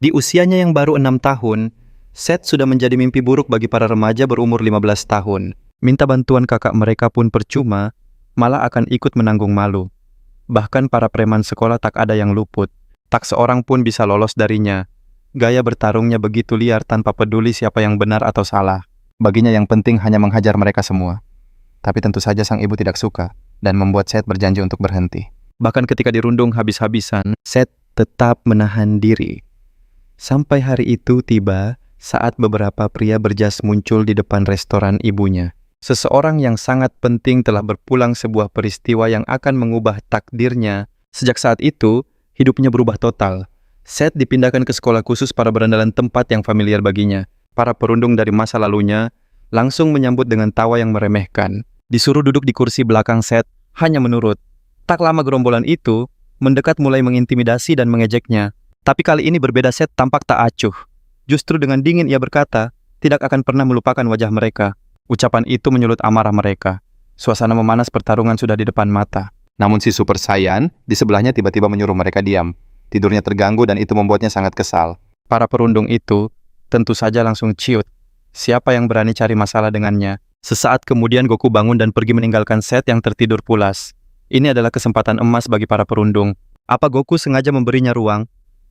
Di usianya yang baru 6 tahun, Seth sudah menjadi mimpi buruk bagi para remaja berumur 15 tahun. Minta bantuan kakak mereka pun percuma, malah akan ikut menanggung malu. Bahkan para preman sekolah tak ada yang luput. Tak seorang pun bisa lolos darinya. Gaya bertarungnya begitu liar tanpa peduli siapa yang benar atau salah. Baginya yang penting hanya menghajar mereka semua. Tapi tentu saja sang ibu tidak suka dan membuat Seth berjanji untuk berhenti. Bahkan ketika dirundung habis-habisan, Seth tetap menahan diri. Sampai hari itu tiba saat beberapa pria berjas muncul di depan restoran ibunya. Seseorang yang sangat penting telah berpulang, sebuah peristiwa yang akan mengubah takdirnya. Sejak saat itu, hidupnya berubah total. Seth dipindahkan ke sekolah khusus para berandalan, tempat yang familiar baginya. Para perundung dari masa lalunya langsung menyambut dengan tawa yang meremehkan. Disuruh duduk di kursi belakang Seth, hanya menurut. Tak lama gerombolan itu mendekat, mulai mengintimidasi dan mengejeknya. Tapi kali ini berbeda, Seth tampak tak acuh. Justru dengan dingin ia berkata, tidak akan pernah melupakan wajah mereka. Ucapan itu menyulut amarah mereka. Suasana memanas, pertarungan sudah di depan mata. Namun si Super Saiyan di sebelahnya tiba-tiba menyuruh mereka diam. Tidurnya terganggu dan itu membuatnya sangat kesal. Para perundung itu tentu saja langsung ciut. Siapa yang berani cari masalah dengannya? Sesaat kemudian Goku bangun dan pergi meninggalkan Seth yang tertidur pulas. Ini adalah kesempatan emas bagi para perundung. Apa Goku sengaja memberinya ruang?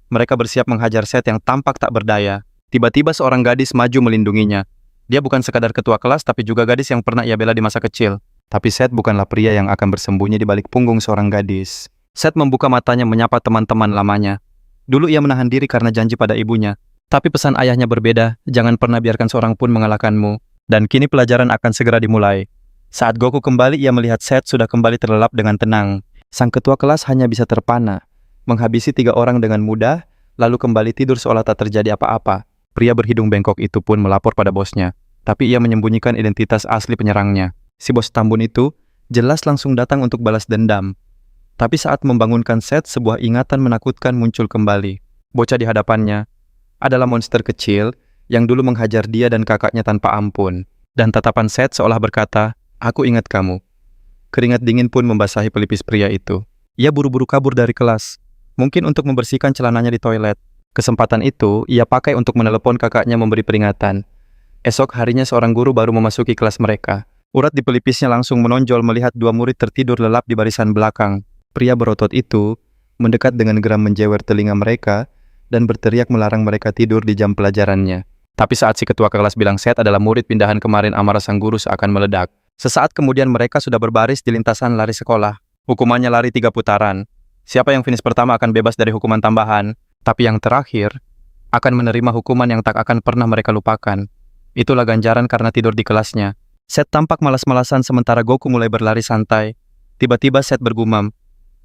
Mereka bersiap menghajar Seth yang tampak tak berdaya. Tiba-tiba seorang gadis maju melindunginya. Dia bukan sekadar ketua kelas, tapi juga gadis yang pernah ia bela di masa kecil. Tapi Seth bukanlah pria yang akan bersembunyi di balik punggung seorang gadis. Seth membuka matanya menyapa teman-teman lamanya. Dulu ia menahan diri karena janji pada ibunya. Tapi pesan ayahnya berbeda, jangan pernah biarkan seorang pun mengalahkanmu. Dan kini pelajaran akan segera dimulai. Saat Goku kembali, ia melihat Seth sudah kembali terlelap dengan tenang. Sang ketua kelas hanya bisa terpana, menghabisi 3 orang dengan mudah, lalu kembali tidur seolah tak terjadi apa-apa. Pria berhidung bengkok itu pun melapor pada bosnya, tapi ia menyembunyikan identitas asli penyerangnya. Si bos Tambun itu jelas langsung datang untuk balas dendam. Tapi saat membangunkan Seth, sebuah ingatan menakutkan muncul kembali. Bocah di hadapannya adalah monster kecil yang dulu menghajar dia dan kakaknya tanpa ampun. Dan tatapan Seth seolah berkata, "Aku ingat kamu." Keringat dingin pun membasahi pelipis pria itu. Ia buru-buru kabur dari kelas, mungkin untuk membersihkan celananya di toilet. Kesempatan itu ia pakai untuk menelepon kakaknya memberi peringatan. Esok harinya seorang guru baru memasuki kelas mereka. Urat di pelipisnya langsung menonjol melihat 2 murid tertidur lelap di barisan belakang. Pria berotot itu mendekat dengan geram menjewer telinga mereka dan berteriak melarang mereka tidur di jam pelajarannya. Tapi saat si ketua kelas bilang Seth adalah murid pindahan kemarin, amarah sang guru seakan meledak. Sesaat kemudian mereka sudah berbaris di lintasan lari sekolah. Hukumannya lari 3 putaran. Siapa yang finish pertama akan bebas dari hukuman tambahan. Tapi yang terakhir akan menerima hukuman yang tak akan pernah mereka lupakan. Itulah ganjaran karena tidur di kelasnya. Seth tampak malas-malasan sementara Goku mulai berlari santai. Tiba-tiba Seth bergumam,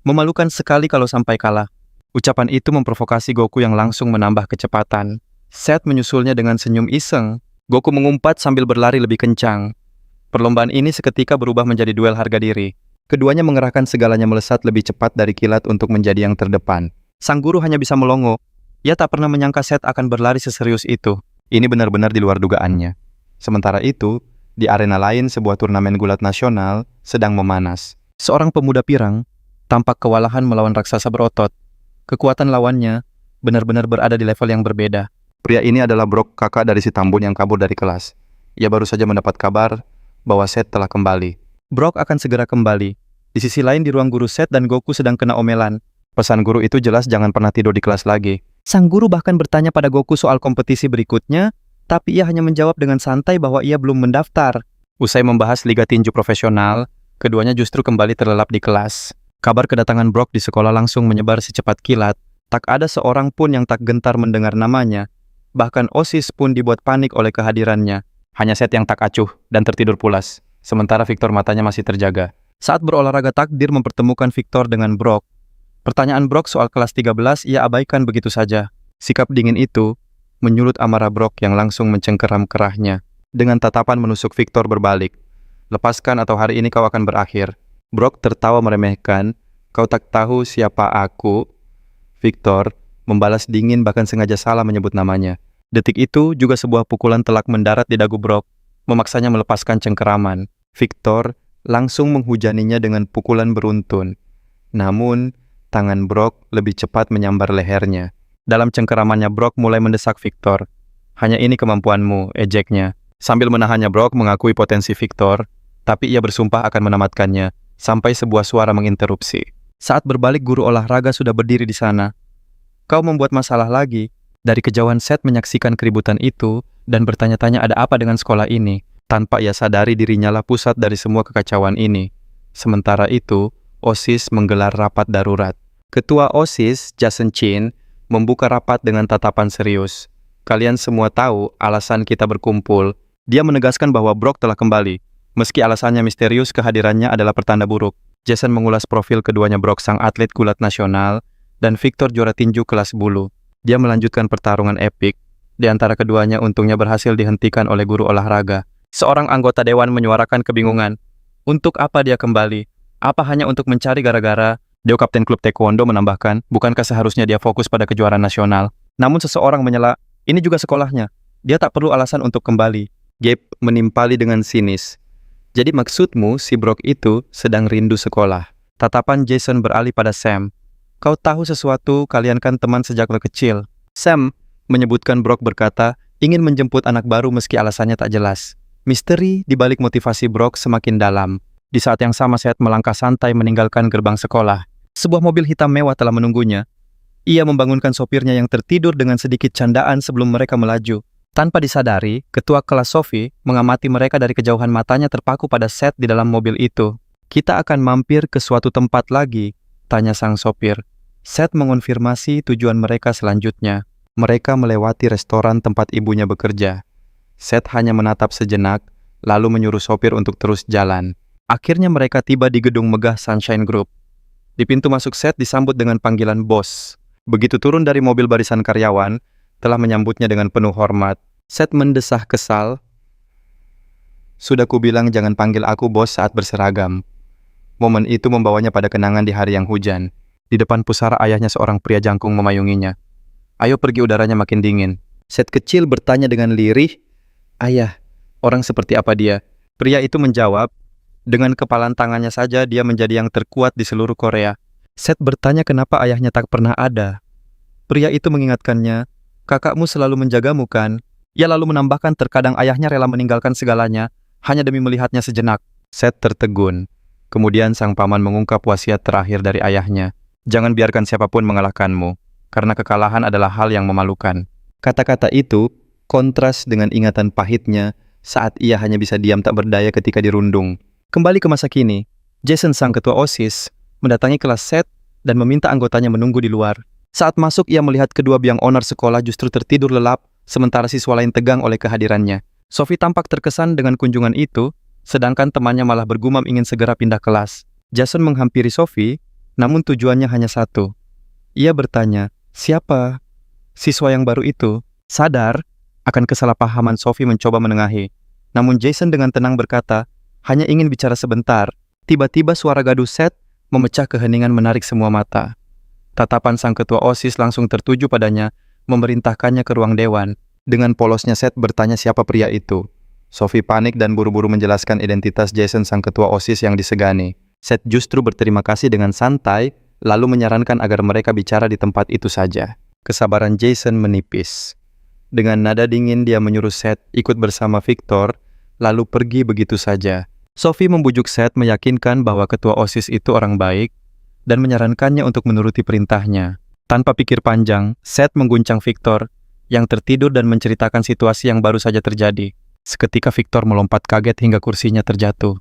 "Memalukan sekali kalau sampai kalah." Ucapan itu memprovokasi Goku yang langsung menambah kecepatan. Seth menyusulnya dengan senyum iseng. Goku mengumpat sambil berlari lebih kencang. Perlombaan ini seketika berubah menjadi duel harga diri. Keduanya mengerahkan segalanya melesat lebih cepat dari kilat untuk menjadi yang terdepan. Sang guru hanya bisa melongo. Ia tak pernah menyangka Seth akan berlari seserius itu. Ini benar-benar di luar dugaannya. Sementara itu, di arena lain sebuah turnamen gulat nasional sedang memanas. Seorang pemuda pirang tampak kewalahan melawan raksasa berotot. Kekuatan lawannya benar-benar berada di level yang berbeda. Pria ini adalah Brock, kakak dari si Tambun yang kabur dari kelas. Ia baru saja mendapat kabar bahwa Seth telah kembali. Brock akan segera kembali. Di sisi lain di ruang guru, Seth dan Goku sedang kena omelan. Pesan guru itu jelas jangan pernah tidur di kelas lagi. Sang guru bahkan bertanya pada Goku soal kompetisi berikutnya, tapi ia hanya menjawab dengan santai bahwa ia belum mendaftar. Usai membahas liga tinju profesional, keduanya justru kembali terlelap di kelas. Kabar kedatangan Brock di sekolah langsung menyebar secepat kilat. Tak ada seorang pun yang tak gentar mendengar namanya. Bahkan OSIS pun dibuat panik oleh kehadirannya. Hanya Seth yang tak acuh dan tertidur pulas, sementara Victor matanya masih terjaga. Saat berolahraga, takdir mempertemukan Victor dengan Brock. Pertanyaan Brock soal kelas 13 ia abaikan begitu saja. Sikap dingin itu menyulut amarah Brock yang langsung mencengkeram kerahnya. Dengan tatapan menusuk Victor berbalik. "Lepaskan atau hari ini kau akan berakhir." Brock tertawa meremehkan. "Kau tak tahu siapa aku?" Victor membalas dingin, bahkan sengaja salah menyebut namanya. Detik itu juga sebuah pukulan telak mendarat di dagu Brock, memaksanya melepaskan cengkeraman. Victor langsung menghujaninya dengan pukulan beruntun. Namun tangan Brock lebih cepat menyambar lehernya. Dalam cengkeramannya, Brock mulai mendesak Victor. "Hanya ini kemampuanmu," ejeknya. Sambil menahannya, Brock mengakui potensi Victor, tapi ia bersumpah akan menamatkannya, sampai sebuah suara menginterupsi. Saat berbalik, guru olahraga sudah berdiri di sana. "Kau membuat masalah lagi." Dari kejauhan Seth menyaksikan keributan itu dan bertanya-tanya ada apa dengan sekolah ini. Tanpa ia sadari dirinya lah pusat dari semua kekacauan ini. Sementara itu, OSIS menggelar rapat darurat. Ketua OSIS, Jason Chin, membuka rapat dengan tatapan serius. "Kalian semua tahu alasan kita berkumpul." Dia menegaskan bahwa Brock telah kembali. Meski alasannya misterius, kehadirannya adalah pertanda buruk. Jason mengulas profil keduanya, Brock sang atlet gulat nasional dan Victor juara tinju kelas bulu. Dia melanjutkan pertarungan epik. Di antara keduanya untungnya berhasil dihentikan oleh guru olahraga. Seorang anggota dewan menyuarakan kebingungan. Untuk apa dia kembali? Apa hanya untuk mencari gara-gara? Deo Kapten klub taekwondo menambahkan, bukankah seharusnya dia fokus pada kejuaraan nasional? Namun seseorang menyela, ini juga sekolahnya. Dia tak perlu alasan untuk kembali. Gabe menimpali dengan sinis. "Jadi maksudmu si Brock itu sedang rindu sekolah?" Tatapan Jason beralih pada Sam. "Kau tahu sesuatu, kalian kan teman sejak lo kecil." Sam menyebutkan Brock berkata, ingin menjemput anak baru meski alasannya tak jelas. Misteri di balik motivasi Brock semakin dalam. Di saat yang sama, Seth melangkah santai meninggalkan gerbang sekolah. Sebuah mobil hitam mewah telah menunggunya. Ia membangunkan sopirnya yang tertidur dengan sedikit candaan sebelum mereka melaju. Tanpa disadari, ketua kelas Sophie mengamati mereka dari kejauhan, matanya terpaku pada Seth di dalam mobil itu. "Kita akan mampir ke suatu tempat lagi?" tanya sang sopir. Seth mengonfirmasi tujuan mereka selanjutnya. Mereka melewati restoran tempat ibunya bekerja. Seth hanya menatap sejenak, lalu menyuruh sopir untuk terus jalan. Akhirnya mereka tiba di gedung megah Sunshine Group. Di pintu masuk, Seth disambut dengan panggilan bos. Begitu turun dari mobil, barisan karyawan telah menyambutnya dengan penuh hormat. Seth mendesah kesal. "Sudah kubilang jangan panggil aku bos saat berseragam." Momen itu membawanya pada kenangan di hari yang hujan. Di depan pusara, ayahnya seorang pria jangkung memayunginya. "Ayo pergi, udaranya makin dingin." Seth kecil bertanya dengan lirih, "Ayah, orang seperti apa dia?" Pria itu menjawab, dengan kepalan tangannya saja dia menjadi yang terkuat di seluruh Korea. Seth bertanya kenapa ayahnya tak pernah ada. Pria itu mengingatkannya, "Kakakmu selalu menjagamu kan?" Ia lalu menambahkan terkadang ayahnya rela meninggalkan segalanya hanya demi melihatnya sejenak. Seth tertegun. Kemudian sang paman mengungkap wasiat terakhir dari ayahnya. "Jangan biarkan siapapun mengalahkanmu, karena kekalahan adalah hal yang memalukan." Kata-kata itu kontras dengan ingatan pahitnya saat ia hanya bisa diam tak berdaya ketika dirundung. Kembali ke masa kini, Jason sang ketua OSIS mendatangi kelas Seth dan meminta anggotanya menunggu di luar. Saat masuk, ia melihat kedua biang owner sekolah justru tertidur lelap, sementara siswa lain tegang oleh kehadirannya. Sophie tampak terkesan dengan kunjungan itu, sedangkan temannya malah bergumam ingin segera pindah kelas. Jason menghampiri Sophie, namun tujuannya hanya satu. Ia bertanya, "Siapa siswa yang baru itu?" Sadar akan kesalahpahaman, Sophie mencoba menengahi. Namun Jason dengan tenang berkata, "Hanya ingin bicara sebentar." Tiba-tiba suara gaduh Seth memecah keheningan, menarik semua mata. Tatapan sang ketua OSIS langsung tertuju padanya, memerintahkannya ke ruang dewan. Dengan polosnya Seth bertanya siapa pria itu. Sophie panik dan buru-buru menjelaskan identitas Jason sang ketua OSIS yang disegani. Seth justru berterima kasih dengan santai, lalu menyarankan agar mereka bicara di tempat itu saja. Kesabaran Jason menipis. Dengan nada dingin dia menyuruh Seth ikut bersama Victor, lalu pergi begitu saja. Sophie membujuk Seth meyakinkan bahwa ketua OSIS itu orang baik dan menyarankannya untuk menuruti perintahnya. Tanpa pikir panjang, Seth mengguncang Victor yang tertidur dan menceritakan situasi yang baru saja terjadi. Seketika Victor melompat kaget hingga kursinya terjatuh.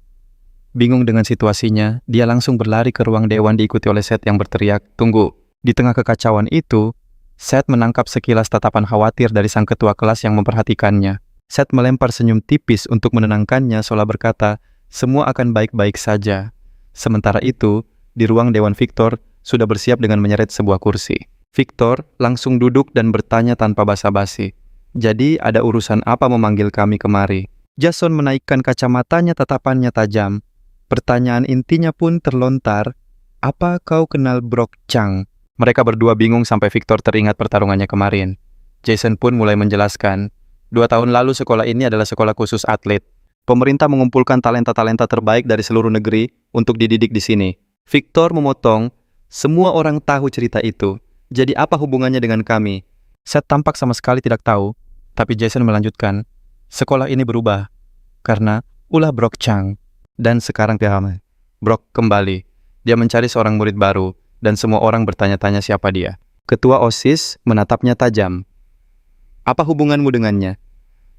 Bingung dengan situasinya, dia langsung berlari ke ruang dewan diikuti oleh Seth yang berteriak, "Tunggu!" Di tengah kekacauan itu, Seth menangkap sekilas tatapan khawatir dari sang ketua kelas yang memperhatikannya. Seth melempar senyum tipis untuk menenangkannya, seolah berkata, "Semua akan baik-baik saja." Sementara itu, di ruang dewan Victor sudah bersiap dengan menyeret sebuah kursi. Victor langsung duduk dan bertanya tanpa basa-basi, "Jadi ada urusan apa memanggil kami kemari?" Jason menaikkan kacamatanya, tatapannya tajam. Pertanyaan intinya pun terlontar, "Apa kau kenal Brock Chang?" Mereka berdua bingung sampai Victor teringat pertarungannya kemarin. Jason pun mulai menjelaskan, 2 tahun lalu sekolah ini adalah sekolah khusus atlet. Pemerintah mengumpulkan talenta-talenta terbaik dari seluruh negeri untuk dididik di sini. Victor memotong, "Semua orang tahu cerita itu. Jadi apa hubungannya dengan kami? Seth tampak sama sekali tidak tahu, tapi Jason melanjutkan, sekolah ini berubah karena ulah Brock Chang. Dan sekarang Brock kembali. Dia mencari seorang murid baru, dan semua orang bertanya-tanya siapa dia. Ketua OSIS menatapnya tajam. Apa hubunganmu dengannya?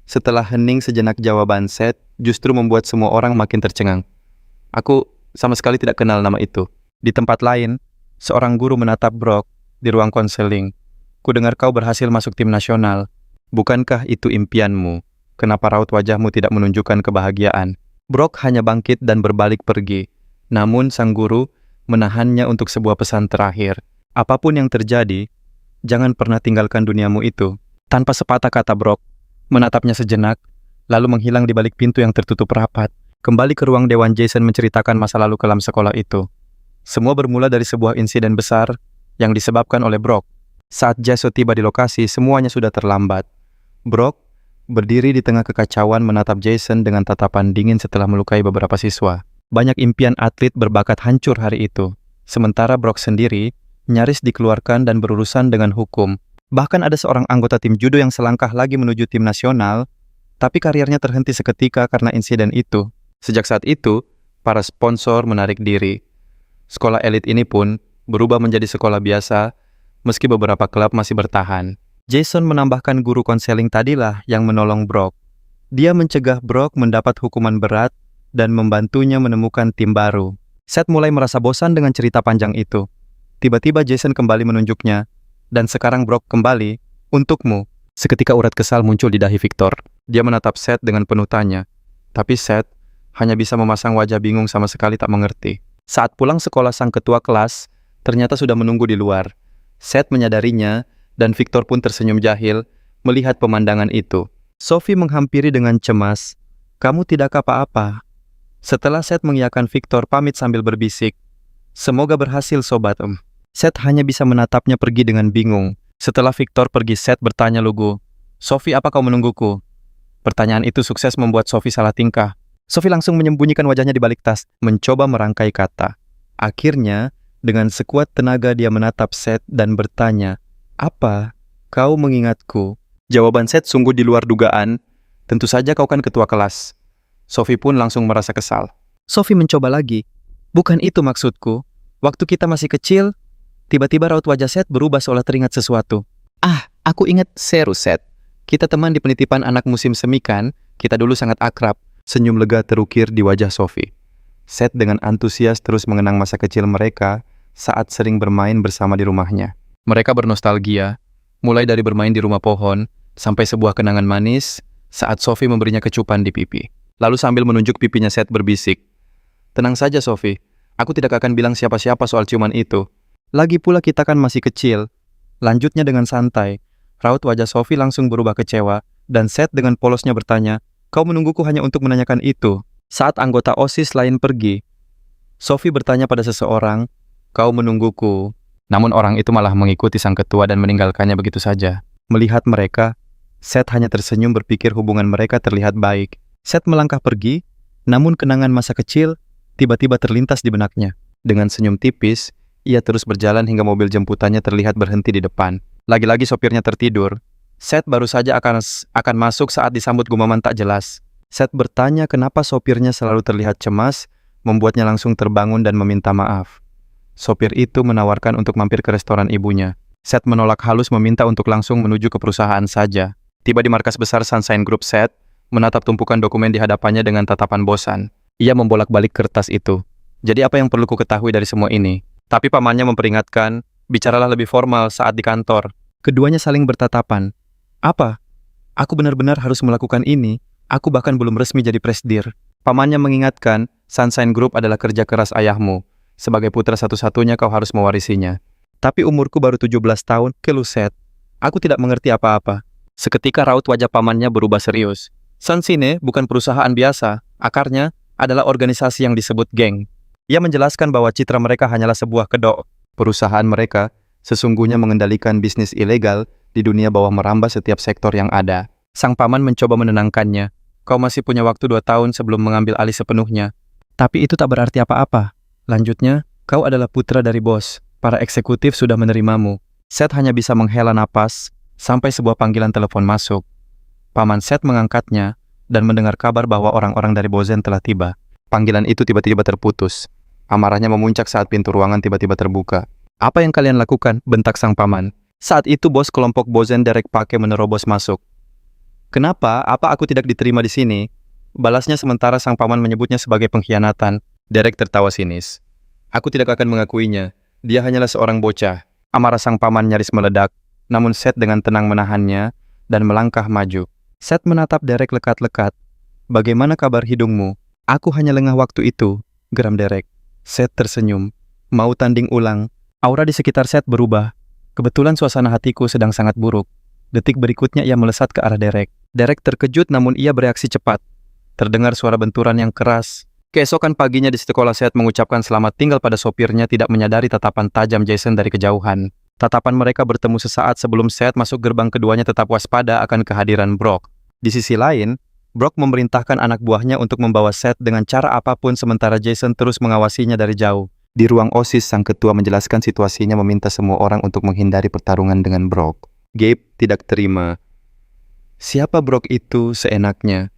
Setelah hening sejenak jawaban Seth, justru membuat semua orang makin tercengang. Aku sama sekali tidak kenal nama itu. Di tempat lain, seorang guru menatap Brock di ruang konseling. Kudengar kau berhasil masuk tim nasional. Bukankah itu impianmu? Kenapa raut wajahmu tidak menunjukkan kebahagiaan? Brock hanya bangkit dan berbalik pergi. Namun sang guru menahannya untuk sebuah pesan terakhir. Apapun yang terjadi, jangan pernah tinggalkan duniamu itu. Tanpa sepatah kata Brock menatapnya sejenak, lalu menghilang di balik pintu yang tertutup rapat. Kembali ke ruang dewan, Jason menceritakan masa lalu kelam sekolah itu. Semua bermula dari sebuah insiden besar yang disebabkan oleh Brock. Saat Jason tiba di lokasi, semuanya sudah terlambat. Brock berdiri di tengah kekacauan menatap Jason dengan tatapan dingin setelah melukai beberapa siswa. Banyak impian atlet berbakat hancur hari itu. Sementara Brock sendiri nyaris dikeluarkan dan berurusan dengan hukum. Bahkan ada seorang anggota tim judo yang selangkah lagi menuju tim nasional, tapi karirnya terhenti seketika karena insiden itu. Sejak saat itu, para sponsor menarik diri. Sekolah elit ini pun berubah menjadi sekolah biasa, meski beberapa klub masih bertahan. Jason menambahkan guru konseling tadilah yang menolong Brock. Dia mencegah Brock mendapat hukuman berat dan membantunya menemukan tim baru. Seth mulai merasa bosan dengan cerita panjang itu. Tiba-tiba Jason kembali menunjuknya, dan sekarang Brock kembali, untukmu. Seketika urat kesal muncul di dahi Victor. Dia menatap Seth dengan penuh tanya, tapi Seth hanya bisa memasang wajah bingung sama sekali tak mengerti. Saat pulang sekolah, sang ketua kelas ternyata sudah menunggu di luar. Seth menyadarinya, dan Victor pun tersenyum jahil melihat pemandangan itu. Sophie menghampiri dengan cemas. Kamu tidak apa-apa. Setelah Seth mengiyakan, Victor pamit sambil berbisik. Semoga berhasil, sobat. Seth hanya bisa menatapnya pergi dengan bingung. Setelah Victor pergi, Seth bertanya lugu. Sophie, apa kau menungguku? Pertanyaan itu sukses membuat Sophie salah tingkah. Sophie langsung menyembunyikan wajahnya di balik tas, mencoba merangkai kata. Akhirnya, dengan sekuat tenaga dia menatap Seth dan bertanya, apa? Kau mengingatku? Jawaban Seth sungguh di luar dugaan. Tentu saja kau kan ketua kelas. Sophie pun langsung merasa kesal. Sophie mencoba lagi. Bukan itu maksudku. Waktu kita masih kecil, tiba-tiba raut wajah Seth berubah seolah teringat sesuatu. Ah, aku ingat, seru Seth. Kita teman di penitipan anak musim semi kan? Kita dulu sangat akrab. Senyum lega terukir di wajah Sophie. Seth dengan antusias terus mengenang masa kecil mereka saat sering bermain bersama di rumahnya. Mereka bernostalgia, mulai dari bermain di rumah pohon, sampai sebuah kenangan manis saat Sophie memberinya kecupan di pipi. Lalu sambil menunjuk pipinya, Seth berbisik, tenang saja Sophie, aku tidak akan bilang siapa-siapa soal ciuman itu. Lagi pula kita kan masih kecil. Lanjutnya dengan santai. Raut wajah Sophie langsung berubah kecewa, dan Seth dengan polosnya bertanya, kau menungguku hanya untuk menanyakan itu. Saat anggota OSIS lain pergi, Sophie bertanya pada seseorang, kau menungguku. Namun orang itu malah mengikuti sang ketua dan meninggalkannya begitu saja. Melihat mereka, Seth hanya tersenyum berpikir hubungan mereka terlihat baik. Seth melangkah pergi, namun kenangan masa kecil tiba-tiba terlintas di benaknya. Dengan senyum tipis, ia terus berjalan hingga mobil jemputannya terlihat berhenti di depan. Lagi-lagi sopirnya tertidur. Seth baru saja akan masuk saat disambut gumaman tak jelas. Seth bertanya kenapa sopirnya selalu terlihat cemas, membuatnya langsung terbangun dan meminta maaf. Sopir itu menawarkan untuk mampir ke restoran ibunya. Seth menolak halus meminta untuk langsung menuju ke perusahaan saja. Tiba di markas besar Sunshine Group, Seth menatap tumpukan dokumen di hadapannya dengan tatapan bosan. Ia membolak-balik kertas itu. Jadi apa yang perlu ku ketahui dari semua ini? Tapi pamannya memperingatkan, bicaralah lebih formal saat di kantor. Keduanya saling bertatapan. Apa? Aku benar-benar harus melakukan ini. Aku bahkan belum resmi jadi presdir. Pamannya mengingatkan, Sunshine Group adalah kerja keras ayahmu. Sebagai putra satu-satunya kau harus mewarisinya. Tapi umurku baru 17 tahun, keluh Seth. Aku tidak mengerti apa-apa. Seketika raut wajah pamannya berubah serius. Sunshine bukan perusahaan biasa. Akarnya adalah organisasi yang disebut geng. Ia menjelaskan bahwa citra mereka hanyalah sebuah kedok. Perusahaan mereka sesungguhnya mengendalikan bisnis ilegal di dunia bawah merambah setiap sektor yang ada. Sang paman mencoba menenangkannya. Kau masih punya waktu 2 tahun sebelum mengambil alih sepenuhnya. Tapi itu tak berarti apa-apa. Lanjutnya, kau adalah putra dari bos. Para eksekutif sudah menerimamu. Seth hanya bisa menghela napas sampai sebuah panggilan telepon masuk. Paman Seth mengangkatnya dan mendengar kabar bahwa orang-orang dari Bozen telah tiba. Panggilan itu tiba-tiba terputus. Amarahnya memuncak saat pintu ruangan tiba-tiba terbuka. "Apa yang kalian lakukan?" bentak sang paman. Saat itu bos kelompok Bozen Derek pakai menerobos masuk. "Kenapa? Apa aku tidak diterima di sini?" balasnya sementara sang paman menyebutnya sebagai pengkhianatan. Derek tertawa sinis. "Aku tidak akan mengakuinya. Dia hanyalah seorang bocah." Amarah sang paman nyaris meledak, namun Seth dengan tenang menahannya dan melangkah maju. Seth menatap Derek lekat-lekat. "Bagaimana kabar hidungmu?" "Aku hanya lengah waktu itu," geram Derek. Seth tersenyum. Mau tanding ulang. Aura di sekitar Seth berubah. Kebetulan suasana hatiku sedang sangat buruk. Detik berikutnya ia melesat ke arah Derek. Derek terkejut namun ia bereaksi cepat. Terdengar suara benturan yang keras. Keesokan paginya di sekolah Seth mengucapkan selamat tinggal pada sopirnya tidak menyadari tatapan tajam Jason dari kejauhan. Tatapan mereka bertemu sesaat sebelum Seth masuk gerbang keduanya tetap waspada akan kehadiran Brock. Di sisi lain, Brock memerintahkan anak buahnya untuk membawa Seth dengan cara apapun sementara Jason terus mengawasinya dari jauh. Di ruang OSIS, sang ketua menjelaskan situasinya meminta semua orang untuk menghindari pertarungan dengan Brock. Gabe tidak terima. "Siapa Brock itu seenaknya?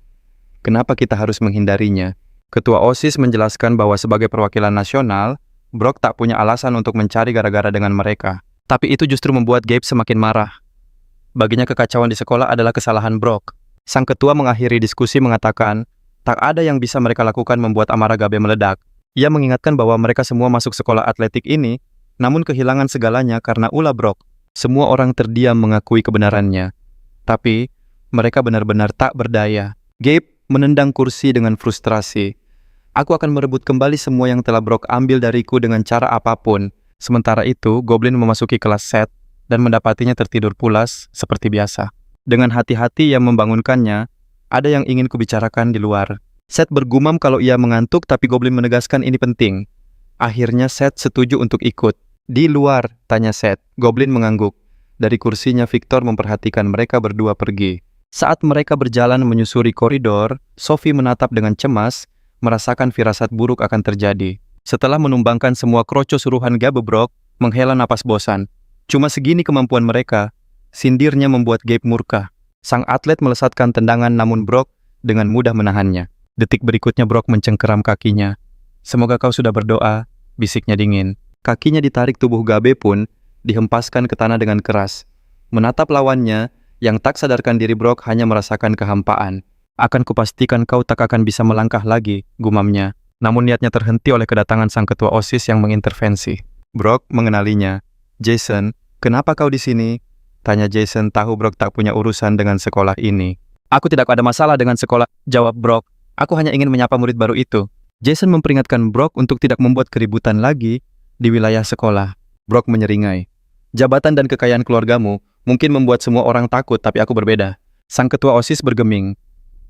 Kenapa kita harus menghindarinya?" Ketua OSIS menjelaskan bahwa sebagai perwakilan nasional, Brock tak punya alasan untuk mencari gara-gara dengan mereka. Tapi itu justru membuat Gabe semakin marah. Baginya kekacauan di sekolah adalah kesalahan Brock. Sang ketua mengakhiri diskusi mengatakan, tak ada yang bisa mereka lakukan membuat amarah Gabe meledak. Ia mengingatkan bahwa mereka semua masuk sekolah atletik ini, namun kehilangan segalanya karena ulah Brock. Semua orang terdiam mengakui kebenarannya. Tapi, mereka benar-benar tak berdaya. Gabe menendang kursi dengan frustrasi. "Aku akan merebut kembali semua yang telah Brock ambil dariku dengan cara apapun." Sementara itu, Goblin memasuki kelas Seth dan mendapatinya tertidur pulas seperti biasa. Dengan hati-hati yang membangunkannya, "Ada yang ingin kubicarakan di luar." Seth bergumam kalau ia mengantuk, tapi Goblin menegaskan ini penting. Akhirnya Seth setuju untuk ikut. "Di luar?" tanya Seth. Goblin mengangguk. Dari kursinya, Victor memperhatikan mereka berdua pergi. Saat mereka berjalan menyusuri koridor, Sophie menatap dengan cemas, merasakan firasat buruk akan terjadi. Setelah menumbangkan semua kroco suruhan Gabe, Brock menghela napas bosan. Cuma segini kemampuan mereka. Sindirnya membuat Gabe murka. Sang atlet melesatkan tendangan namun Brock dengan mudah menahannya. Detik berikutnya Brock mencengkeram kakinya. "Semoga kau sudah berdoa," bisiknya dingin. Kakinya ditarik, tubuh Gabe pun dihempaskan ke tanah dengan keras. Menatap lawannya, yang tak sadarkan diri, Brock hanya merasakan kehampaan. "Akan kupastikan kau tak akan bisa melangkah lagi," gumamnya. Namun niatnya terhenti oleh kedatangan sang ketua OSIS yang mengintervensi. Brock mengenalinya. "Jason, kenapa kau di sini?" tanya Jason, tahu Brock tak punya urusan dengan sekolah ini. "Aku tidak ada masalah dengan sekolah," jawab Brock. "Aku hanya ingin menyapa murid baru itu." Jason memperingatkan Brock untuk tidak membuat keributan lagi di wilayah sekolah. Brock menyeringai. "Jabatan dan kekayaan keluargamu mungkin membuat semua orang takut, tapi aku berbeda." Sang ketua OSIS bergeming.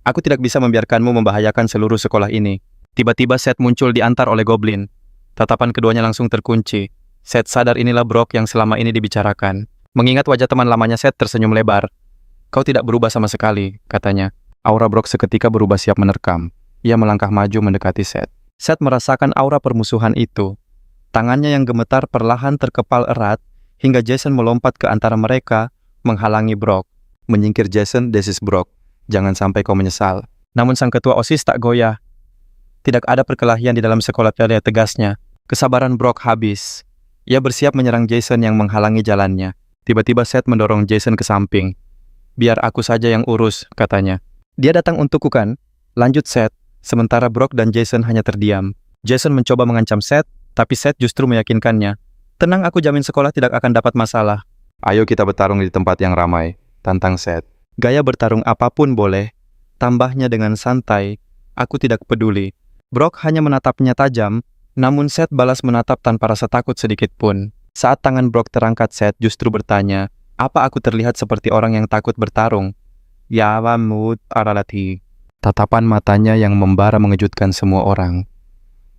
"Aku tidak bisa membiarkanmu membahayakan seluruh sekolah ini." Tiba-tiba Seth muncul diantar oleh Goblin. Tatapan keduanya langsung terkunci. Seth sadar inilah Brock yang selama ini dibicarakan. Mengingat wajah teman lamanya, Seth tersenyum lebar. "Kau tidak berubah sama sekali," katanya. Aura Brock seketika berubah siap menerkam. Ia melangkah maju mendekati Seth. Seth merasakan aura permusuhan itu. Tangannya yang gemetar perlahan terkepal erat, hingga Jason melompat ke antara mereka, menghalangi Brock. "Menyingkir Jason, this is Brock. Jangan sampai kau menyesal." Namun sang ketua OSIS tak goyah. "Tidak ada perkelahian di dalam sekolah," tegasnya. Kesabaran Brock habis. Ia bersiap menyerang Jason yang menghalangi jalannya. Tiba-tiba Seth mendorong Jason ke samping. "Biar aku saja yang urus," katanya. "Dia datang untukku kan?" lanjut Seth, sementara Brock dan Jason hanya terdiam. Jason mencoba mengancam Seth, tapi Seth justru meyakinkannya. "Tenang, aku jamin sekolah tidak akan dapat masalah." "Ayo kita bertarung di tempat yang ramai," tantang Seth. "Gaya bertarung apapun boleh," tambahnya dengan santai. "Aku tidak peduli." Brock hanya menatapnya tajam, namun Seth balas menatap tanpa rasa takut sedikit pun. Saat tangan Brock terangkat, Seth justru bertanya, "Apa aku terlihat seperti orang yang takut bertarung?" "Ya wamut aralati." Tatapan matanya yang membara mengejutkan semua orang.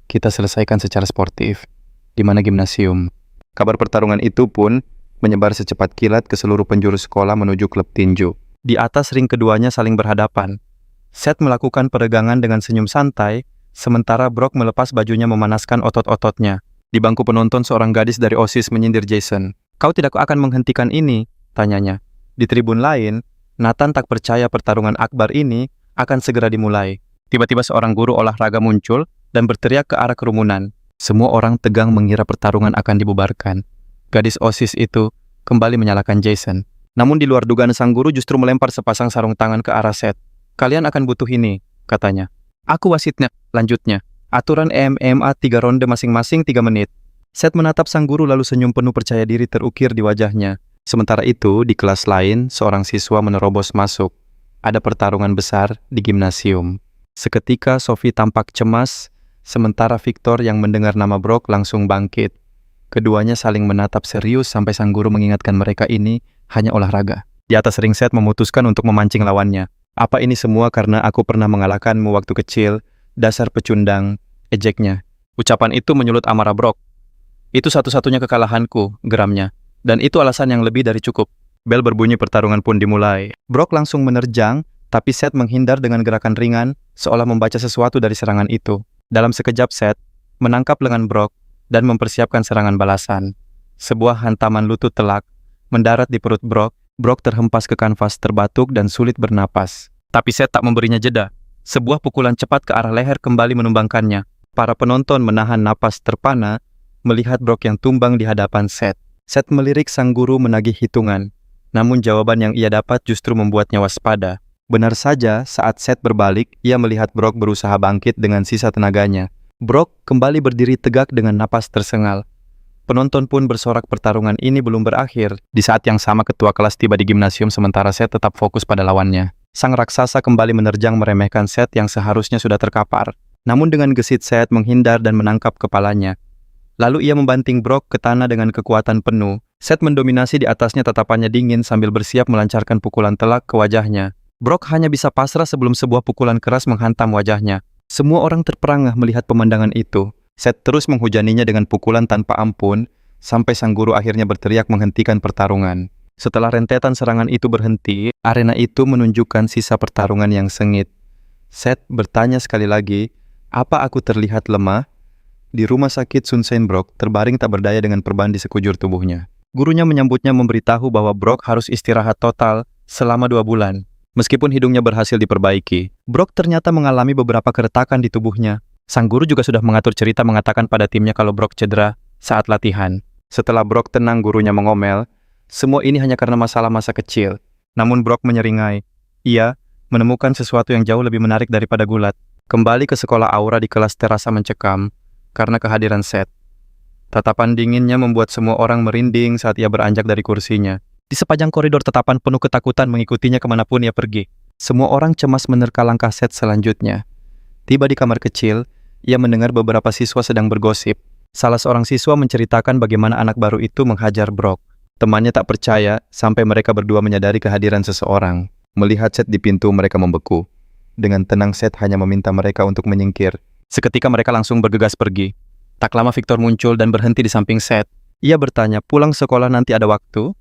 "Kita selesaikan secara sportif. Di mana gimnasium?" Kabar pertarungan itu pun menyebar secepat kilat ke seluruh penjuru sekolah menuju klub tinju. Di atas ring keduanya saling berhadapan. Seth melakukan peregangan dengan senyum santai, sementara Brock melepas bajunya memanaskan otot-ototnya. Di bangku penonton, seorang gadis dari OSIS menyindir Jason. Kau tidak akan menghentikan ini? Tanyanya. Di tribun lain, Nathan tak percaya pertarungan akbar ini akan segera dimulai. Tiba-tiba seorang guru olahraga muncul dan berteriak ke arah kerumunan. Semua orang tegang mengira pertarungan akan dibubarkan. Gadis OSIS itu kembali menyalahkan Jason. Namun di luar dugaan sang guru justru melempar sepasang sarung tangan ke arah Seth. Kalian akan butuh ini, katanya. Aku wasitnya, lanjutnya. Aturan MMA 3 ronde masing-masing 3 menit. Seth menatap sang guru lalu senyum penuh percaya diri terukir di wajahnya. Sementara itu, di kelas lain, seorang siswa menerobos masuk. Ada pertarungan besar di gimnasium. Seketika Sophie tampak cemas, sementara Victor yang mendengar nama Brock langsung bangkit. Keduanya saling menatap serius sampai sang guru mengingatkan mereka ini hanya olahraga. Di atas ring Seth memutuskan untuk memancing lawannya. Apa ini semua karena aku pernah mengalahkanmu waktu kecil, dasar pecundang, ejeknya. Ucapan itu menyulut amarah Brock. Itu satu-satunya kekalahanku, geramnya. Dan itu alasan yang lebih dari cukup. Bel berbunyi, pertarungan pun dimulai. Brock langsung menerjang, tapi Seth menghindar dengan gerakan ringan, seolah membaca sesuatu dari serangan itu. Dalam sekejap Seth menangkap lengan Brock dan mempersiapkan serangan balasan. Sebuah hantaman lutut telak mendarat di perut Brock. Brock terhempas ke kanvas terbatuk dan sulit bernapas. Tapi Seth tak memberinya jeda. Sebuah pukulan cepat ke arah leher kembali menumbangkannya. Para penonton menahan napas terpana melihat Brock yang tumbang di hadapan Seth. Seth melirik sang guru menagih hitungan. Namun jawaban yang ia dapat justru membuatnya waspada. Benar saja, saat Seth berbalik, ia melihat Brock berusaha bangkit dengan sisa tenaganya. Brock kembali berdiri tegak dengan napas tersengal. Penonton pun bersorak pertarungan ini belum berakhir. Di saat yang sama ketua kelas tiba di gimnasium sementara Seth tetap fokus pada lawannya. Sang raksasa kembali menerjang meremehkan Seth yang seharusnya sudah terkapar. Namun dengan gesit Seth menghindar dan menangkap kepalanya. Lalu ia membanting Brock ke tanah dengan kekuatan penuh. Seth mendominasi di atasnya, tatapannya dingin sambil bersiap melancarkan pukulan telak ke wajahnya. Brock hanya bisa pasrah sebelum sebuah pukulan keras menghantam wajahnya. Semua orang terperangah melihat pemandangan itu. Seth terus menghujaninya dengan pukulan tanpa ampun, sampai sang guru akhirnya berteriak menghentikan pertarungan. Setelah rentetan serangan itu berhenti, arena itu menunjukkan sisa pertarungan yang sengit. Seth bertanya sekali lagi, apa aku terlihat lemah? Di rumah sakit Sunshine, Brock terbaring tak berdaya dengan perban di sekujur tubuhnya. Gurunya menyambutnya memberitahu bahwa Brock harus istirahat total selama 2 bulan. Meskipun hidungnya berhasil diperbaiki, Brock ternyata mengalami beberapa keretakan di tubuhnya. Sang guru juga sudah mengatur cerita mengatakan pada timnya kalau Brock cedera saat latihan. Setelah Brock tenang, gurunya mengomel, semua ini hanya karena masalah masa kecil. Namun Brock menyeringai. Ia menemukan sesuatu yang jauh lebih menarik daripada gulat. Kembali ke sekolah Aura di kelas terasa mencekam karena kehadiran Seth. Tatapan dinginnya membuat semua orang merinding saat ia beranjak dari kursinya. Di sepanjang koridor tatapan penuh ketakutan mengikutinya kemanapun ia pergi. Semua orang cemas menerka langkah Seth selanjutnya. Tiba di kamar kecil, ia mendengar beberapa siswa sedang bergosip. Salah seorang siswa menceritakan bagaimana anak baru itu menghajar Brock. Temannya tak percaya sampai mereka berdua menyadari kehadiran seseorang. Melihat Seth di pintu, mereka membeku. Dengan tenang Seth hanya meminta mereka untuk menyingkir. Seketika mereka langsung bergegas pergi. Tak lama Victor muncul dan berhenti di samping Seth. Ia bertanya, pulang sekolah nanti ada waktu?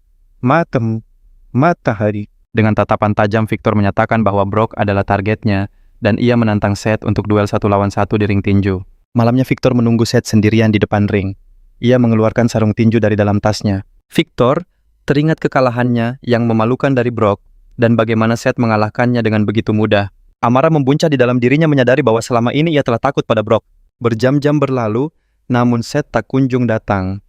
Matahari. Dengan tatapan tajam Victor menyatakan bahwa Brock adalah targetnya dan ia menantang Seth untuk duel 1 lawan 1 di ring tinju. Malamnya Victor menunggu Seth sendirian di depan ring. Ia mengeluarkan sarung tinju dari dalam tasnya. Victor teringat kekalahannya yang memalukan dari Brock dan bagaimana Seth mengalahkannya dengan begitu mudah. Amarah membuncah di dalam dirinya menyadari bahwa selama ini ia telah takut pada Brock. Berjam-jam berlalu, namun Seth tak kunjung datang.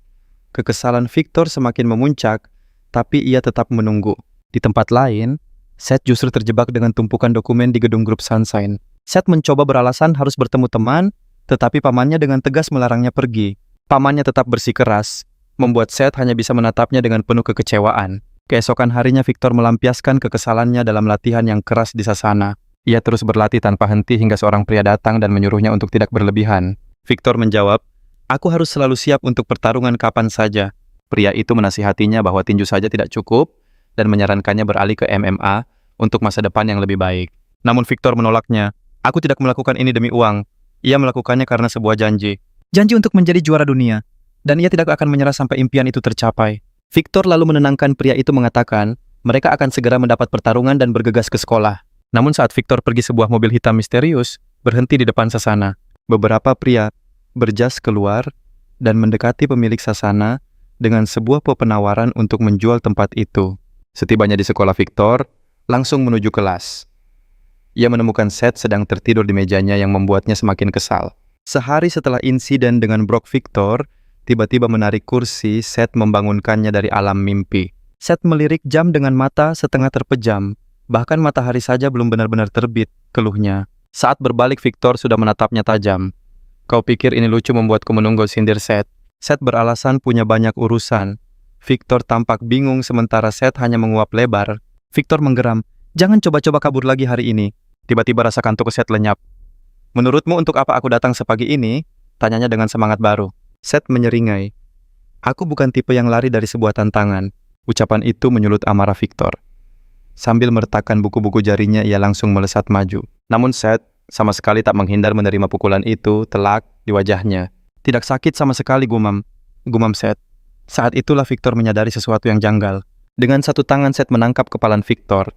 Kekesalan Victor semakin memuncak, tapi ia tetap menunggu. Di tempat lain, Seth justru terjebak dengan tumpukan dokumen di gedung grup Sunshine. Seth mencoba beralasan harus bertemu teman, tetapi pamannya dengan tegas melarangnya pergi. Pamannya tetap bersikeras, membuat Seth hanya bisa menatapnya dengan penuh kekecewaan. Keesokan harinya Victor melampiaskan kekesalannya dalam latihan yang keras di sasana. Ia terus berlatih tanpa henti hingga seorang pria datang dan menyuruhnya untuk tidak berlebihan. Victor menjawab, aku harus selalu siap untuk pertarungan kapan saja. Pria itu menasihatinya bahwa tinju saja tidak cukup dan menyarankannya beralih ke MMA untuk masa depan yang lebih baik. Namun Victor menolaknya. Aku tidak melakukan ini demi uang. Ia melakukannya karena sebuah janji. Janji untuk menjadi juara dunia. Dan ia tidak akan menyerah sampai impian itu tercapai. Victor lalu menenangkan pria itu mengatakan, mereka akan segera mendapat pertarungan dan bergegas ke sekolah. Namun saat Victor pergi, sebuah mobil hitam misterius berhenti di depan sasana. Beberapa pria berjas keluar dan mendekati pemilik sasana dengan sebuah penawaran untuk menjual tempat itu. Setibanya di sekolah, Victor langsung menuju kelas. Ia menemukan Seth sedang tertidur di mejanya yang membuatnya semakin kesal. Sehari setelah insiden dengan Brock, Victor tiba-tiba menarik kursi Seth membangunkannya dari alam mimpi. Seth melirik jam dengan mata setengah terpejam. Bahkan matahari saja belum benar-benar terbit, keluhnya. Saat berbalik, Victor sudah menatapnya tajam. Kau pikir ini lucu membuatku menunggu, sindir Seth. Seth beralasan punya banyak urusan. Victor tampak bingung sementara Seth hanya menguap lebar. Victor menggeram. Jangan coba-coba kabur lagi hari ini. Tiba-tiba rasa kantuk Seth lenyap. Menurutmu untuk apa aku datang sepagi ini? Tanyanya dengan semangat baru. Seth menyeringai. Aku bukan tipe yang lari dari sebuah tantangan. Ucapan itu menyulut amarah Victor. Sambil meretakkan buku-buku jarinya, ia langsung melesat maju. Namun Seth sama sekali tak menghindar menerima pukulan itu telak di wajahnya. Tidak sakit sama sekali, gumam Seth. Saat itulah Victor menyadari sesuatu yang janggal. Dengan satu tangan Seth menangkap kepalan Victor.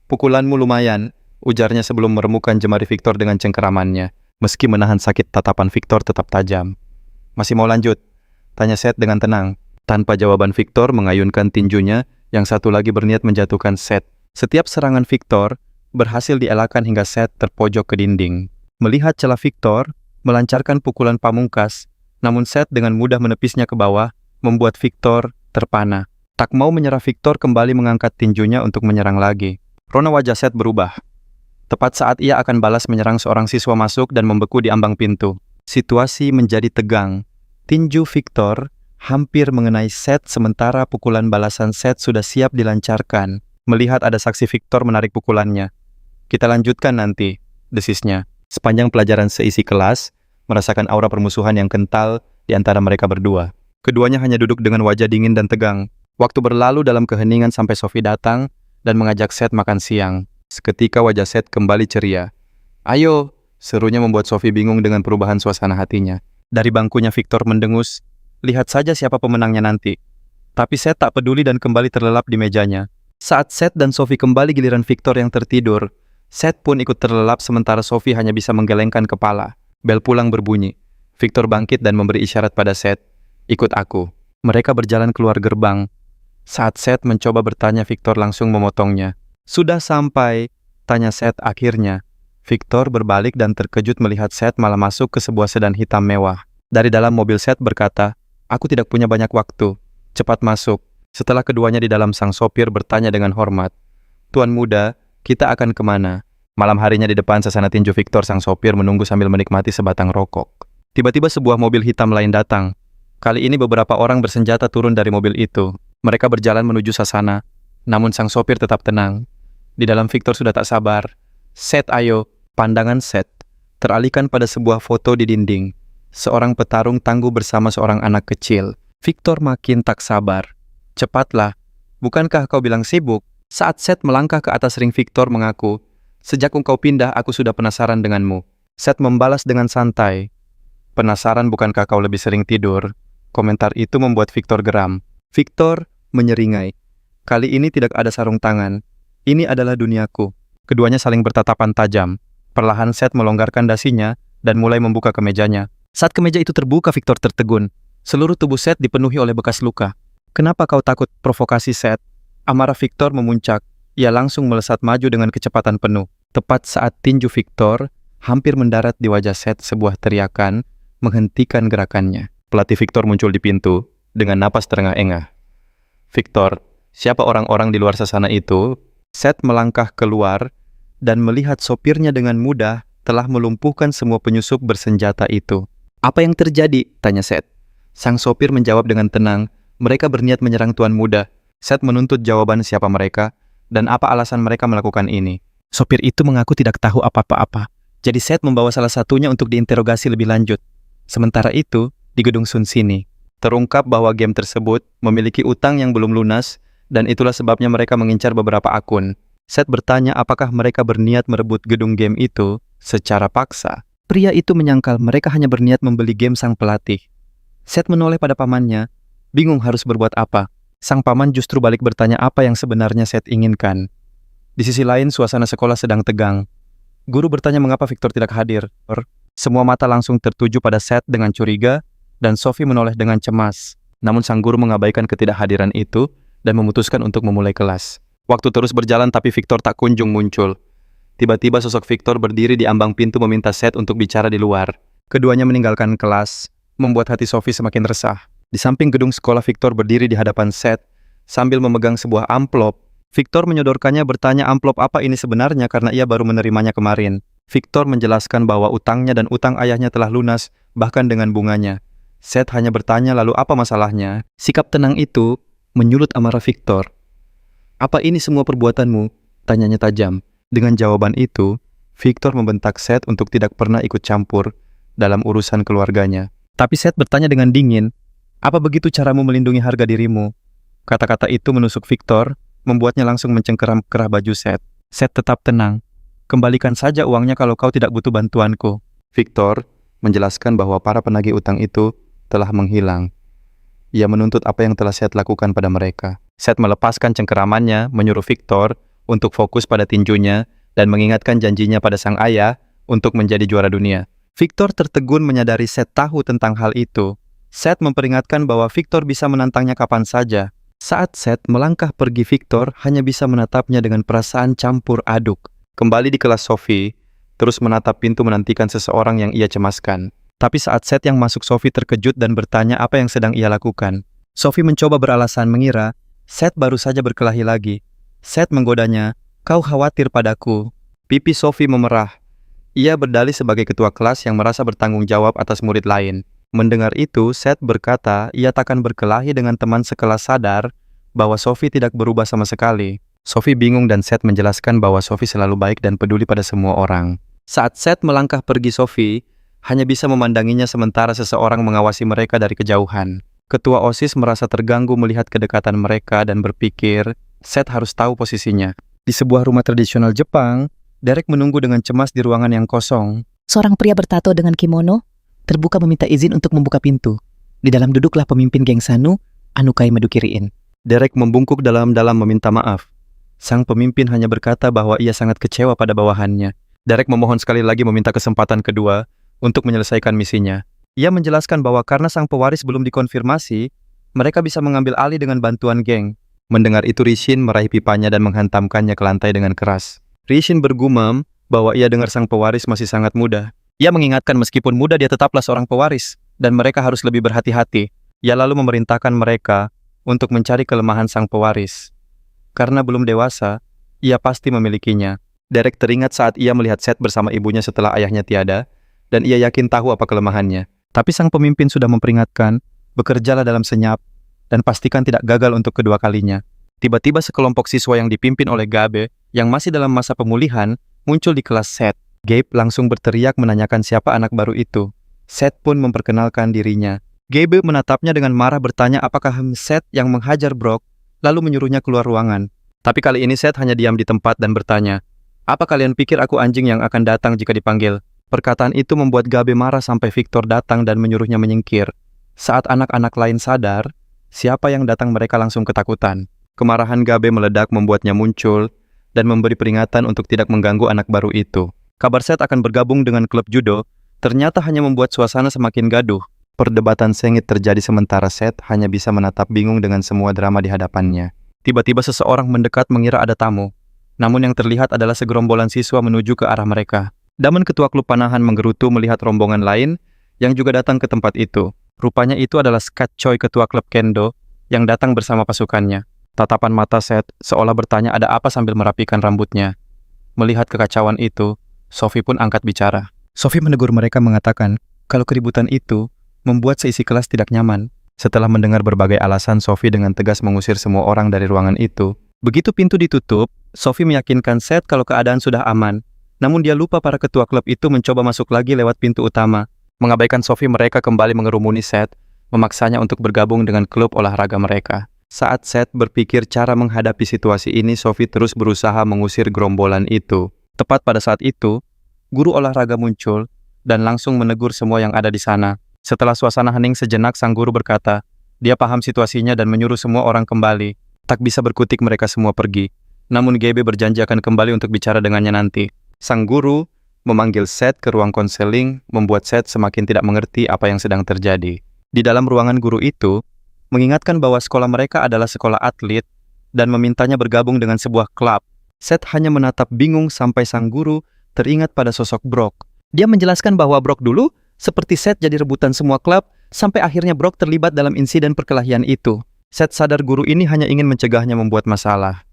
Pukulanmu lumayan, ujarnya sebelum meremukkan jemari Victor dengan cengkeramannya. Meski menahan sakit, tatapan Victor tetap tajam. Masih mau lanjut? Tanya Seth dengan tenang. Tanpa jawaban, Victor mengayunkan tinjunya, yang satu lagi berniat menjatuhkan Seth. Setiap serangan Victor berhasil dielakkan hingga Seth terpojok ke dinding. Melihat celah Victor, melancarkan pukulan pamungkas, namun Seth dengan mudah menepisnya ke bawah, membuat Victor terpana. Tak mau menyerah, Victor kembali mengangkat tinjunya untuk menyerang lagi. Rona wajah Seth berubah. Tepat saat ia akan balas menyerang, seorang siswa masuk dan membeku di ambang pintu. Situasi menjadi tegang. Tinju Victor hampir mengenai Seth sementara pukulan balasan Seth sudah siap dilancarkan. Melihat ada saksi, Victor menarik pukulannya. Kita lanjutkan nanti, desisnya. Sepanjang pelajaran seisi kelas merasakan aura permusuhan yang kental di antara mereka berdua. Keduanya hanya duduk dengan wajah dingin dan tegang. Waktu berlalu dalam keheningan sampai Sophie datang dan mengajak Seth makan siang. Seketika wajah Seth kembali ceria. Ayo, serunya membuat Sophie bingung dengan perubahan suasana hatinya. Dari bangkunya Victor mendengus, lihat saja siapa pemenangnya nanti. Tapi Seth tak peduli dan kembali terlelap di mejanya. Saat Seth dan Sophie kembali, giliran Victor yang tertidur. Seth pun ikut terlelap sementara Sophie hanya bisa menggelengkan kepala. Bel pulang berbunyi. Victor bangkit dan memberi isyarat pada Seth. Ikut aku. Mereka berjalan keluar gerbang. Saat Seth mencoba bertanya, Victor langsung memotongnya. Sudah sampai? Tanya Seth akhirnya. Victor berbalik dan terkejut melihat Seth malah masuk ke sebuah sedan hitam mewah. Dari dalam mobil, Seth berkata, aku tidak punya banyak waktu. Cepat masuk. Setelah keduanya di dalam, sang sopir bertanya dengan hormat. Tuan muda, kita akan kemana? Malam harinya di depan sasana tinju Victor, sang sopir menunggu sambil menikmati sebatang rokok. Tiba-tiba sebuah mobil hitam lain datang. Kali ini beberapa orang bersenjata turun dari mobil itu. Mereka berjalan menuju sasana. Namun sang sopir tetap tenang. Di dalam, Victor sudah tak sabar. Seth, ayo. Pandangan Seth teralihkan pada sebuah foto di dinding. Seorang petarung tangguh bersama seorang anak kecil. Victor makin tak sabar. Cepatlah. Bukankah kau bilang sibuk? Saat Seth melangkah ke atas ring, Victor mengaku, sejak engkau pindah, aku sudah penasaran denganmu. Seth membalas dengan santai. Penasaran bukankah kau lebih sering tidur? Komentar itu membuat Victor geram. Victor menyeringai. Kali ini tidak ada sarung tangan. Ini adalah duniaku. Keduanya saling bertatapan tajam. Perlahan Seth melonggarkan dasinya dan mulai membuka kemejanya. Saat kemeja itu terbuka, Victor tertegun. Seluruh tubuh Seth dipenuhi oleh bekas luka. Kenapa kau takut? Provokasi Seth. Amarah Victor memuncak. Ia langsung melesat maju dengan kecepatan penuh. Tepat saat tinju Victor hampir mendarat di wajah Seth, sebuah teriakan menghentikan gerakannya. Pelatih Victor muncul di pintu dengan napas terengah-engah. Victor, siapa orang-orang di luar sasana itu? Seth melangkah keluar dan melihat sopirnya dengan mudah telah melumpuhkan semua penyusup bersenjata itu. Apa yang terjadi? Tanya Seth. Sang sopir menjawab dengan tenang, mereka berniat menyerang tuan muda. Seth menuntut jawaban siapa mereka dan apa alasan mereka melakukan ini. Sopir itu mengaku tidak tahu apa-apa. Jadi Seth membawa salah satunya untuk diinterogasi lebih lanjut. Sementara itu, di gedung Sun Sini, terungkap bahwa game tersebut memiliki utang yang belum lunas dan itulah sebabnya mereka mengincar beberapa akun. Seth bertanya apakah mereka berniat merebut gedung game itu secara paksa. Pria itu menyangkal mereka hanya berniat membeli game sang pelatih. Seth menoleh pada pamannya, bingung harus berbuat apa. Sang paman justru balik bertanya apa yang sebenarnya Seth inginkan. Di sisi lain, suasana sekolah sedang tegang. Guru bertanya mengapa Victor tidak hadir. Semua mata langsung tertuju pada Seth dengan curiga, dan Sophie menoleh dengan cemas. Namun sang guru mengabaikan ketidakhadiran itu dan memutuskan untuk memulai kelas. Waktu terus berjalan tapi Victor tak kunjung muncul. Tiba-tiba sosok Victor berdiri di ambang pintu meminta Seth untuk bicara di luar. Keduanya meninggalkan kelas, membuat hati Sophie semakin resah. Di samping gedung sekolah, Victor berdiri di hadapan Seth sambil memegang sebuah amplop. Victor menyodorkannya, bertanya amplop apa ini sebenarnya karena ia baru menerimanya kemarin. Victor menjelaskan bahwa utangnya dan utang ayahnya telah lunas, bahkan dengan bunganya. Seth hanya bertanya lalu apa masalahnya. Sikap tenang itu menyulut amarah Victor. "Apa ini semua perbuatanmu?" tanyanya tajam. Dengan jawaban itu, Victor membentak Seth untuk tidak pernah ikut campur dalam urusan keluarganya. Tapi Seth bertanya dengan dingin, "Apa begitu caramu melindungi harga dirimu?" Kata-kata itu menusuk Victor, membuatnya langsung mencengkeram kerah baju Seth. "Seth, tetap tenang. Kembalikan saja uangnya kalau kau tidak butuh bantuanku." Victor menjelaskan bahwa para penagih utang itu telah menghilang. Ia menuntut apa yang telah Seth lakukan pada mereka. Seth melepaskan cengkeramannya, menyuruh Victor untuk fokus pada tinjunya dan mengingatkan janjinya pada sang ayah untuk menjadi juara dunia. Victor tertegun menyadari Seth tahu tentang hal itu. Seth memperingatkan bahwa Victor bisa menantangnya kapan saja. Saat Seth melangkah pergi, Victor hanya bisa menatapnya dengan perasaan campur aduk. Kembali di kelas, Sophie terus menatap pintu menantikan seseorang yang ia cemaskan. Tapi saat Seth yang masuk, Sophie terkejut dan bertanya apa yang sedang ia lakukan. Sophie mencoba beralasan mengira Seth baru saja berkelahi lagi. Seth menggodanya, "Kau khawatir padaku." Pipi Sophie memerah. Ia berdalih sebagai ketua kelas yang merasa bertanggung jawab atas murid lain. Mendengar itu, Seth berkata ia takkan berkelahi dengan teman sekelas, sadar bahwa Sophie tidak berubah sama sekali. Sophie bingung dan Seth menjelaskan bahwa Sophie selalu baik dan peduli pada semua orang. Saat Seth melangkah pergi, Sophie hanya bisa memandanginya sementara seseorang mengawasi mereka dari kejauhan. Ketua OSIS merasa terganggu melihat kedekatan mereka dan berpikir Seth harus tahu posisinya. Di sebuah rumah tradisional Jepang, Derek menunggu dengan cemas di ruangan yang kosong. Seorang pria bertato dengan kimono terbuka meminta izin untuk membuka pintu. Di dalam duduklah pemimpin geng Sanu, Anukai Medukiriin. Derek membungkuk dalam-dalam meminta maaf. Sang pemimpin hanya berkata bahwa ia sangat kecewa pada bawahannya. Derek memohon sekali lagi meminta kesempatan kedua untuk menyelesaikan misinya. Ia menjelaskan bahwa karena sang pewaris belum dikonfirmasi, mereka bisa mengambil alih dengan bantuan geng. Mendengar itu, Rishin meraih pipanya dan menghantamkannya ke lantai dengan keras. Rishin bergumam bahwa ia dengar sang pewaris masih sangat muda. Ia mengingatkan meskipun muda dia tetaplah seorang pewaris, dan mereka harus lebih berhati-hati. Ia lalu memerintahkan mereka untuk mencari kelemahan sang pewaris. Karena belum dewasa, ia pasti memilikinya. Derek teringat saat ia melihat Seth bersama ibunya setelah ayahnya tiada, dan ia yakin tahu apa kelemahannya. Tapi sang pemimpin sudah memperingatkan, bekerjalah dalam senyap, dan pastikan tidak gagal untuk kedua kalinya. Tiba-tiba sekelompok siswa yang dipimpin oleh Gabe, yang masih dalam masa pemulihan, muncul di kelas Seth. Gabe langsung berteriak menanyakan siapa anak baru itu. Seth pun memperkenalkan dirinya. Gabe menatapnya dengan marah, bertanya apakah Seth yang menghajar Brock, lalu menyuruhnya keluar ruangan. Tapi kali ini Seth hanya diam di tempat dan bertanya, "Apa kalian pikir aku anjing yang akan datang jika dipanggil?" Perkataan itu membuat Gabe marah sampai Victor datang dan menyuruhnya menyingkir. Saat anak-anak lain sadar, siapa yang datang, mereka langsung ketakutan. Kemarahan Gabe meledak membuatnya muncul dan memberi peringatan untuk tidak mengganggu anak baru itu. Kabar Seth akan bergabung dengan klub judo ternyata hanya membuat suasana semakin gaduh. Perdebatan sengit terjadi sementara Seth hanya bisa menatap bingung dengan semua drama di hadapannya. Tiba-tiba seseorang mendekat mengira ada tamu. Namun yang terlihat adalah segerombolan siswa menuju ke arah mereka. Daman ketua klub panahan menggerutu melihat rombongan lain yang juga datang ke tempat itu. Rupanya itu adalah Scott Choi, ketua klub kendo, yang datang bersama pasukannya. Tatapan mata Seth seolah bertanya ada apa sambil merapikan rambutnya. Melihat kekacauan itu, Sophie pun angkat bicara. Sophie menegur mereka mengatakan kalau keributan itu membuat seisi kelas tidak nyaman. Setelah mendengar berbagai alasan, Sophie dengan tegas mengusir semua orang dari ruangan itu. Begitu pintu ditutup, Sophie meyakinkan Seth kalau keadaan sudah aman. Namun dia lupa para ketua klub itu mencoba masuk lagi lewat pintu utama. Mengabaikan Sophie, mereka kembali mengerumuni Seth, memaksanya untuk bergabung dengan klub olahraga mereka. Saat Seth berpikir cara menghadapi situasi ini, Sophie terus berusaha mengusir gerombolan itu. Tepat pada saat itu, guru olahraga muncul dan langsung menegur semua yang ada di sana. Setelah suasana hening sejenak, sang guru berkata, dia paham situasinya dan menyuruh semua orang kembali. Tak bisa berkutik, mereka semua pergi. Namun GB berjanji akan kembali untuk bicara dengannya nanti. Sang guru memanggil Seth ke ruang konseling, membuat Seth semakin tidak mengerti apa yang sedang terjadi. Di dalam ruangan guru itu, mengingatkan bahwa sekolah mereka adalah sekolah atlet dan memintanya bergabung dengan sebuah klub. Seth hanya menatap bingung sampai sang guru teringat pada sosok Brock. Dia menjelaskan bahwa Brock dulu seperti Seth jadi rebutan semua klub sampai akhirnya Brock terlibat dalam insiden perkelahian itu. Seth sadar guru ini hanya ingin mencegahnya membuat masalah.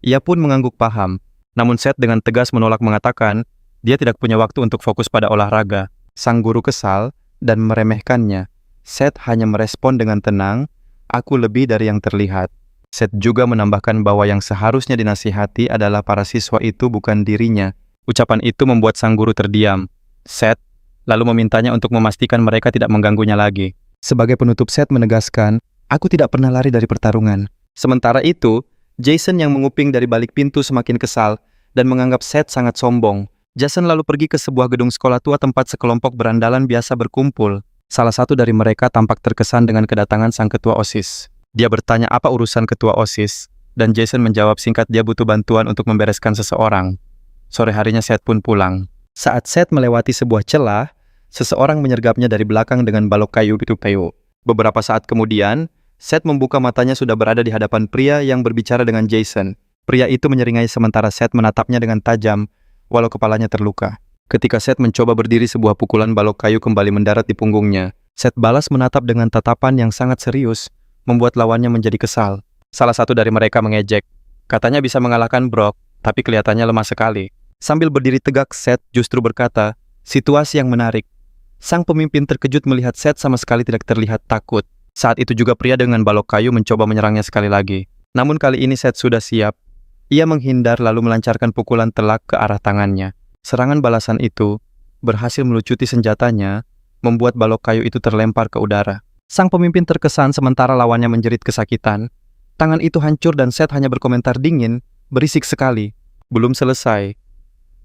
Ia pun mengangguk paham. Namun Seth dengan tegas menolak, mengatakan dia tidak punya waktu untuk fokus pada olahraga. Sang guru kesal dan meremehkannya. Seth hanya merespon dengan tenang, "Aku lebih dari yang terlihat." Seth juga menambahkan bahwa yang seharusnya dinasihati adalah para siswa itu, bukan dirinya. Ucapan itu membuat sang guru terdiam. Seth lalu memintanya untuk memastikan mereka tidak mengganggunya lagi. Sebagai penutup, Seth menegaskan, "Aku tidak pernah lari dari pertarungan." Sementara itu, Jason yang menguping dari balik pintu semakin kesal dan menganggap Seth sangat sombong. Jason lalu pergi ke sebuah gedung sekolah tua tempat sekelompok berandalan biasa berkumpul. Salah satu dari mereka tampak terkesan dengan kedatangan sang ketua OSIS. Dia bertanya apa urusan ketua OSIS, dan Jason menjawab singkat dia butuh bantuan untuk membereskan seseorang. Sore harinya Seth pun pulang. Saat Seth melewati sebuah celah, seseorang menyergapnya dari belakang dengan balok kayu itu. Beberapa saat kemudian, Seth membuka matanya sudah berada di hadapan pria yang berbicara dengan Jason. Pria itu menyeringai sementara Seth menatapnya dengan tajam, walau kepalanya terluka. Ketika Seth mencoba berdiri, sebuah pukulan balok kayu kembali mendarat di punggungnya. Seth balas menatap dengan tatapan yang sangat serius, membuat lawannya menjadi kesal. Salah satu dari mereka mengejek. Katanya bisa mengalahkan Brock, tapi kelihatannya lemah sekali. Sambil berdiri tegak, Seth justru berkata, "Situasi yang menarik." Sang pemimpin terkejut melihat Seth sama sekali tidak terlihat takut. Saat itu juga pria dengan balok kayu mencoba menyerangnya sekali lagi. Namun kali ini Seth sudah siap. Ia menghindar lalu melancarkan pukulan telak ke arah tangannya. Serangan balasan itu berhasil melucuti senjatanya, membuat balok kayu itu terlempar ke udara. Sang pemimpin terkesan sementara lawannya menjerit kesakitan. Tangan itu hancur dan Seth hanya berkomentar dingin, "Berisik sekali." Belum selesai,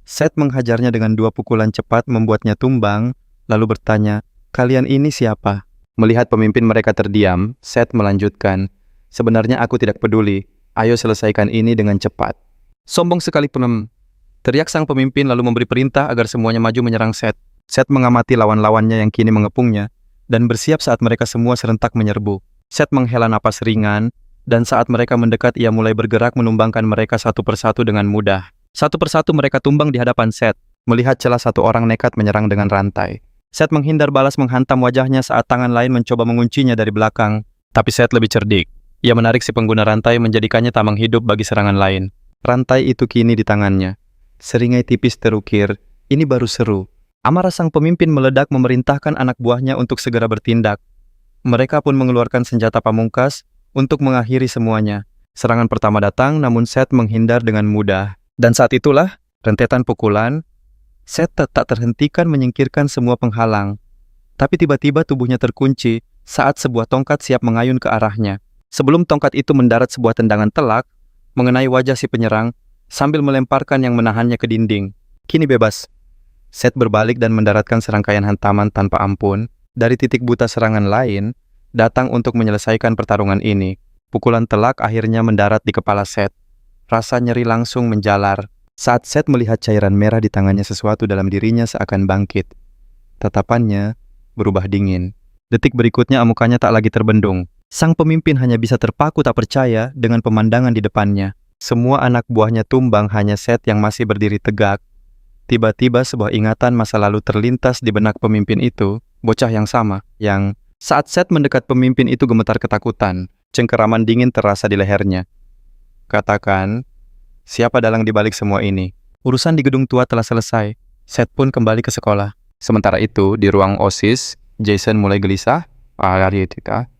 Seth menghajarnya dengan 2 pukulan cepat membuatnya tumbang, lalu bertanya, "Kalian ini siapa?" Melihat pemimpin mereka terdiam, Seth melanjutkan, "Sebenarnya aku tidak peduli. Ayo selesaikan ini dengan cepat." "Sombong sekali teriak sang pemimpin lalu memberi perintah agar semuanya maju menyerang Seth. Seth mengamati lawan-lawannya yang kini mengepungnya, dan bersiap saat mereka semua serentak menyerbu. Seth menghela napas ringan, dan saat mereka mendekat ia mulai bergerak menumbangkan mereka satu persatu dengan mudah. Satu persatu mereka tumbang di hadapan Seth. Melihat celah, satu orang nekat menyerang dengan rantai. Seth menghindar balas menghantam wajahnya saat tangan lain mencoba menguncinya dari belakang. Tapi Seth lebih cerdik. Ia menarik si pengguna rantai menjadikannya tameng hidup bagi serangan lain. Rantai itu kini di tangannya. Seringai tipis terukir. Ini baru seru. Amarah sang pemimpin meledak memerintahkan anak buahnya untuk segera bertindak. Mereka pun mengeluarkan senjata pamungkas untuk mengakhiri semuanya. Serangan pertama datang, namun Seth menghindar dengan mudah. Dan saat itulah, rentetan pukulan, Seth tak terhentikan menyingkirkan semua penghalang. Tapi tiba-tiba tubuhnya terkunci saat sebuah tongkat siap mengayun ke arahnya. Sebelum tongkat itu mendarat, sebuah tendangan telak mengenai wajah si penyerang sambil melemparkan yang menahannya ke dinding. Kini bebas. Seth berbalik dan mendaratkan serangkaian hantaman tanpa ampun. Dari titik buta serangan lain, datang untuk menyelesaikan pertarungan ini. Pukulan telak akhirnya mendarat di kepala Seth. Rasa nyeri langsung menjalar. Saat Seth melihat cairan merah di tangannya, sesuatu dalam dirinya seakan bangkit. Tatapannya berubah dingin. Detik berikutnya amukannya tak lagi terbendung. Sang pemimpin hanya bisa terpaku tak percaya dengan pemandangan di depannya. Semua anak buahnya tumbang, hanya Seth yang masih berdiri tegak. Tiba-tiba sebuah ingatan masa lalu terlintas di benak pemimpin itu, bocah yang sama, yang saat Seth mendekat pemimpin itu gemetar ketakutan, cengkeraman dingin terasa di lehernya. Katakan, siapa dalang di balik semua ini? Urusan di gedung tua telah selesai, Seth pun kembali ke sekolah. Sementara itu, di ruang OSIS, Jason mulai gelisah.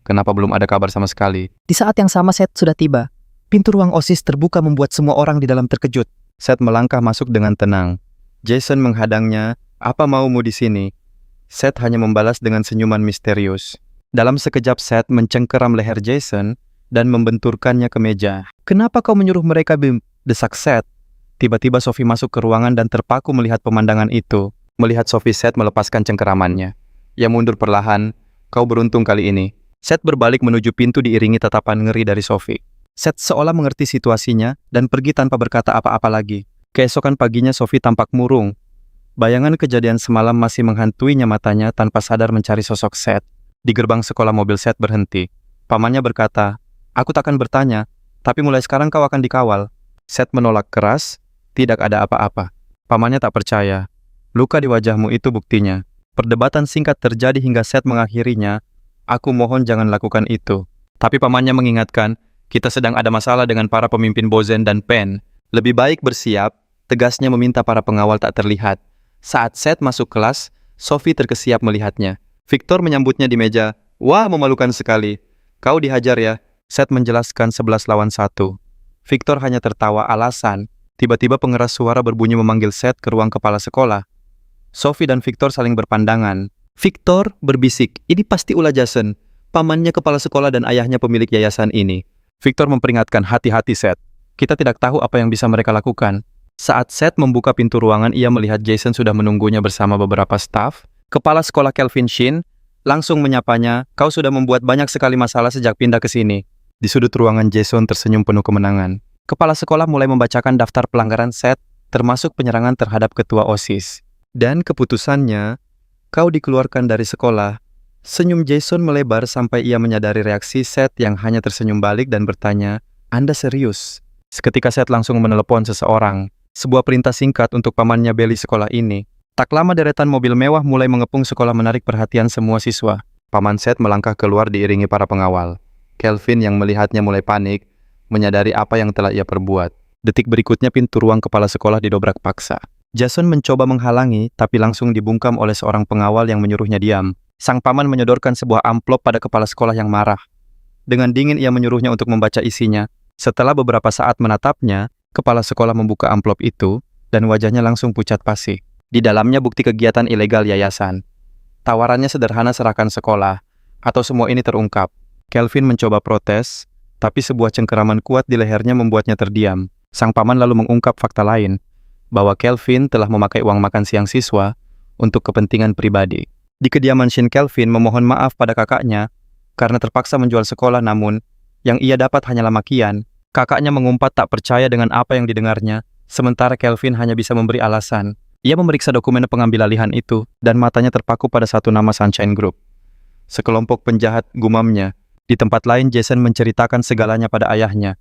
Kenapa belum ada kabar sama sekali? Di saat yang sama Seth sudah tiba. Pintu ruang OSIS terbuka membuat semua orang di dalam terkejut. Seth melangkah masuk dengan tenang. Jason menghadangnya, "Apa maumu di sini?" Seth hanya membalas dengan senyuman misterius. Dalam sekejap Seth mencengkeram leher Jason dan membenturkannya ke meja. "Kenapa kau menyuruh mereka desak Seth?" Tiba-tiba Sophie masuk ke ruangan dan terpaku melihat pemandangan itu. Melihat Sophie, Seth melepaskan cengkeramannya. Ia mundur perlahan. "Kau beruntung kali ini." Seth berbalik menuju pintu diiringi tatapan ngeri dari Sophie. Seth seolah mengerti situasinya dan pergi tanpa berkata apa-apa lagi. Keesokan paginya Sophie tampak murung. Bayangan kejadian semalam masih menghantuinya matanya tanpa sadar mencari sosok Seth. Di gerbang sekolah mobil Seth berhenti. Pamannya berkata, "Aku takkan bertanya, tapi mulai sekarang kau akan dikawal." Seth menolak keras, "Tidak ada apa-apa." Pamannya tak percaya. "Luka di wajahmu itu buktinya." Perdebatan singkat terjadi hingga Seth mengakhirinya, "Aku mohon jangan lakukan itu." Tapi pamannya mengingatkan, "Kita sedang ada masalah dengan para pemimpin Bozen dan Pen. Lebih baik bersiap." Tegasnya meminta para pengawal tak terlihat. Saat Seth masuk kelas, Sophie terkesiap melihatnya. Victor menyambutnya di meja. "Wah, memalukan sekali. Kau dihajar ya?" Seth menjelaskan 11 lawan 1. Victor hanya tertawa alasan. Tiba-tiba pengeras suara berbunyi memanggil Seth ke ruang kepala sekolah. Sophie dan Victor saling berpandangan. Victor berbisik, "Ini pasti ulah Jason. Pamannya kepala sekolah dan ayahnya pemilik yayasan ini." Victor memperingatkan, "Hati-hati Seth. Kita tidak tahu apa yang bisa mereka lakukan." Saat Seth membuka pintu ruangan, ia melihat Jason sudah menunggunya bersama beberapa staf. Kepala sekolah Kelvin Shin langsung menyapanya, "Kau sudah membuat banyak sekali masalah sejak pindah ke sini." Di sudut ruangan, Jason tersenyum penuh kemenangan. Kepala sekolah mulai membacakan daftar pelanggaran Seth, termasuk penyerangan terhadap ketua OSIS. Dan keputusannya, "Kau dikeluarkan dari sekolah." Senyum Jason melebar sampai ia menyadari reaksi Seth yang hanya tersenyum balik dan bertanya, "Anda serius?" Seketika Seth langsung menelepon seseorang. Sebuah perintah singkat untuk pamannya Belly sekolah ini. Tak lama deretan mobil mewah mulai mengepung sekolah menarik perhatian semua siswa. Paman Seth melangkah keluar diiringi para pengawal. Kelvin yang melihatnya mulai panik, menyadari apa yang telah ia perbuat. Detik berikutnya pintu ruang kepala sekolah didobrak paksa. Jason mencoba menghalangi, tapi langsung dibungkam oleh seorang pengawal yang menyuruhnya diam. Sang paman menyodorkan sebuah amplop pada kepala sekolah yang marah. Dengan dingin ia menyuruhnya untuk membaca isinya. Setelah beberapa saat menatapnya, kepala sekolah membuka amplop itu, dan wajahnya langsung pucat pasi. Di dalamnya bukti kegiatan ilegal yayasan. Tawarannya sederhana, serahkan sekolah, atau semua ini terungkap. Kelvin mencoba protes, tapi sebuah cengkeraman kuat di lehernya membuatnya terdiam. Sang paman lalu mengungkap fakta lain, bahwa Kelvin telah memakai uang makan siang siswa untuk kepentingan pribadi. Di kediaman Shin, Kelvin memohon maaf pada kakaknya karena terpaksa menjual sekolah, namun yang ia dapat hanyalah makian. Kakaknya mengumpat tak percaya dengan apa yang didengarnya, sementara Kelvin hanya bisa memberi alasan. Ia memeriksa dokumen pengambilalihan itu, dan matanya terpaku pada satu nama Sunshine Group. Sekelompok penjahat, gumamnya. Di tempat lain, Jason menceritakan segalanya pada ayahnya.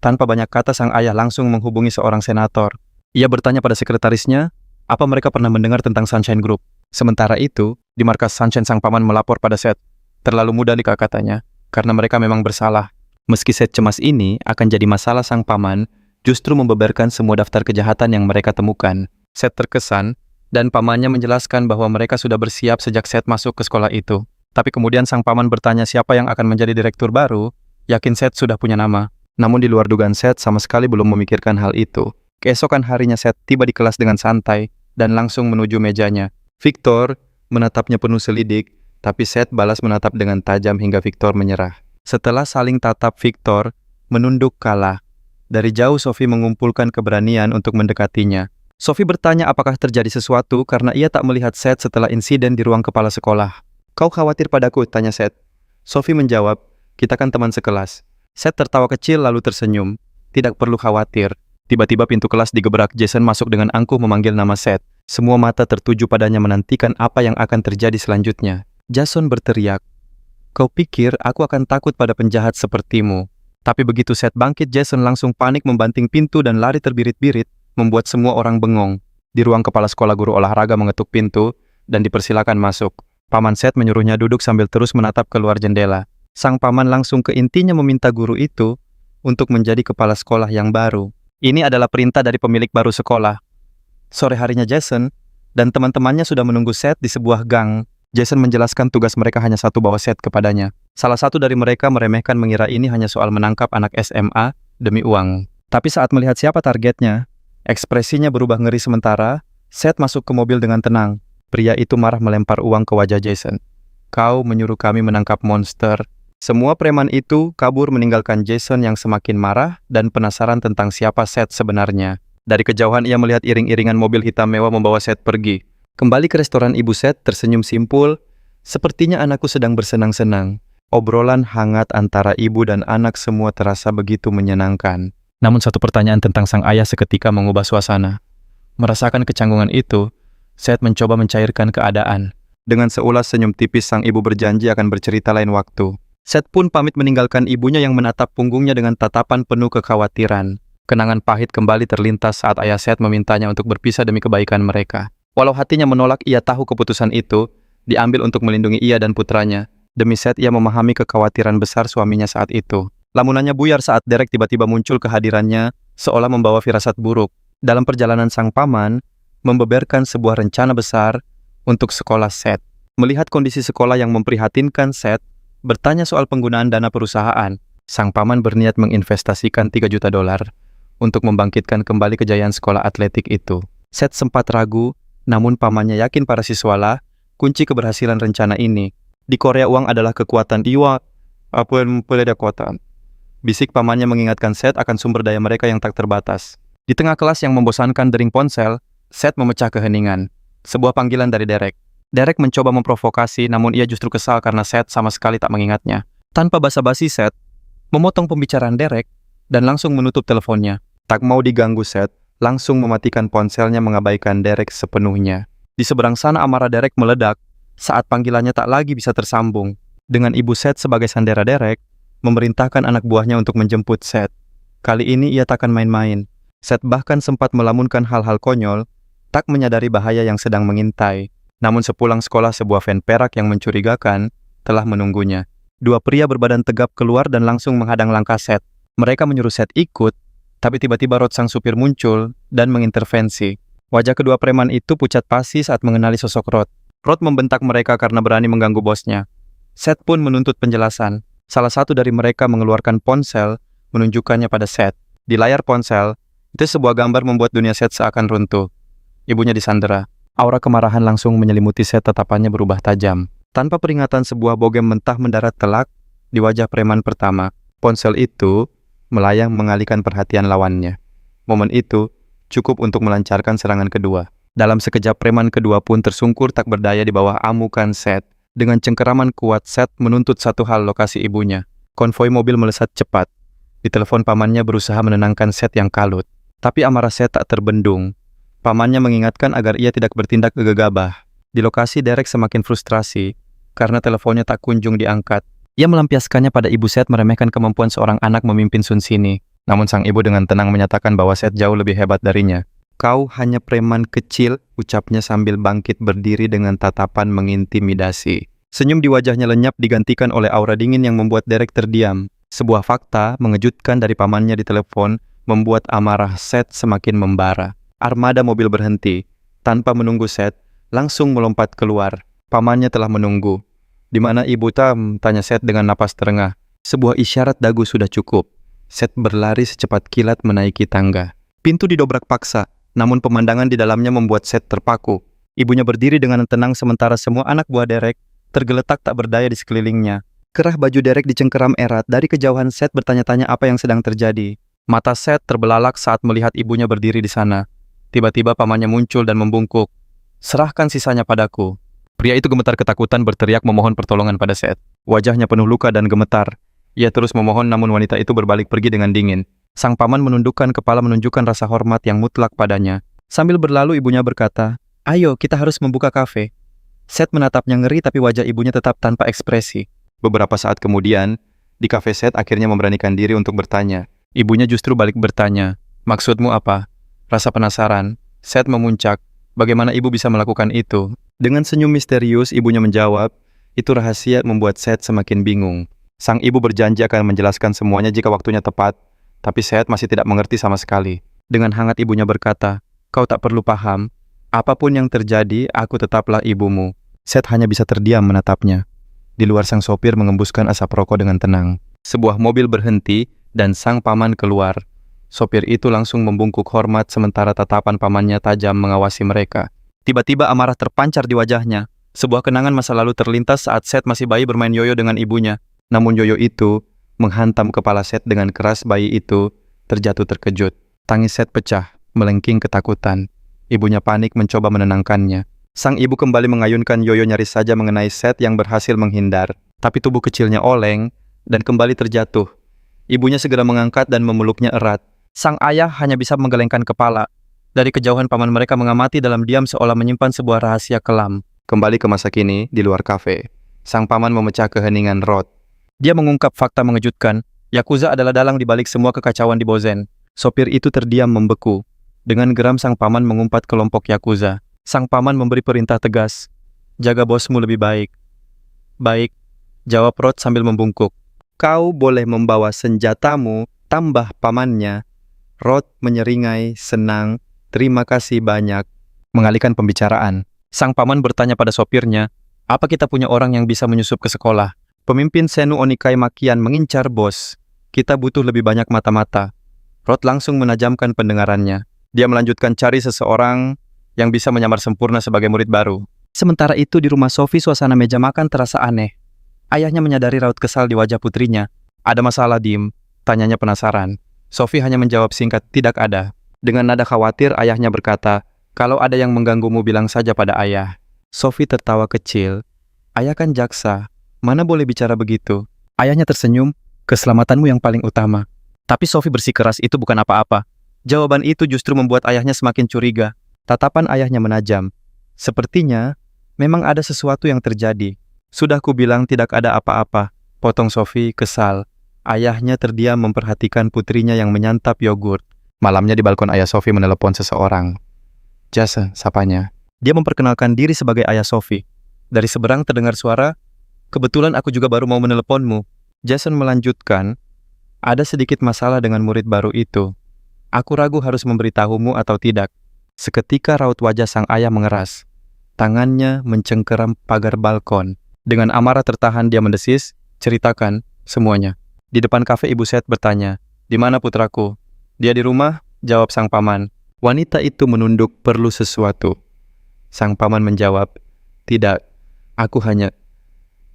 Tanpa banyak kata, sang ayah langsung menghubungi seorang senator. Ia bertanya pada sekretarisnya, apa mereka pernah mendengar tentang Sunshine Group. Sementara itu, di markas Sunshine, sang paman melapor pada Seth. Terlalu mudah nikah, katanya, karena mereka memang bersalah. Meski Seth cemas ini akan jadi masalah, sang paman justru membeberkan semua daftar kejahatan yang mereka temukan. Seth terkesan, dan pamannya menjelaskan bahwa mereka sudah bersiap sejak Seth masuk ke sekolah itu. Tapi kemudian sang paman bertanya siapa yang akan menjadi direktur baru, yakin Seth sudah punya nama. Namun di luar dugaan Seth sama sekali belum memikirkan hal itu. Keesokan harinya Seth tiba di kelas dengan santai dan langsung menuju mejanya. Victor menatapnya penuh selidik, tapi Seth balas menatap dengan tajam hingga Victor menyerah. Setelah saling tatap, Victor menunduk kalah. Dari jauh Sophie mengumpulkan keberanian untuk mendekatinya. Sophie bertanya apakah terjadi sesuatu karena ia tak melihat Seth setelah insiden di ruang kepala sekolah. "Kau khawatir padaku?" tanya Seth. Sophie menjawab, "Kita kan teman sekelas." Seth tertawa kecil lalu tersenyum. "Tidak perlu khawatir." Tiba-tiba pintu kelas digebrak. Jason masuk dengan angkuh memanggil nama Seth. Semua mata tertuju padanya menantikan apa yang akan terjadi selanjutnya. Jason berteriak, "Kau pikir aku akan takut pada penjahat sepertimu?" Tapi begitu Seth bangkit, Jason langsung panik membanting pintu dan lari terbirit-birit, membuat semua orang bengong. Di ruang kepala sekolah, guru olahraga mengetuk pintu dan dipersilakan masuk. Paman Seth menyuruhnya duduk sambil terus menatap keluar jendela. Sang paman langsung ke intinya meminta guru itu untuk menjadi kepala sekolah yang baru. Ini adalah perintah dari pemilik baru sekolah. Sore harinya Jason dan teman-temannya sudah menunggu Seth di sebuah gang. Jason menjelaskan tugas mereka hanya satu, bawa Seth kepadanya. Salah satu dari mereka meremehkan mengira ini hanya soal menangkap anak SMA demi uang. Tapi saat melihat siapa targetnya, ekspresinya berubah ngeri. Sementara Seth masuk ke mobil dengan tenang. Pria itu marah melempar uang ke wajah Jason. "Kau menyuruh kami menangkap monster." Semua preman itu kabur meninggalkan Jason yang semakin marah dan penasaran tentang siapa Seth sebenarnya. Dari kejauhan ia melihat iring-iringan mobil hitam mewah membawa Seth pergi. Kembali ke restoran, ibu Seth tersenyum simpul. "Sepertinya anakku sedang bersenang-senang." Obrolan hangat antara ibu dan anak semua terasa begitu menyenangkan. Namun satu pertanyaan tentang sang ayah seketika mengubah suasana. Merasakan kecanggungan itu, Seth mencoba mencairkan keadaan. Dengan seulas senyum tipis, sang ibu berjanji akan bercerita lain waktu. Seth pun pamit meninggalkan ibunya yang menatap punggungnya dengan tatapan penuh kekhawatiran. Kenangan pahit kembali terlintas saat ayah Seth memintanya untuk berpisah demi kebaikan mereka. Walau hatinya menolak, ia tahu keputusan itu diambil untuk melindungi ia dan putranya. Demi Seth, ia memahami kekhawatiran besar suaminya saat itu. Lamunannya buyar saat Derek tiba-tiba muncul kehadirannya, seolah membawa firasat buruk. Dalam perjalanan sang paman, membeberkan sebuah rencana besar untuk sekolah Seth. Melihat kondisi sekolah yang memprihatinkan Seth, bertanya soal penggunaan dana perusahaan. Sang paman berniat menginvestasikan $3 juta untuk membangkitkan kembali kejayaan sekolah atletik itu. Seth sempat ragu, namun pamannya yakin para siswalah kunci keberhasilan rencana ini. Di Korea uang adalah kekuatan. Iwa, apa yang ada kekuatan? Bisik pamannya mengingatkan Seth akan sumber daya mereka yang tak terbatas. Di tengah kelas yang membosankan dering ponsel, Seth memecah keheningan. Sebuah panggilan dari Derek. Derek mencoba memprovokasi, namun ia justru kesal karena Seth sama sekali tak mengingatnya. Tanpa basa-basi, Seth memotong pembicaraan Derek dan langsung menutup teleponnya. Tak mau diganggu, Seth langsung mematikan ponselnya mengabaikan Derek sepenuhnya. Di seberang sana amarah Derek meledak saat panggilannya tak lagi bisa tersambung. Dengan ibu Seth sebagai sandera Derek, memerintahkan anak buahnya untuk menjemput Seth. Kali ini ia takkan main-main. Seth bahkan sempat melamunkan hal-hal konyol, tak menyadari bahaya yang sedang mengintai. Namun sepulang sekolah sebuah van perak yang mencurigakan telah menunggunya. Dua pria berbadan tegap keluar dan langsung menghadang langkah Seth. Mereka menyuruh Seth ikut, tapi tiba-tiba Rod sang supir muncul dan mengintervensi. Wajah kedua preman itu pucat pasi saat mengenali sosok Rod. Rod membentak mereka karena berani mengganggu bosnya. Seth pun menuntut penjelasan. Salah satu dari mereka mengeluarkan ponsel, menunjukkannya pada Seth. Di layar ponsel, itu sebuah gambar membuat dunia Seth seakan runtuh. Ibunya disandera. Aura kemarahan langsung menyelimuti Seth, tatapannya berubah tajam. Tanpa peringatan, sebuah bogem mentah mendarat telak di wajah preman pertama. Ponsel itu melayang mengalihkan perhatian lawannya. Momen itu cukup untuk melancarkan serangan kedua. Dalam sekejap, preman kedua pun tersungkur tak berdaya di bawah amukan Seth. Dengan cengkeraman kuat, Seth menuntut satu hal: lokasi ibunya. Konvoi mobil melesat cepat. Di telepon pamannya berusaha menenangkan Seth yang kalut. Tapi amarah Seth tak terbendung. Pamannya mengingatkan agar ia tidak bertindak gegabah. Di lokasi, Derek semakin frustrasi karena teleponnya tak kunjung diangkat. Ia melampiaskannya pada ibu Seth, meremehkan kemampuan seorang anak memimpin Sun Sini. Namun sang ibu dengan tenang menyatakan bahwa Seth jauh lebih hebat darinya. Kau hanya preman kecil, ucapnya sambil bangkit berdiri dengan tatapan mengintimidasi. Senyum di wajahnya lenyap digantikan oleh aura dingin yang membuat Derek terdiam. Sebuah fakta mengejutkan dari pamannya di telepon membuat amarah Seth semakin membara. Armada mobil berhenti. Tanpa menunggu Seth, langsung melompat keluar. Pamannya telah menunggu. "Di mana ibu Tam?" tanya Seth dengan napas terengah. Sebuah isyarat dagu sudah cukup. Seth berlari secepat kilat menaiki tangga. Pintu didobrak paksa, namun pemandangan di dalamnya membuat Seth terpaku. Ibunya berdiri dengan tenang sementara semua anak buah Derek tergeletak tak berdaya di sekelilingnya. Kerah baju Derek dicengkeram erat. Dari kejauhan Seth bertanya-tanya apa yang sedang terjadi. Mata Seth terbelalak saat melihat ibunya berdiri di sana. Tiba-tiba pamannya muncul dan membungkuk. "Serahkan sisanya padaku." Pria itu gemetar ketakutan, berteriak memohon pertolongan pada Seth. Wajahnya penuh luka dan gemetar. Ia terus memohon, namun wanita itu berbalik pergi dengan dingin. Sang paman menundukkan kepala menunjukkan rasa hormat yang mutlak padanya. Sambil berlalu, ibunya berkata, "Ayo, kita harus membuka kafe." Seth menatapnya ngeri, tapi wajah ibunya tetap tanpa ekspresi. Beberapa saat kemudian, di kafe Seth akhirnya memberanikan diri untuk bertanya. Ibunya justru balik bertanya, "Maksudmu apa?" Rasa penasaran, Seth memuncak. Bagaimana ibu bisa melakukan itu? Dengan senyum misterius, ibunya menjawab, "Itu rahasia," membuat Seth semakin bingung. Sang ibu berjanji akan menjelaskan semuanya jika waktunya tepat, tapi Seth masih tidak mengerti sama sekali. Dengan hangat ibunya berkata, "Kau tak perlu paham. Apapun yang terjadi, aku tetaplah ibumu." Seth hanya bisa terdiam menatapnya. Di luar, sang sopir mengembuskan asap rokok dengan tenang. Sebuah mobil berhenti dan sang paman keluar. Sopir itu langsung membungkuk hormat sementara tatapan pamannya tajam mengawasi mereka. Tiba-tiba amarah terpancar di wajahnya. Sebuah kenangan masa lalu terlintas saat Seth masih bayi bermain yoyo dengan ibunya. Namun yoyo itu menghantam kepala Seth dengan keras. Bayi itu terjatuh terkejut. Tangis Seth pecah, melengking ketakutan. Ibunya panik mencoba menenangkannya. Sang ibu kembali mengayunkan yoyo, nyaris saja mengenai Seth yang berhasil menghindar. Tapi tubuh kecilnya oleng dan kembali terjatuh. Ibunya segera mengangkat dan memeluknya erat. Sang ayah hanya bisa menggelengkan kepala. Dari kejauhan paman mereka mengamati dalam diam seolah menyimpan sebuah rahasia kelam. Kembali ke masa kini, di luar kafe. Sang paman memecah keheningan Rod. Dia mengungkap fakta mengejutkan. Yakuza adalah dalang di balik semua kekacauan di Bozen. Sopir itu terdiam membeku. Dengan geram sang paman mengumpat kelompok Yakuza. Sang paman memberi perintah tegas. Jaga bosmu lebih baik. Baik, jawab Rod sambil membungkuk. Kau boleh membawa senjatamu, tambah pamannya. Rod menyeringai, senang. Terima kasih banyak. Mengalihkan pembicaraan. Sang paman bertanya pada sopirnya, apa kita punya orang yang bisa menyusup ke sekolah? Pemimpin Senu Onikai Makian mengincar bos. Kita butuh lebih banyak mata-mata. Rod langsung menajamkan pendengarannya. Dia melanjutkan cari seseorang yang bisa menyamar sempurna sebagai murid baru. Sementara itu di rumah Sophie suasana meja makan terasa aneh. Ayahnya menyadari raut kesal di wajah putrinya. Ada masalah, Dim? Tanyanya penasaran. Sophie hanya menjawab singkat, tidak ada. Dengan nada khawatir, ayahnya berkata, kalau ada yang mengganggumu bilang saja pada ayah. Sophie tertawa kecil. Ayah kan jaksa, mana boleh bicara begitu? Ayahnya tersenyum, keselamatanmu yang paling utama. Tapi Sophie bersikeras itu bukan apa-apa. Jawaban itu justru membuat ayahnya semakin curiga. Tatapan ayahnya menajam. Sepertinya, memang ada sesuatu yang terjadi. Sudah kubilang tidak ada apa-apa. Potong Sophie kesal. Ayahnya terdiam memperhatikan putrinya yang menyantap yogurt. Malamnya di balkon ayah Sophie menelepon seseorang. Jason, sapanya. Dia memperkenalkan diri sebagai ayah Sophie. Dari seberang terdengar suara, kebetulan aku juga baru mau meneleponmu. Jason melanjutkan, ada sedikit masalah dengan murid baru itu. Aku ragu harus memberitahumu atau tidak. Seketika raut wajah sang ayah mengeras. Tangannya mencengkeram pagar balkon. Dengan amarah tertahan dia mendesis, ceritakan semuanya. Di depan kafe Ibu Seth bertanya, di mana putraku? Dia di rumah, jawab sang paman. Wanita itu menunduk perlu sesuatu. Sang paman menjawab, tidak, aku hanya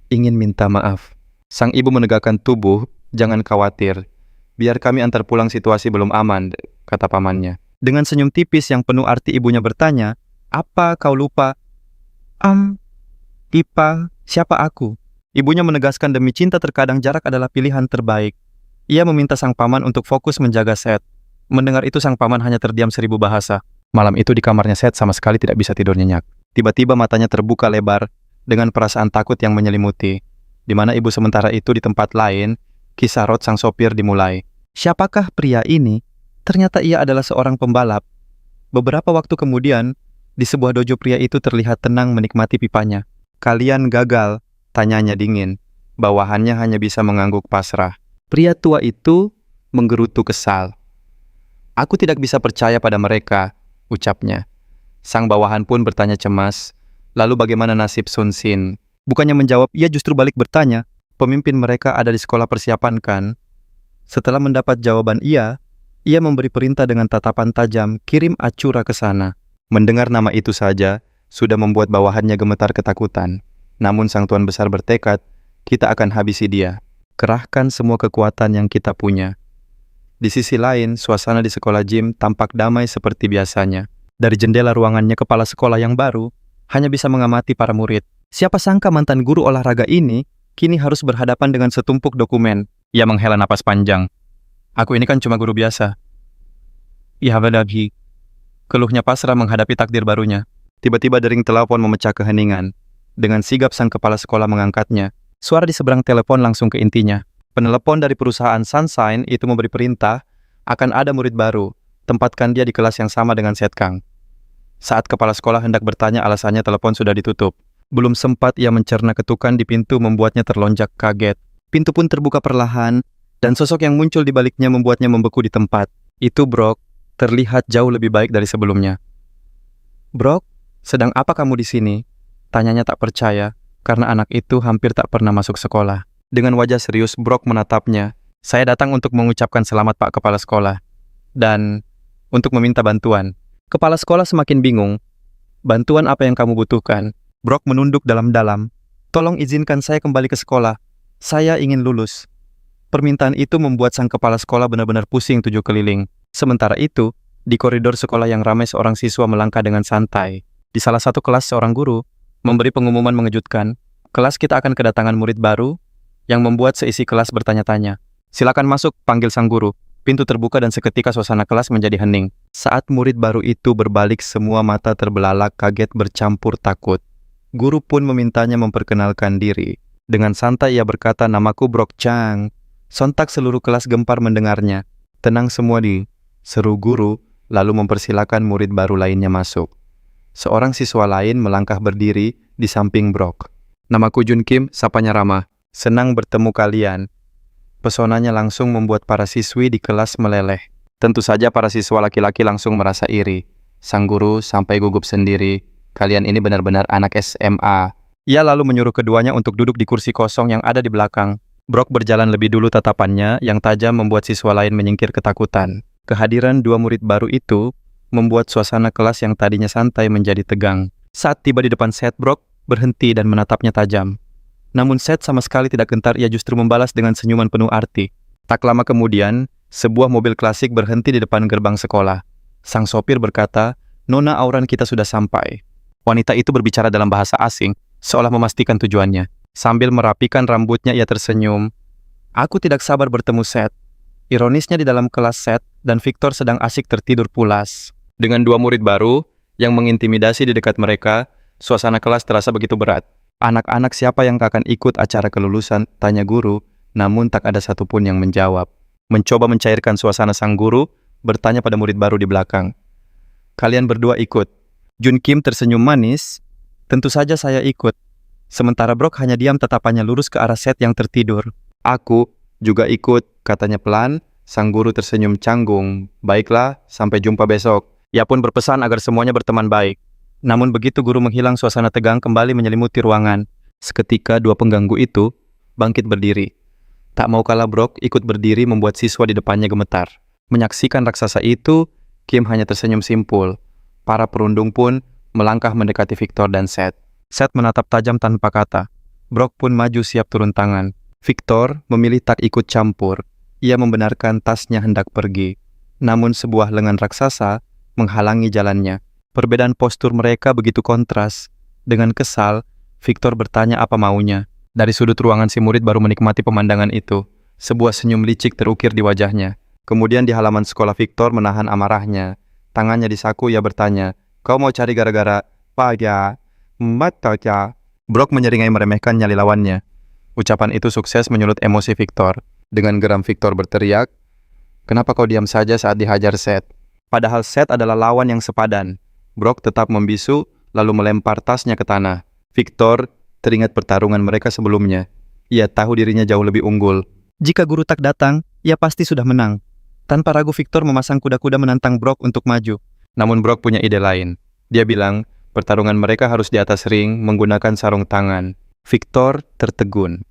ingin minta maaf. Sang ibu menegakkan tubuh, jangan khawatir. Biar kami antar pulang situasi belum aman, kata pamannya. Dengan senyum tipis yang penuh arti ibunya bertanya, apa kau lupa? Ipa, siapa aku? Ibunya menegaskan demi cinta terkadang jarak adalah pilihan terbaik. Ia meminta sang paman untuk fokus menjaga Seth. Mendengar itu sang paman hanya terdiam 1000 bahasa. Malam itu di kamarnya Seth sama sekali tidak bisa tidur nyenyak. Tiba-tiba matanya terbuka lebar dengan perasaan takut yang menyelimuti. Di mana ibu sementara itu di tempat lain, kisah Rod sang sopir dimulai. Siapakah pria ini? Ternyata ia adalah seorang pembalap. Beberapa waktu kemudian, di sebuah dojo pria itu terlihat tenang menikmati pipanya. Kalian gagal, tanyanya dingin. Bawahannya hanya bisa mengangguk pasrah. Pria tua itu menggerutu kesal. Aku tidak bisa percaya pada mereka, ucapnya. Sang bawahan pun bertanya cemas, lalu bagaimana nasib Sun Sin? Bukannya menjawab, ia justru balik bertanya, pemimpin mereka ada di sekolah persiapan kan? Setelah mendapat jawaban ia memberi perintah dengan tatapan tajam, kirim Acura ke sana. Mendengar nama itu saja, sudah membuat bawahannya gemetar ketakutan. Namun sang tuan besar bertekad, kita akan habisi dia. Kerahkan semua kekuatan yang kita punya. Di sisi lain, suasana di sekolah Jim tampak damai seperti biasanya. Dari jendela ruangannya kepala sekolah yang baru, hanya bisa mengamati para murid. Siapa sangka mantan guru olahraga ini, kini harus berhadapan dengan setumpuk dokumen. Ia menghela napas panjang. Aku ini kan cuma guru biasa. Iya lagi. Keluhnya pasrah menghadapi takdir barunya. Tiba-tiba dering telepon memecah keheningan. Dengan sigap sang kepala sekolah mengangkatnya. Suara di seberang telepon langsung ke intinya. Penelepon dari perusahaan Sunshine itu memberi perintah, akan ada murid baru, tempatkan dia di kelas yang sama dengan Setkang. Saat kepala sekolah hendak bertanya alasannya telepon sudah ditutup. Belum sempat ia mencerna ketukan di pintu membuatnya terlonjak kaget. Pintu pun terbuka perlahan, dan sosok yang muncul di baliknya membuatnya membeku di tempat. Itu Brock, terlihat jauh lebih baik dari sebelumnya. Brock, sedang apa kamu di sini? Tanyanya tak percaya, karena anak itu hampir tak pernah masuk sekolah. Dengan wajah serius, Brock menatapnya. Saya datang untuk mengucapkan selamat Pak Kepala Sekolah. Dan untuk meminta bantuan. Kepala sekolah semakin bingung. Bantuan apa yang kamu butuhkan? Brock menunduk dalam-dalam. Tolong izinkan saya kembali ke sekolah. Saya ingin lulus. Permintaan itu membuat sang kepala sekolah benar-benar pusing 7 keliling. Sementara itu, di koridor sekolah yang ramai seorang siswa melangkah dengan santai. Di salah satu kelas seorang guru memberi pengumuman mengejutkan. Kelas kita akan kedatangan murid baru, yang membuat seisi kelas bertanya-tanya. Silakan masuk, panggil sang guru. Pintu terbuka dan seketika suasana kelas menjadi hening. Saat murid baru itu berbalik, semua mata terbelalak, kaget bercampur takut. Guru pun memintanya memperkenalkan diri. Dengan santai ia berkata, "Namaku Brok Chang." Sontak seluruh kelas gempar mendengarnya. "Tenang semua di," seru guru, lalu mempersilakan murid baru lainnya masuk. Seorang siswa lain melangkah berdiri di samping Brok. "Namaku Jun Kim," sapanya ramah. "Senang bertemu kalian." Pesonanya langsung membuat para siswi di kelas meleleh. Tentu saja para siswa laki-laki langsung merasa iri. Sang guru sampai gugup sendiri. "Kalian ini benar-benar anak SMA." Ia lalu menyuruh keduanya untuk duduk di kursi kosong yang ada di belakang. Brok berjalan lebih dulu, tatapannya yang tajam membuat siswa lain menyingkir ketakutan. Kehadiran dua murid baru itu membuat suasana kelas yang tadinya santai menjadi tegang. Saat tiba di depan Seth, Brok berhenti dan menatapnya tajam. Namun Seth sama sekali tidak gentar, ia justru membalas dengan senyuman penuh arti. Tak lama kemudian, sebuah mobil klasik berhenti di depan gerbang sekolah. Sang sopir berkata, "Nona, auran kita sudah sampai." Wanita itu berbicara dalam bahasa asing, seolah memastikan tujuannya. Sambil merapikan rambutnya, ia tersenyum. "Aku tidak sabar bertemu Seth." Ironisnya di dalam kelas Seth dan Victor sedang asik tertidur pulas. Dengan dua murid baru yang mengintimidasi di dekat mereka, suasana kelas terasa begitu berat. "Anak-anak, siapa yang akan ikut acara kelulusan?" tanya guru, namun tak ada satupun yang menjawab. Mencoba mencairkan suasana, sang guru bertanya pada murid baru di belakang, "Kalian berdua ikut?" Jun Kim tersenyum manis, "Tentu saja saya ikut." Sementara Brok hanya diam, tatapannya lurus ke arah Seth yang tertidur. "Aku juga ikut," katanya pelan. Sang guru tersenyum canggung. "Baiklah, sampai jumpa besok." Ia pun berpesan agar semuanya berteman baik. Namun begitu guru menghilang, suasana tegang kembali menyelimuti ruangan. Seketika dua pengganggu itu bangkit berdiri. Tak mau kalah, Brok ikut berdiri membuat siswa di depannya gemetar. Menyaksikan raksasa itu, Kim hanya tersenyum simpul. Para perundung pun melangkah mendekati Victor dan Seth. Seth menatap tajam tanpa kata. Brok pun maju siap turun tangan. Victor memilih tak ikut campur. Ia membenarkan tasnya hendak pergi. Namun sebuah lengan raksasa menghalangi jalannya. Perbedaan postur mereka begitu kontras. Dengan kesal, Victor bertanya apa maunya. Dari sudut ruangan, si murid baru menikmati pemandangan itu. Sebuah senyum licik terukir di wajahnya. Kemudian di halaman sekolah, Victor menahan amarahnya. Tangannya di saku, ia bertanya, "Kau mau cari gara-gara?" "Pada mata." Brok menyeringai meremehkan nyali lawannya. Ucapan itu sukses menyulut emosi Victor. Dengan geram Victor berteriak, "Kenapa kau diam saja saat dihajar Seth?" Padahal Seth adalah lawan yang sepadan. Brok tetap membisu, lalu melempar tasnya ke tanah. Victor teringat pertarungan mereka sebelumnya. Ia tahu dirinya jauh lebih unggul. Jika guru tak datang, ia pasti sudah menang. Tanpa ragu, Victor memasang kuda-kuda menantang Brok untuk maju. Namun Brok punya ide lain. Dia bilang, pertarungan mereka harus di atas ring menggunakan sarung tangan. Victor tertegun.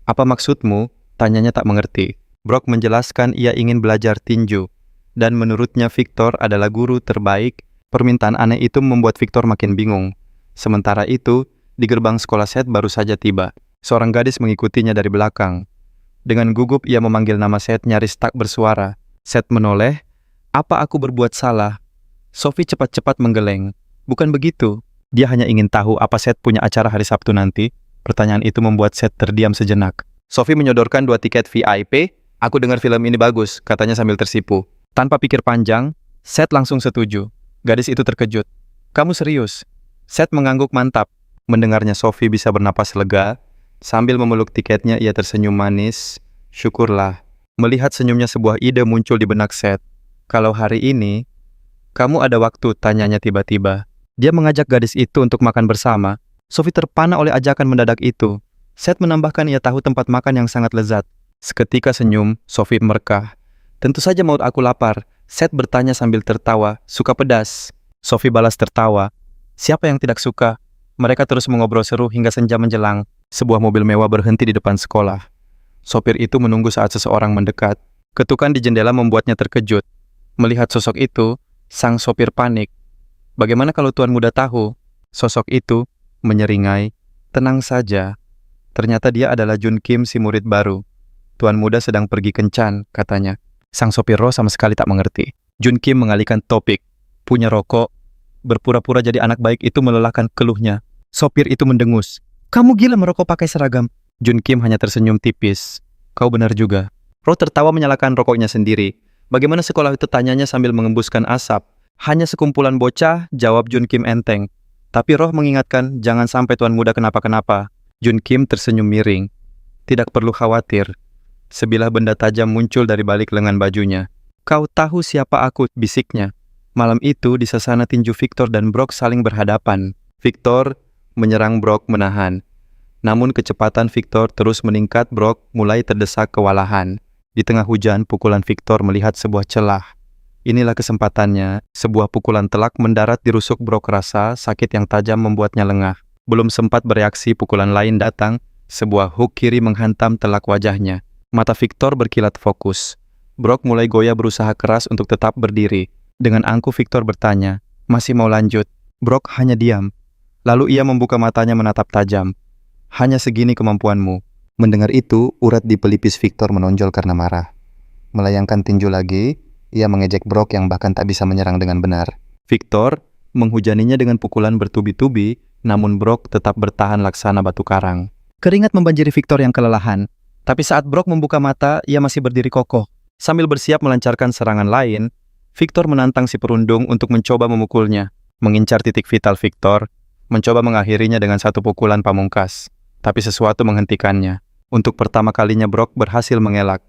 "Apa maksudmu?" tanyanya tak mengerti. Brok menjelaskan ia ingin belajar tinju. Dan menurutnya Victor adalah guru terbaik. Permintaan aneh itu membuat Victor makin bingung. Sementara itu, di gerbang sekolah Seth baru saja tiba. Seorang gadis mengikutinya dari belakang. Dengan gugup ia memanggil nama Seth, nyaris tak bersuara. Seth menoleh. "Apa aku berbuat salah?" Sophie cepat-cepat menggeleng. "Bukan begitu." Dia hanya ingin tahu apa Seth punya acara hari Sabtu nanti. Pertanyaan itu membuat Seth terdiam sejenak. Sophie menyodorkan 2 tiket VIP. "Aku dengar film ini bagus," katanya sambil tersipu. Tanpa pikir panjang, Seth langsung setuju. Gadis itu terkejut. "Kamu serius?" Seth mengangguk mantap. Mendengarnya, Sophie bisa bernapas lega. Sambil memeluk tiketnya, ia tersenyum manis. "Syukurlah." Melihat senyumnya, sebuah ide muncul di benak Seth. "Kalau hari ini, kamu ada waktu?" tanyanya tiba-tiba. Dia mengajak gadis itu untuk makan bersama. Sophie terpana oleh ajakan mendadak itu. Seth menambahkan ia tahu tempat makan yang sangat lezat. Seketika senyum, Sophie merkah. "Tentu saja mau, aku lapar." Seth bertanya sambil tertawa, "Suka pedas?" Sophie balas tertawa. Siapa yang tidak suka? Mereka terus mengobrol seru hingga senja menjelang. Sebuah mobil mewah berhenti di depan sekolah. Sopir itu menunggu saat seseorang mendekat. Ketukan di jendela membuatnya terkejut. Melihat sosok itu, sang sopir panik. "Bagaimana kalau Tuan Muda tahu?" Sosok itu menyeringai. "Tenang saja." Ternyata dia adalah Jun Kim, si murid baru. "Tuan Muda sedang pergi kencan," katanya. Sang sopir roh sama sekali tak mengerti. Jun Kim mengalihkan topik. "Punya rokok?" Berpura-pura jadi anak baik itu melelahkan keluhnya. Sopir itu mendengus. "Kamu gila merokok pakai seragam?" Jun Kim hanya tersenyum tipis. "Kau benar juga." Roh tertawa menyalakan rokoknya sendiri. "Bagaimana sekolah itu?" tanyanya sambil mengembuskan asap. "Hanya sekumpulan bocah," jawab Jun Kim enteng. Tapi Roh mengingatkan, jangan sampai Tuan Muda kenapa-kenapa. Jun Kim tersenyum miring. Tidak perlu khawatir. Sebilah benda tajam muncul dari balik lengan bajunya. Kau tahu siapa aku, bisiknya. Malam itu di sasana tinju Victor dan Brock saling berhadapan. Victor menyerang Brock menahan. Namun kecepatan Victor terus meningkat, Brock mulai terdesak kewalahan. Di tengah hujan, pukulan Victor melihat sebuah celah. Inilah kesempatannya, sebuah pukulan telak mendarat di rusuk Brock, rasa sakit yang tajam membuatnya lengah. Belum sempat bereaksi, pukulan lain datang, sebuah hook kiri menghantam telak wajahnya. Mata Victor berkilat fokus. Brock mulai goyah berusaha keras untuk tetap berdiri. Dengan angkuh Victor bertanya, "Masih mau lanjut?" Brock hanya diam. Lalu ia membuka matanya menatap tajam. "Hanya segini kemampuanmu." Mendengar itu, urat di pelipis Victor menonjol karena marah. Melayangkan tinju lagi, ia mengejek Brock yang bahkan tak bisa menyerang dengan benar. Victor menghujaninya dengan pukulan bertubi-tubi, namun Brock tetap bertahan laksana batu karang. Keringat membanjiri Victor yang kelelahan. Tapi saat Brock membuka mata, ia masih berdiri kokoh. Sambil bersiap melancarkan serangan lain, Victor menantang si perundung untuk mencoba memukulnya. Mengincar titik vital Victor, mencoba mengakhirinya dengan satu pukulan pamungkas. Tapi sesuatu menghentikannya. Untuk pertama kalinya Brock berhasil mengelak.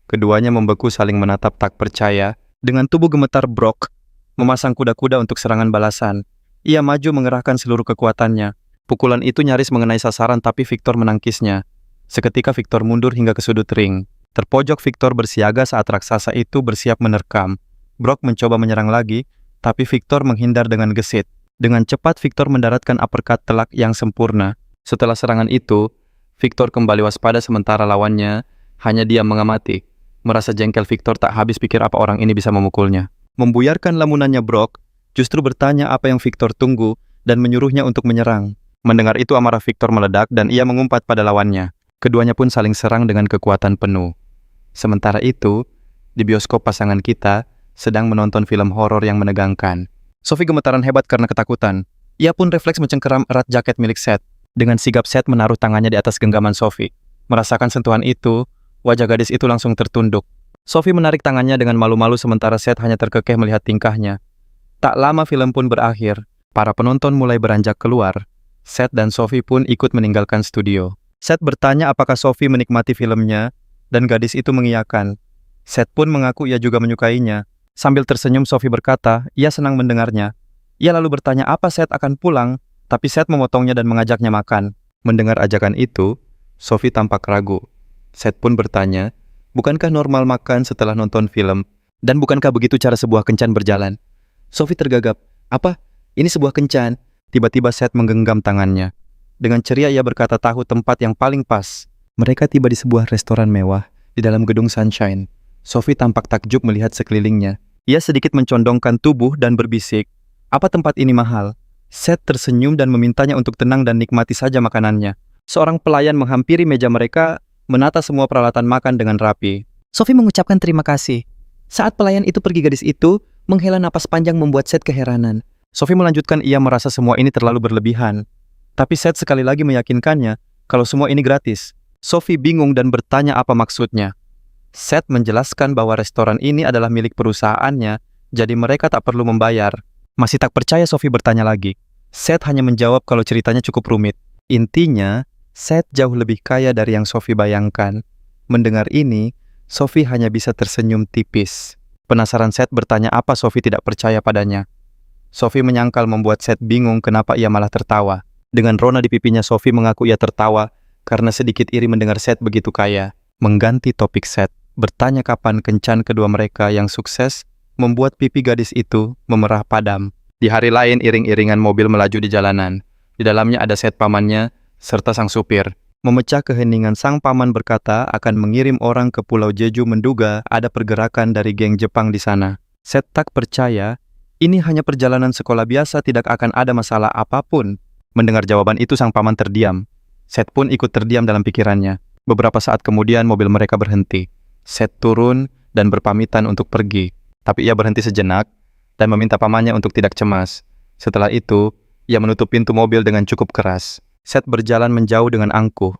Keduanya membeku saling menatap tak percaya. Dengan tubuh gemetar, Brock memasang kuda-kuda untuk serangan balasan. Ia maju mengerahkan seluruh kekuatannya. Pukulan itu nyaris mengenai sasaran, tapi Victor menangkisnya. Seketika Victor mundur hingga ke sudut ring. Terpojok, Victor bersiaga saat raksasa itu bersiap menerkam. Brock mencoba menyerang lagi, tapi Victor menghindar dengan gesit. Dengan cepat Victor mendaratkan uppercut telak yang sempurna. Setelah serangan itu, Victor kembali waspada sementara lawannya hanya diam mengamati. Merasa jengkel, Victor tak habis pikir apa orang ini bisa memukulnya. Membuyarkan lamunannya, Brock justru bertanya apa yang Victor tunggu dan menyuruhnya untuk menyerang. Mendengar itu amarah Victor meledak dan ia mengumpat pada lawannya. Keduanya pun saling serang dengan kekuatan penuh. Sementara itu, di bioskop pasangan kita sedang menonton film horor yang menegangkan. Sophie gemetaran hebat karena ketakutan. Ia pun refleks mencengkeram erat jaket milik Seth. Dengan sigap Seth menaruh tangannya di atas genggaman Sophie. Merasakan sentuhan itu, wajah gadis itu langsung tertunduk. Sophie menarik tangannya dengan malu-malu sementara Seth hanya terkekeh melihat tingkahnya. Tak lama film pun berakhir. Para penonton mulai beranjak keluar. Seth dan Sophie pun ikut meninggalkan studio. Seth bertanya apakah Sophie menikmati filmnya, dan gadis itu mengiyakan. Seth pun mengaku ia juga menyukainya. Sambil tersenyum, Sophie berkata, ia senang mendengarnya. Ia lalu bertanya apa Seth akan pulang, tapi Seth memotongnya dan mengajaknya makan. Mendengar ajakan itu, Sophie tampak ragu. Seth pun bertanya, bukankah normal makan setelah nonton film? Dan bukankah begitu cara sebuah kencan berjalan? Sophie tergagap. Apa? Ini sebuah kencan? Tiba-tiba Seth menggenggam tangannya. Dengan ceria ia berkata tahu tempat yang paling pas. Mereka tiba di sebuah restoran mewah di dalam gedung Sunshine. Sophie tampak takjub melihat sekelilingnya. Ia sedikit mencondongkan tubuh dan berbisik, apa tempat ini mahal? Seth tersenyum dan memintanya untuk tenang dan nikmati saja makanannya. Seorang pelayan menghampiri meja mereka, menata semua peralatan makan dengan rapi. Sophie mengucapkan terima kasih. Saat pelayan itu pergi, gadis itu menghela napas panjang membuat Seth keheranan. Sophie melanjutkan, ia merasa semua ini terlalu berlebihan. Tapi Seth sekali lagi meyakinkannya kalau semua ini gratis. Sophie bingung dan bertanya apa maksudnya. Seth menjelaskan bahwa restoran ini adalah milik perusahaannya, jadi mereka tak perlu membayar. Masih tak percaya, Sophie bertanya lagi. Seth hanya menjawab kalau ceritanya cukup rumit. Intinya, Seth jauh lebih kaya dari yang Sophie bayangkan. Mendengar ini, Sophie hanya bisa tersenyum tipis. Penasaran, Seth bertanya apa Sophie tidak percaya padanya. Sophie menyangkal membuat Seth bingung kenapa ia malah tertawa. Dengan rona di pipinya, Sophie mengaku ia tertawa karena sedikit iri mendengar Seth begitu kaya. Mengganti topik, Seth bertanya kapan kencan kedua mereka yang sukses membuat pipi gadis itu memerah padam. Di hari lain, iring-iringan mobil melaju di jalanan. Di dalamnya ada Seth pamannya serta sang supir. Memecah keheningan, sang paman berkata akan mengirim orang ke Pulau Jeju menduga ada pergerakan dari geng Jepang di sana. Seth tak percaya. Ini hanya perjalanan sekolah biasa, tidak akan ada masalah apapun. Mendengar jawaban itu, sang paman terdiam. Seth pun ikut terdiam dalam pikirannya. Beberapa saat kemudian mobil mereka berhenti. Seth turun dan berpamitan untuk pergi. Tapi ia berhenti sejenak dan meminta pamannya untuk tidak cemas. Setelah itu, ia menutup pintu mobil dengan cukup keras. Seth berjalan menjauh dengan angkuh.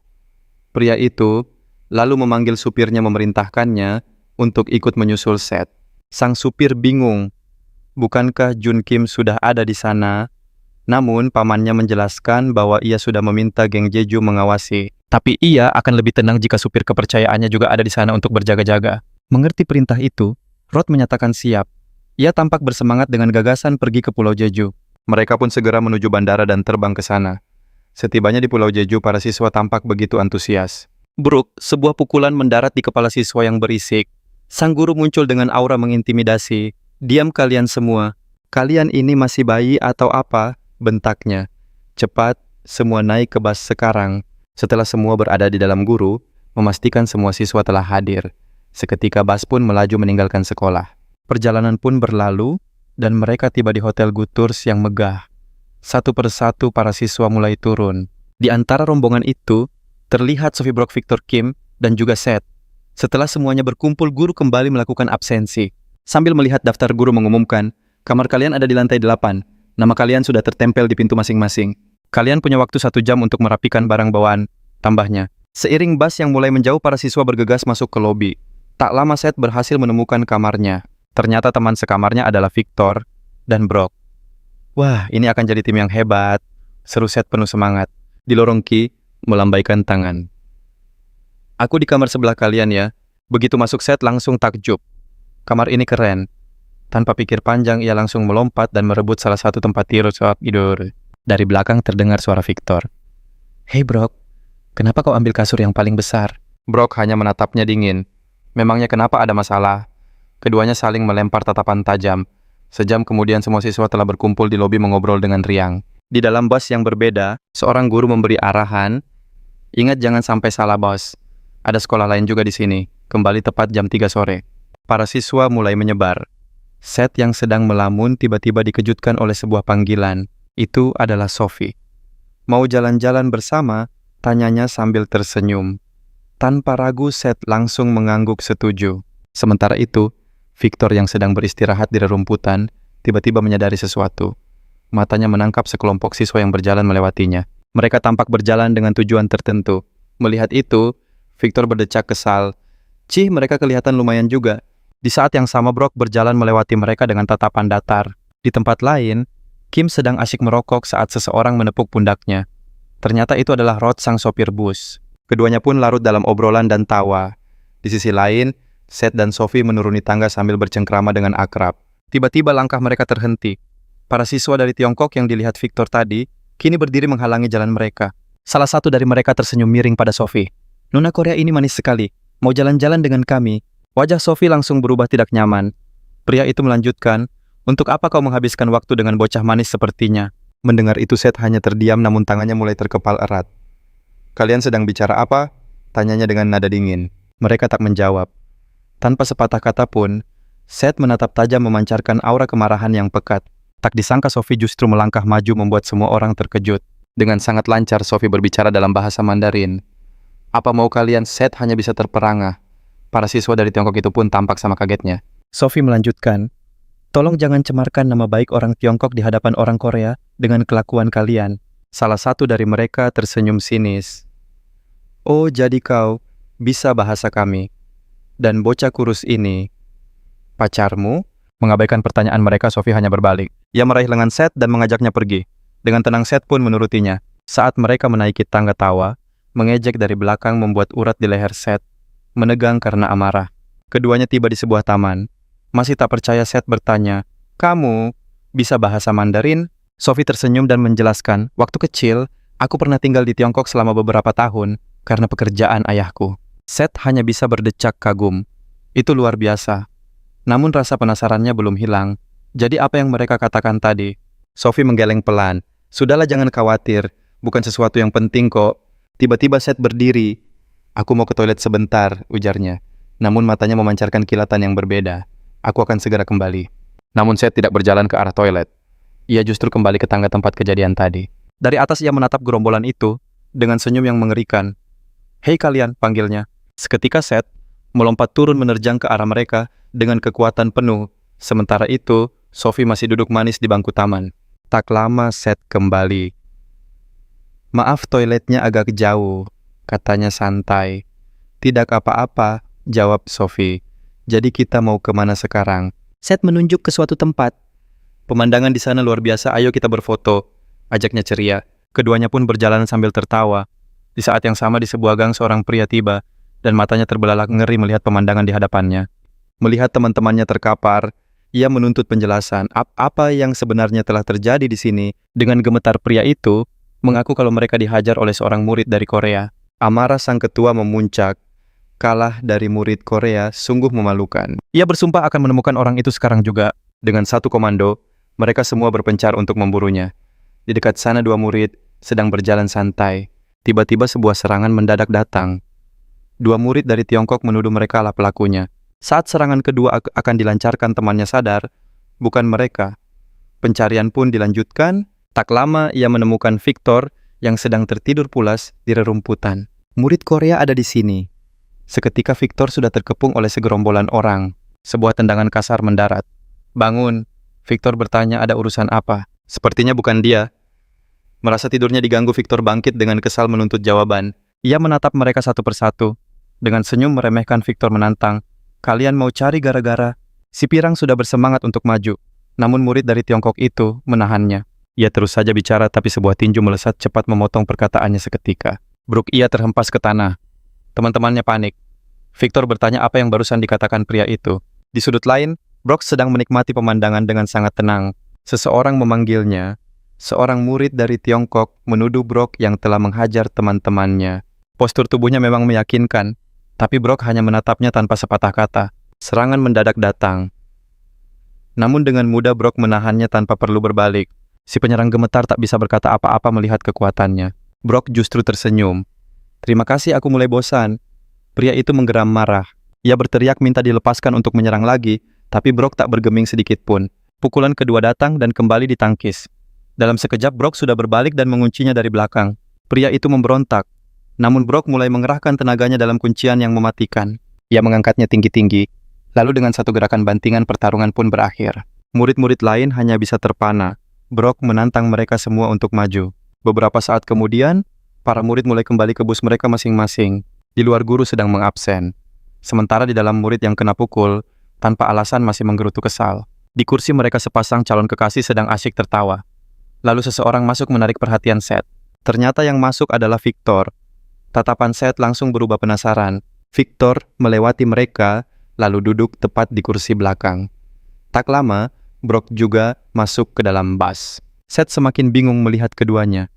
Pria itu lalu memanggil supirnya memerintahkannya untuk ikut menyusul Seth. Sang supir bingung. Bukankah Jun Kim sudah ada di sana? Namun, pamannya menjelaskan bahwa ia sudah meminta geng Jeju mengawasi. Tapi ia akan lebih tenang jika supir kepercayaannya juga ada di sana untuk berjaga-jaga. Mengerti perintah itu, Rod menyatakan siap. Ia tampak bersemangat dengan gagasan pergi ke Pulau Jeju. Mereka pun segera menuju bandara dan terbang ke sana. Setibanya di Pulau Jeju, para siswa tampak begitu antusias. Bruk, sebuah pukulan mendarat di kepala siswa yang berisik. Sang guru muncul dengan aura mengintimidasi. Diam kalian semua. Kalian ini masih bayi atau apa? Bentaknya. Cepat, semua naik ke bus sekarang. Setelah semua berada di dalam guru, memastikan semua siswa telah hadir. Seketika bus pun melaju meninggalkan sekolah. Perjalanan pun berlalu, dan mereka tiba di Hotel Guturs yang megah. Satu persatu para siswa mulai turun. Di antara rombongan itu, terlihat Sophie Brock, Victor Kim, dan juga Seth. Setelah semuanya berkumpul, guru kembali melakukan absensi. Sambil melihat daftar guru mengumumkan, kamar kalian ada di lantai 8. Nama kalian sudah tertempel di pintu masing-masing. Kalian punya waktu 1 jam untuk merapikan barang bawaan, tambahnya. Seiring bus yang mulai menjauh, para siswa bergegas masuk ke lobi. Tak lama Seth berhasil menemukan kamarnya. Ternyata teman sekamarnya adalah Victor dan Brock. Wah, ini akan jadi tim yang hebat, seru Seth penuh semangat. Di lorong Ki, melambaikan tangan. Aku di kamar sebelah kalian ya. Begitu masuk Seth langsung takjub. Kamar ini keren. Tanpa pikir panjang, ia langsung melompat dan merebut salah satu tempat tidur. Dari belakang terdengar suara Victor. Hei Brock, kenapa kau ambil kasur yang paling besar? Brock hanya menatapnya dingin. Memangnya kenapa, ada masalah? Keduanya saling melempar tatapan tajam. Sejam kemudian semua siswa telah berkumpul di lobi mengobrol dengan riang. Di dalam bus yang berbeda, seorang guru memberi arahan. Ingat jangan sampai salah bos. Ada sekolah lain juga di sini. Kembali tepat jam 3 sore. Para siswa mulai menyebar. Seth yang sedang melamun tiba-tiba dikejutkan oleh sebuah panggilan. Itu adalah Sophie. Mau jalan-jalan bersama? Tanyanya sambil tersenyum. Tanpa ragu, Seth langsung mengangguk setuju. Sementara itu, Victor yang sedang beristirahat di rerumputan tiba-tiba menyadari sesuatu. Matanya menangkap sekelompok siswa yang berjalan melewatinya. Mereka tampak berjalan dengan tujuan tertentu. Melihat itu, Victor berdecak kesal. Cih, mereka kelihatan lumayan juga. Di saat yang sama, Brock berjalan melewati mereka dengan tatapan datar. Di tempat lain, Kim sedang asyik merokok saat seseorang menepuk pundaknya. Ternyata itu adalah Rod, sang sopir bus. Keduanya pun larut dalam obrolan dan tawa. Di sisi lain, Seth dan Sophie menuruni tangga sambil bercengkrama dengan akrab. Tiba-tiba langkah mereka terhenti. Para siswa dari Tiongkok yang dilihat Victor tadi, kini berdiri menghalangi jalan mereka. Salah satu dari mereka tersenyum miring pada Sophie. Nona Korea ini manis sekali. Mau jalan-jalan dengan kami? Wajah Sophie langsung berubah tidak nyaman. Pria itu melanjutkan, untuk apa kau menghabiskan waktu dengan bocah manis sepertinya? Mendengar itu Seth hanya terdiam namun tangannya mulai terkepal erat. Kalian sedang bicara apa? Tanyanya dengan nada dingin. Mereka tak menjawab. Tanpa sepatah kata pun, Seth menatap tajam memancarkan aura kemarahan yang pekat. Tak disangka Sophie justru melangkah maju membuat semua orang terkejut. Dengan sangat lancar Sophie berbicara dalam bahasa Mandarin. Apa mau kalian? Seth hanya bisa terperangah. Para siswa dari Tiongkok itu pun tampak sama kagetnya. Sophie melanjutkan, tolong jangan cemarkan nama baik orang Tiongkok di hadapan orang Korea dengan kelakuan kalian. Salah satu dari mereka tersenyum sinis. Oh, jadi kau bisa bahasa kami. Dan bocah kurus ini, pacarmu? Mengabaikan pertanyaan mereka, Sophie hanya berbalik. Ia meraih lengan Seth dan mengajaknya pergi. Dengan tenang Seth pun menurutinya. Saat mereka menaiki tangga tawa, mengejek dari belakang membuat urat di leher Seth menegang karena amarah. Keduanya tiba di sebuah taman. Masih tak percaya Seth bertanya, kamu bisa bahasa Mandarin? Sophie tersenyum dan menjelaskan, waktu kecil, aku pernah tinggal di Tiongkok selama beberapa tahun karena pekerjaan ayahku. Seth hanya bisa berdecak kagum. Itu luar biasa. Namun rasa penasarannya belum hilang. Jadi apa yang mereka katakan tadi? Sophie menggeleng pelan. Sudahlah jangan khawatir, bukan sesuatu yang penting kok. Tiba-tiba Seth berdiri. Aku mau ke toilet sebentar, ujarnya. Namun matanya memancarkan kilatan yang berbeda. Aku akan segera kembali. Namun Seth tidak berjalan ke arah toilet. Ia justru kembali ke tangga tempat kejadian tadi. Dari atas ia menatap gerombolan itu dengan senyum yang mengerikan. Hei kalian, panggilnya. Seketika Seth melompat turun menerjang ke arah mereka dengan kekuatan penuh. Sementara itu, Sophie masih duduk manis di bangku taman. Tak lama Seth kembali. Maaf, toiletnya agak jauh, katanya santai. Tidak apa-apa, jawab Sophie. Jadi kita mau kemana sekarang? Seth menunjuk ke suatu tempat. Pemandangan di sana luar biasa, ayo kita berfoto. ajaknya ceria. Keduanya pun berjalan sambil tertawa. Di saat yang sama di sebuah gang seorang pria tiba, dan matanya terbelalak ngeri melihat pemandangan di hadapannya. Melihat teman-temannya terkapar, ia menuntut penjelasan apa yang sebenarnya telah terjadi di sini. Dengan gemetar pria itu mengaku kalau mereka dihajar oleh seorang murid dari Korea. Amarah sang ketua memuncak. Kalah dari murid Korea sungguh memalukan. Ia bersumpah akan menemukan orang itu sekarang juga. Dengan satu komando, mereka semua berpencar untuk memburunya. Di dekat sana dua murid sedang berjalan santai. Tiba-tiba sebuah serangan mendadak datang. Dua murid dari Tiongkok menuduh mereka lah pelakunya. Saat serangan kedua akan dilancarkan, temannya sadar, bukan mereka. Pencarian pun dilanjutkan. Tak lama ia menemukan Victor yang sedang tertidur pulas di rerumputan. Murid Korea ada di sini. Seketika Victor sudah terkepung oleh segerombolan orang. Sebuah tendangan kasar mendarat. Bangun, Victor bertanya ada urusan apa. Sepertinya bukan dia. Merasa tidurnya diganggu, Victor bangkit dengan kesal menuntut jawaban. Ia menatap mereka satu persatu. Dengan senyum meremehkan, Victor menantang. Kalian mau cari gara-gara? Si pirang sudah bersemangat untuk maju. Namun murid dari Tiongkok itu menahannya. Ia terus saja bicara, tapi sebuah tinju melesat cepat memotong perkataannya seketika. Bruk, ia terhempas ke tanah. Teman-temannya panik. Victor bertanya apa yang barusan dikatakan pria itu. Di sudut lain, Brok sedang menikmati pemandangan dengan sangat tenang. Seseorang memanggilnya. Seorang murid dari Tiongkok menuduh Brok yang telah menghajar teman-temannya. Postur tubuhnya memang meyakinkan, tapi Brok hanya menatapnya tanpa sepatah kata. Serangan mendadak datang. Namun dengan mudah Brok menahannya tanpa perlu berbalik. Si penyerang gemetar tak bisa berkata apa-apa melihat kekuatannya. Brok justru tersenyum. Terima kasih, aku mulai bosan. Pria itu menggeram marah. Ia berteriak minta dilepaskan untuk menyerang lagi, tapi Brok tak bergeming sedikit pun. Pukulan kedua datang dan kembali ditangkis. Dalam sekejap Brok sudah berbalik dan menguncinya dari belakang. Pria itu memberontak. Namun Brok mulai mengerahkan tenaganya dalam kuncian yang mematikan. Ia mengangkatnya tinggi-tinggi. Lalu dengan satu gerakan bantingan pertarungan pun berakhir. Murid-murid lain hanya bisa terpana. Brok menantang mereka semua untuk maju. Beberapa saat kemudian, para murid mulai kembali ke bus mereka masing-masing. Di luar guru sedang mengabsen. Sementara di dalam murid yang kena pukul, tanpa alasan masih menggerutu kesal. Di kursi mereka sepasang calon kekasih sedang asyik tertawa. Lalu seseorang masuk menarik perhatian Seth. Ternyata yang masuk adalah Victor. Tatapan Seth langsung berubah penasaran. Victor melewati mereka, lalu duduk tepat di kursi belakang. Tak lama, Brok juga masuk ke dalam bus. Seth semakin bingung melihat keduanya.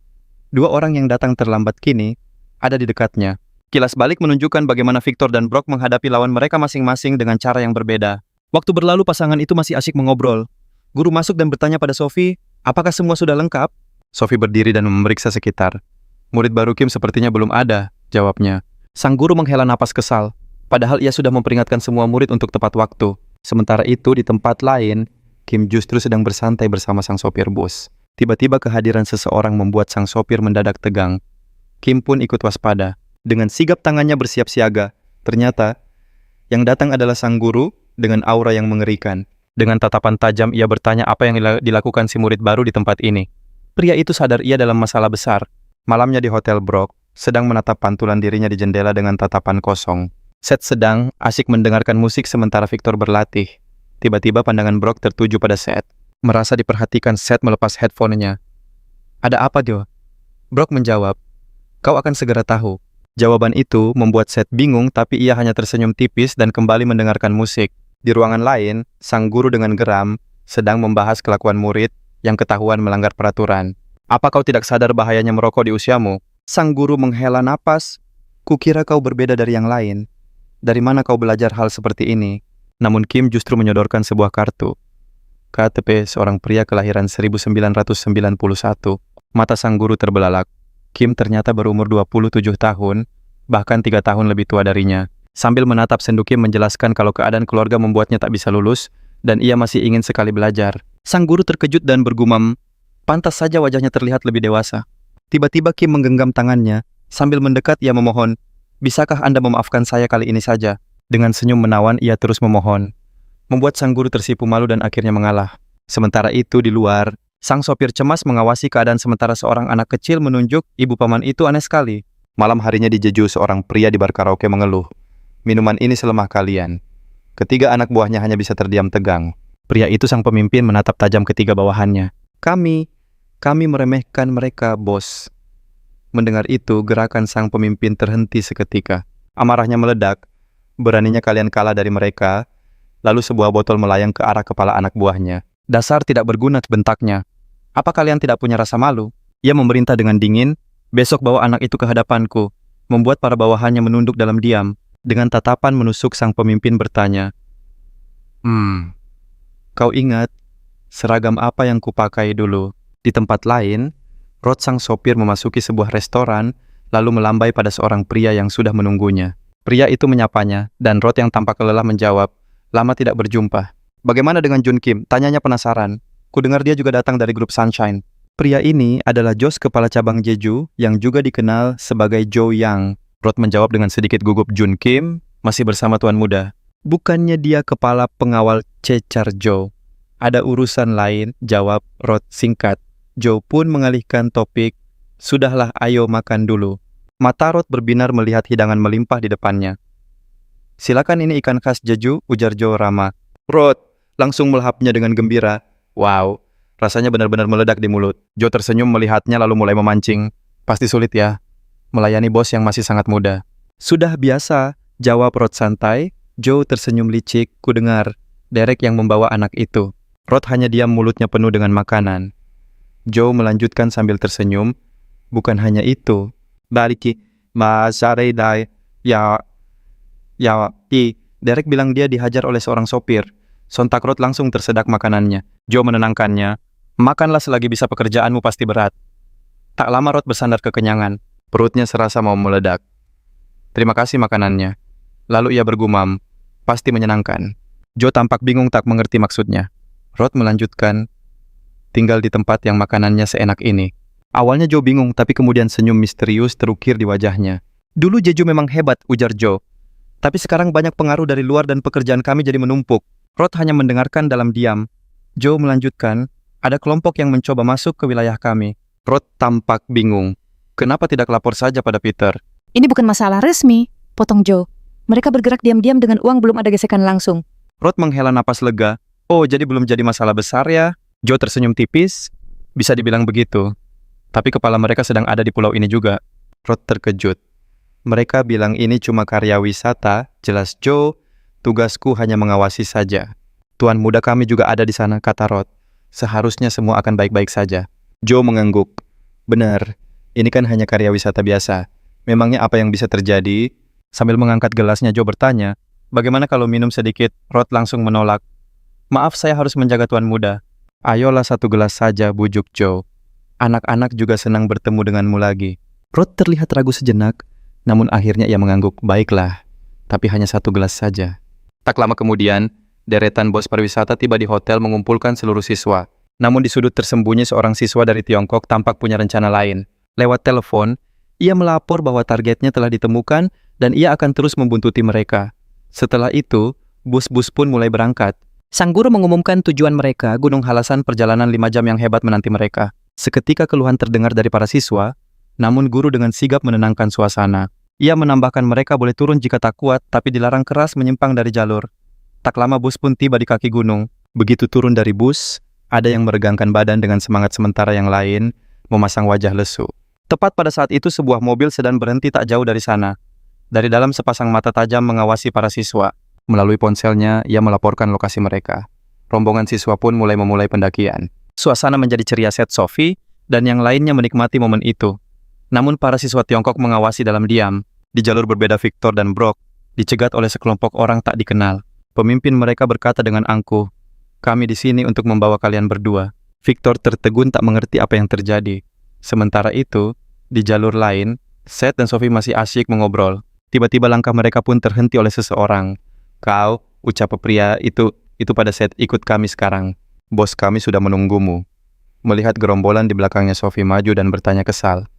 Dua orang yang datang terlambat kini ada di dekatnya. Kilas balik menunjukkan bagaimana Victor dan Brok menghadapi lawan mereka masing-masing dengan cara yang berbeda. Waktu berlalu pasangan itu masih asyik mengobrol. Guru masuk dan bertanya pada Sophie, apakah semua sudah lengkap? Sophie berdiri dan memeriksa sekitar. Murid baru Kim sepertinya belum ada, jawabnya. Sang guru menghela napas kesal, padahal ia sudah memperingatkan semua murid untuk tepat waktu. Sementara itu di tempat lain, Kim justru sedang bersantai bersama sang sopir bus. Tiba-tiba kehadiran seseorang membuat sang sopir mendadak tegang. Kim pun ikut waspada. Dengan sigap tangannya bersiap siaga. Ternyata, yang datang adalah sang guru dengan aura yang mengerikan. Dengan tatapan tajam ia bertanya apa yang dilakukan si murid baru di tempat ini. Pria itu sadar ia dalam masalah besar. Malamnya di Hotel Brok, sedang menatap pantulan dirinya di jendela dengan tatapan kosong. Seth sedang asyik mendengarkan musik sementara Victor berlatih. Tiba-tiba pandangan Brok tertuju pada Seth. Merasa diperhatikan, Seth melepas headphone-nya. Ada apa, Jo? Brok menjawab, kau akan segera tahu. Jawaban itu membuat Seth bingung, tapi ia hanya tersenyum tipis dan kembali mendengarkan musik. Di ruangan lain, sang guru dengan geram sedang membahas kelakuan murid yang ketahuan melanggar peraturan. Apa kau tidak sadar bahayanya merokok di usiamu? Sang guru menghela napas. Kukira kau berbeda dari yang lain. Dari mana kau belajar hal seperti ini? Namun Kim justru menyodorkan sebuah kartu. KTP seorang pria kelahiran 1991. Mata sang guru terbelalak. Kim ternyata berumur 27 tahun, bahkan 3 tahun lebih tua darinya. Sambil menatap sendu Kim menjelaskan kalau keadaan keluarga membuatnya tak bisa lulus, dan ia masih ingin sekali belajar. Sang guru terkejut dan bergumam, pantas saja wajahnya terlihat lebih dewasa. Tiba-tiba Kim menggenggam tangannya, sambil mendekat ia memohon, bisakah Anda memaafkan saya kali ini saja? Dengan senyum menawan ia terus memohon. Membuat sang guru tersipu malu dan akhirnya mengalah. Sementara itu di luar, sang sopir cemas mengawasi keadaan sementara seorang anak kecil menunjuk ibu paman itu aneh sekali. Malam harinya di Jeju seorang pria di bar karaoke mengeluh. Minuman ini selemah kalian. Ketiga anak buahnya hanya bisa terdiam tegang. Pria itu sang pemimpin menatap tajam ketiga bawahannya. Kami Kami meremehkan mereka, bos. Mendengar itu, gerakan sang pemimpin terhenti seketika. Amarahnya meledak. Beraninya kalian kalah dari mereka. Lalu sebuah botol melayang ke arah kepala anak buahnya. Dasar tidak berguna, bentaknya. Apa kalian tidak punya rasa malu? Ia memerintah dengan dingin, besok bawa anak itu ke hadapanku. Membuat para bawahannya menunduk dalam diam. Dengan tatapan menusuk sang pemimpin bertanya, kau ingat seragam apa yang kupakai dulu? Di tempat lain, Rod sang sopir memasuki sebuah restoran, lalu melambai pada seorang pria yang sudah menunggunya. Pria itu menyapanya, dan Rod yang tampak lelah menjawab, lama tidak berjumpa. Bagaimana dengan Jun Kim? Tanyanya penasaran. Kudengar dia juga datang dari grup Sunshine. Pria ini adalah Jos kepala cabang Jeju yang juga dikenal sebagai Jo Yang. Rod menjawab dengan sedikit gugup. Jun Kim masih bersama tuan muda. Bukannya dia kepala pengawal cecar Jo. Ada urusan lain, jawab Rod singkat. Jo pun mengalihkan topik. Sudahlah, ayo makan dulu. Mata Rod berbinar melihat hidangan melimpah di depannya. Silakan, ini ikan khas Jeju, ujar Jo ramah. Rod langsung melahapnya dengan gembira. Wow, rasanya benar-benar meledak di mulut. Jo tersenyum melihatnya lalu mulai memancing. Pasti sulit ya, melayani bos yang masih sangat muda. Sudah biasa, jawab Rod santai. Jo tersenyum licik. Kudengar Derek yang membawa anak itu. Rod hanya diam, mulutnya penuh dengan makanan. Jo melanjutkan sambil tersenyum. Bukan hanya itu. Bariki, masare dai, ya, Derek bilang dia dihajar oleh seorang sopir. Sontak Rod langsung tersedak makanannya. Jo menenangkannya. Makanlah selagi bisa, pekerjaanmu pasti berat. Tak lama Rod bersandar kekenyangan. Perutnya serasa mau meledak. Terima kasih makanannya. Lalu ia bergumam, pasti menyenangkan. Jo tampak bingung tak mengerti maksudnya. Rod melanjutkan, tinggal di tempat yang makanannya seenak ini. Awalnya Jo bingung, tapi kemudian senyum misterius terukir di wajahnya. Dulu Jeju memang hebat, ujar Jo. Tapi sekarang banyak pengaruh dari luar dan pekerjaan kami jadi menumpuk. Rod hanya mendengarkan dalam diam. Jo melanjutkan, ada kelompok yang mencoba masuk ke wilayah kami. Rod tampak bingung. Kenapa tidak lapor saja pada Peter? Ini bukan masalah resmi, potong Joe. Mereka bergerak diam-diam dengan uang, belum ada gesekan langsung. Rod menghela napas lega. Oh, jadi belum jadi masalah besar ya? Jo tersenyum tipis. Bisa dibilang begitu. Tapi kepala mereka sedang ada di pulau ini juga. Rod terkejut. Mereka bilang ini cuma karya wisata. Jelas Jo, tugasku hanya mengawasi saja. Tuan muda kami juga ada di sana, kata Rod. Seharusnya semua akan baik-baik saja. Jo mengangguk. Benar, ini kan hanya karya wisata biasa. Memangnya apa yang bisa terjadi? Sambil mengangkat gelasnya, Jo bertanya, bagaimana kalau minum sedikit? Rod langsung menolak. Maaf, saya harus menjaga tuan muda. Ayolah, satu gelas saja, bujuk Jo. Anak-anak juga senang bertemu denganmu lagi. Rod terlihat ragu sejenak, namun akhirnya ia mengangguk. Baiklah, tapi hanya satu gelas saja. Tak lama kemudian, deretan bos pariwisata tiba di hotel mengumpulkan seluruh siswa. Namun di sudut tersembunyi seorang siswa dari Tiongkok tampak punya rencana lain. Lewat telepon, ia melapor bahwa targetnya telah ditemukan dan ia akan terus membuntuti mereka. Setelah itu, bus-bus pun mulai berangkat. Sang guru mengumumkan tujuan mereka, Gunung Halasan, perjalanan 5 jam yang hebat menanti mereka. Seketika keluhan terdengar dari para siswa, namun guru dengan sigap menenangkan suasana. Ia menambahkan mereka boleh turun jika tak kuat, tapi dilarang keras menyimpang dari jalur. Tak lama bus pun tiba di kaki gunung. Begitu turun dari bus, ada yang meregangkan badan dengan semangat sementara yang lain memasang wajah lesu. Tepat pada saat itu sebuah mobil sedan berhenti tak jauh dari sana. Dari dalam sepasang mata tajam mengawasi para siswa. Melalui ponselnya, ia melaporkan lokasi mereka. Rombongan siswa pun memulai pendakian. Suasana menjadi ceria. Set, Sophie, dan yang lainnya menikmati momen itu. Namun para siswa Tiongkok mengawasi dalam diam. Di jalur berbeda Victor dan Brock dicegat oleh sekelompok orang tak dikenal. Pemimpin mereka berkata dengan angkuh, kami di sini untuk membawa kalian berdua. Victor tertegun tak mengerti apa yang terjadi. Sementara itu, di jalur lain, Seth dan Sophie masih asyik mengobrol. Tiba-tiba langkah mereka pun terhenti oleh seseorang. Kau, ucap pria itu pada Seth, ikut kami sekarang. Bos kami sudah menunggumu. Melihat gerombolan di belakangnya, Sophie maju dan bertanya kesal.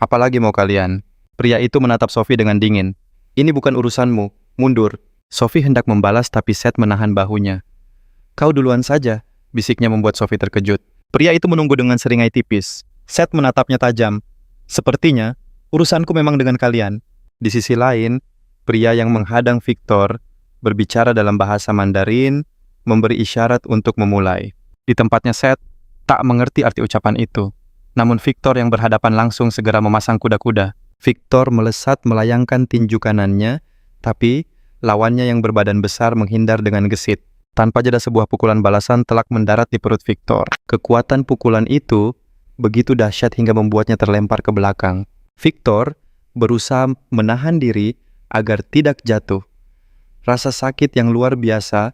Apalagi mau kalian? Pria itu menatap Sophie dengan dingin. Ini bukan urusanmu, mundur. Sophie hendak membalas tapi Seth menahan bahunya. Kau duluan saja, bisiknya membuat Sophie terkejut. Pria itu menunggu dengan seringai tipis. Seth menatapnya tajam. Sepertinya, urusanku memang dengan kalian. Di sisi lain, pria yang menghadang Victor berbicara dalam bahasa Mandarin, memberi isyarat untuk memulai. Di tempatnya Seth tak mengerti arti ucapan itu. Namun Victor yang berhadapan langsung segera memasang kuda-kuda. Victor melesat melayangkan tinju kanannya, tapi lawannya yang berbadan besar menghindar dengan gesit. Tanpa jeda sebuah pukulan balasan telak mendarat di perut Victor. Kekuatan pukulan itu begitu dahsyat hingga membuatnya terlempar ke belakang. Victor berusaha menahan diri agar tidak jatuh. Rasa sakit yang luar biasa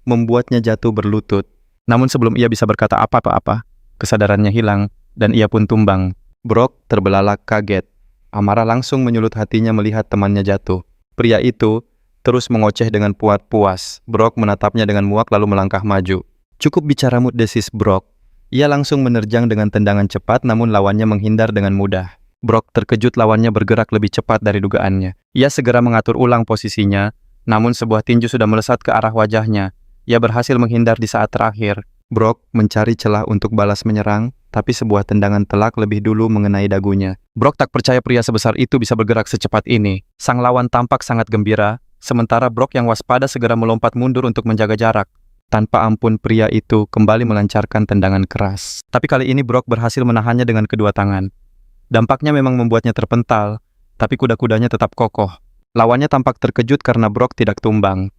membuatnya jatuh berlutut. Namun sebelum ia bisa berkata apa-apa, kesadarannya hilang dan ia pun tumbang. Brock terbelalak kaget. Amarah langsung menyulut hatinya melihat temannya jatuh. Pria itu terus mengoceh dengan puas. Brock menatapnya dengan muak lalu melangkah maju. Cukup bicara mood desis Brock. Ia langsung menerjang dengan tendangan cepat namun lawannya menghindar dengan mudah. Brock terkejut lawannya bergerak lebih cepat dari dugaannya. Ia segera mengatur ulang posisinya, namun sebuah tinju sudah melesat ke arah wajahnya. Ia berhasil menghindar di saat terakhir. Brock mencari celah untuk balas menyerang, tapi sebuah tendangan telak lebih dulu mengenai dagunya. Brock tak percaya pria sebesar itu bisa bergerak secepat ini. Sang lawan tampak sangat gembira, sementara Brock yang waspada segera melompat mundur untuk menjaga jarak. Tanpa ampun pria itu kembali melancarkan tendangan keras. Tapi kali ini Brock berhasil menahannya dengan kedua tangan. Dampaknya memang membuatnya terpental, tapi kuda-kudanya tetap kokoh. Lawannya tampak terkejut karena Brock tidak tumbang.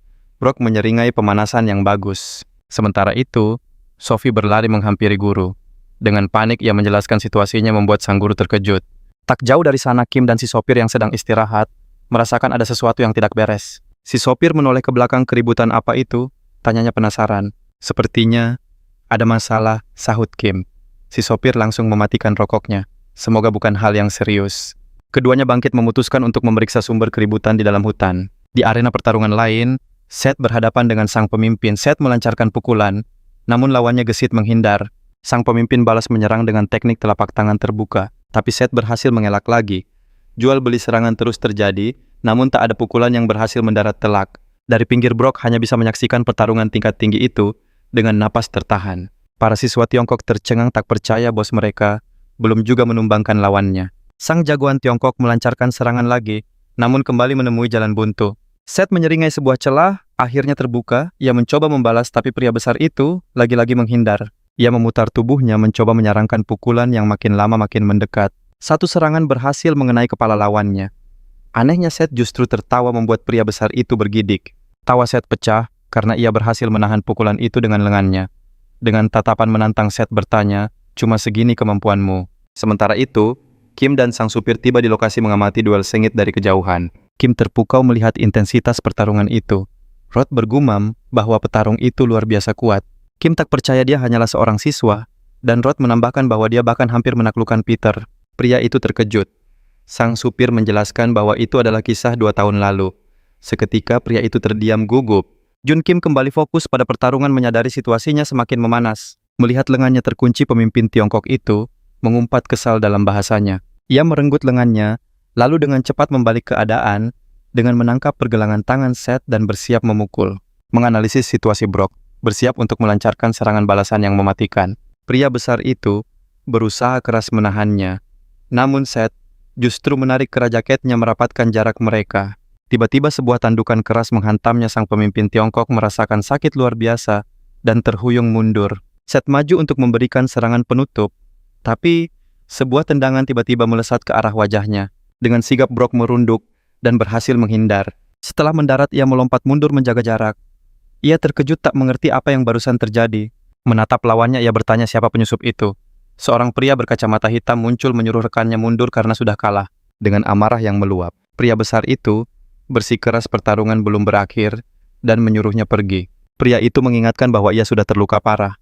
Brock menyeringai pemanasan yang bagus. Sementara itu, Sophie berlari menghampiri guru. Dengan panik ia menjelaskan situasinya membuat sang guru terkejut. Tak jauh dari sana Kim dan si sopir yang sedang istirahat, merasakan ada sesuatu yang tidak beres. Si sopir menoleh ke belakang keributan apa itu, tanyanya penasaran. Sepertinya ada masalah, sahut Kim. Si sopir langsung mematikan rokoknya. Semoga bukan hal yang serius. Keduanya bangkit memutuskan untuk memeriksa sumber keributan di dalam hutan. Di arena pertarungan lain, Seth berhadapan dengan sang pemimpin. Seth melancarkan pukulan, namun lawannya gesit menghindar. Sang pemimpin balas menyerang dengan teknik telapak tangan terbuka, tapi Seth berhasil mengelak lagi. Jual beli serangan terus terjadi, namun tak ada pukulan yang berhasil mendarat telak. Dari pinggir Brock hanya bisa menyaksikan pertarungan tingkat tinggi itu dengan napas tertahan. Para siswa Tiongkok tercengang tak percaya bos mereka belum juga menumbangkan lawannya. Sang jagoan Tiongkok melancarkan serangan lagi, namun kembali menemui jalan buntu. Seth menyeringai sebuah celah, akhirnya terbuka. Ia mencoba membalas, tapi pria besar itu lagi-lagi menghindar. Ia memutar tubuhnya mencoba menyarangkan pukulan yang makin lama makin mendekat. Satu serangan berhasil mengenai kepala lawannya. Anehnya Seth justru tertawa membuat pria besar itu bergidik. Tawa Seth pecah karena ia berhasil menahan pukulan itu dengan lengannya. Dengan tatapan menantang Seth bertanya, "Cuma segini kemampuanmu." Sementara itu, Kim dan sang supir tiba di lokasi mengamati duel sengit dari kejauhan. Kim terpukau melihat intensitas pertarungan itu. Rod bergumam bahwa petarung itu luar biasa kuat. Kim tak percaya dia hanyalah seorang siswa, dan Rod menambahkan bahwa dia bahkan hampir menaklukkan Peter. Pria itu terkejut. Sang supir menjelaskan bahwa itu adalah kisah 2 tahun lalu. Seketika pria itu terdiam gugup. Jun Kim kembali fokus pada pertarungan menyadari situasinya semakin memanas. Melihat lengannya terkunci, pemimpin Tiongkok itu mengumpat kesal dalam bahasanya. Ia merenggut lengannya, lalu dengan cepat membalik keadaan dengan menangkap pergelangan tangan Seth dan bersiap memukul. Menganalisis situasi Brock, bersiap untuk melancarkan serangan balasan yang mematikan. Pria besar itu berusaha keras menahannya. Namun Seth justru menarik kerat jaketnya merapatkan jarak mereka. Tiba-tiba sebuah tandukan keras menghantamnya. Sang pemimpin Tiongkok merasakan sakit luar biasa dan terhuyung mundur. Seth maju untuk memberikan serangan penutup, tapi sebuah tendangan tiba-tiba melesat ke arah wajahnya. Dengan sigap Brock merunduk dan berhasil menghindar. Setelah mendarat ia melompat mundur menjaga jarak. Ia terkejut tak mengerti apa yang barusan terjadi. Menatap lawannya ia bertanya siapa penyusup itu. Seorang pria berkacamata hitam muncul menyuruh rekannya mundur karena sudah kalah. Dengan amarah yang meluap, pria besar itu bersikeras pertarungan belum berakhir dan menyuruhnya pergi. Pria itu mengingatkan bahwa ia sudah terluka parah.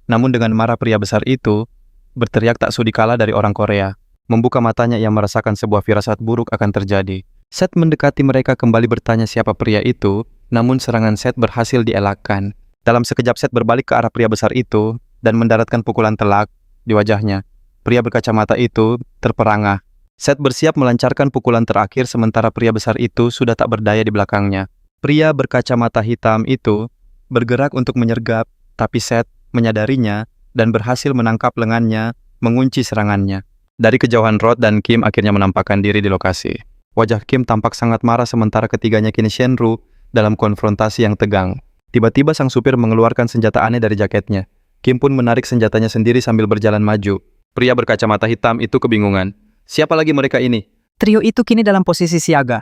Namun dengan marah pria besar itu berteriak tak sudi kalah dari orang Korea. Membuka matanya ia merasakan sebuah firasat buruk akan terjadi. Seth mendekati mereka kembali bertanya siapa pria itu, namun serangan Seth berhasil dielakkan. Dalam sekejap Seth berbalik ke arah pria besar itu dan mendaratkan pukulan telak di wajahnya. Pria berkacamata itu terperangah. Seth bersiap melancarkan pukulan terakhir sementara pria besar itu sudah tak berdaya di belakangnya. Pria berkacamata hitam itu bergerak untuk menyergap, tapi Seth menyadarinya dan berhasil menangkap lengannya, mengunci serangannya. Dari kejauhan Rod dan Kim akhirnya menampakkan diri di lokasi. Wajah Kim tampak sangat marah sementara ketiganya kini Shenru dalam konfrontasi yang tegang. Tiba-tiba sang supir mengeluarkan senjata aneh dari jaketnya. Kim pun menarik senjatanya sendiri sambil berjalan maju. Pria berkacamata hitam itu kebingungan. Siapa lagi mereka ini? Trio itu kini dalam posisi siaga.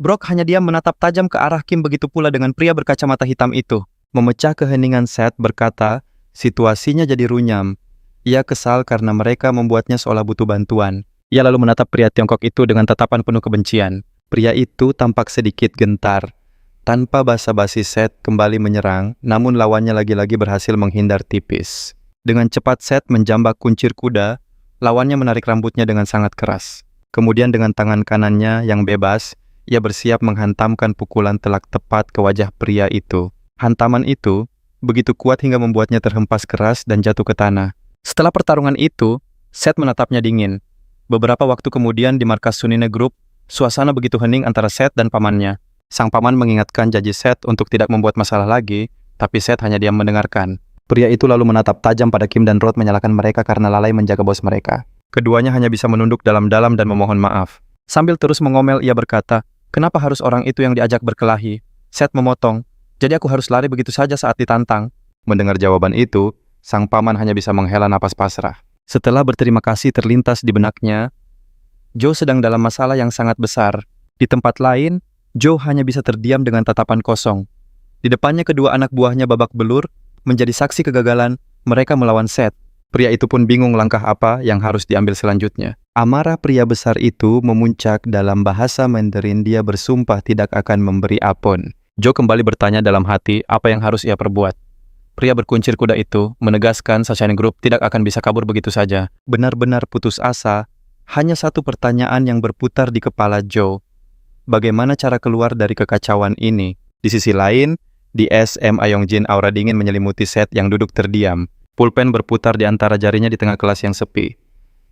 Brock hanya diam menatap tajam ke arah Kim, begitu pula dengan pria berkacamata hitam itu. Memecah keheningan, Seth berkata, situasinya jadi runyam. Ia kesal karena mereka membuatnya seolah butuh bantuan. Ia lalu menatap pria Tiongkok itu dengan tatapan penuh kebencian. Pria itu tampak sedikit gentar. Tanpa basa-basi, Seth kembali menyerang, namun lawannya lagi-lagi berhasil menghindar tipis. Dengan cepat Seth menjambak kuncir kuda, lawannya menarik rambutnya dengan sangat keras. Kemudian dengan tangan kanannya yang bebas, ia bersiap menghantamkan pukulan telak tepat ke wajah pria itu. Hantaman itu begitu kuat hingga membuatnya terhempas keras dan jatuh ke tanah. Setelah pertarungan itu, Seth menatapnya dingin. Beberapa waktu kemudian di markas Sunine Group, suasana begitu hening antara Seth dan pamannya. Sang paman mengingatkan janji Seth untuk tidak membuat masalah lagi, tapi Seth hanya diam mendengarkan. Pria itu lalu menatap tajam pada Kim dan Rod, menyalahkan mereka karena lalai menjaga bos mereka. Keduanya hanya bisa menunduk dalam-dalam dan memohon maaf. Sambil terus mengomel, ia berkata, "Kenapa harus orang itu yang diajak berkelahi?" Seth memotong, "Jadi aku harus lari begitu saja saat ditantang?" Mendengar jawaban itu, sang paman hanya bisa menghela napas pasrah. Setelah berterima kasih terlintas di benaknya, Joe sedang dalam masalah yang sangat besar. Di tempat lain, Joe hanya bisa terdiam dengan tatapan kosong. Di depannya kedua anak buahnya babak belur, menjadi saksi kegagalan mereka melawan Seth. Pria itu pun bingung langkah apa yang harus diambil selanjutnya. Amarah pria besar itu memuncak. Dalam bahasa Mandarin dia bersumpah tidak akan memberi ampun. Joe kembali bertanya dalam hati apa yang harus ia perbuat. Pria berkuncir kuda itu menegaskan Sunshine Group tidak akan bisa kabur begitu saja. Benar-benar putus asa, hanya satu pertanyaan yang berputar di kepala Joe. Bagaimana cara keluar dari kekacauan ini? Di sisi lain, di SMA Yongjin aura dingin menyelimuti Seth yang duduk terdiam. Pulpen berputar di antara jarinya di tengah kelas yang sepi.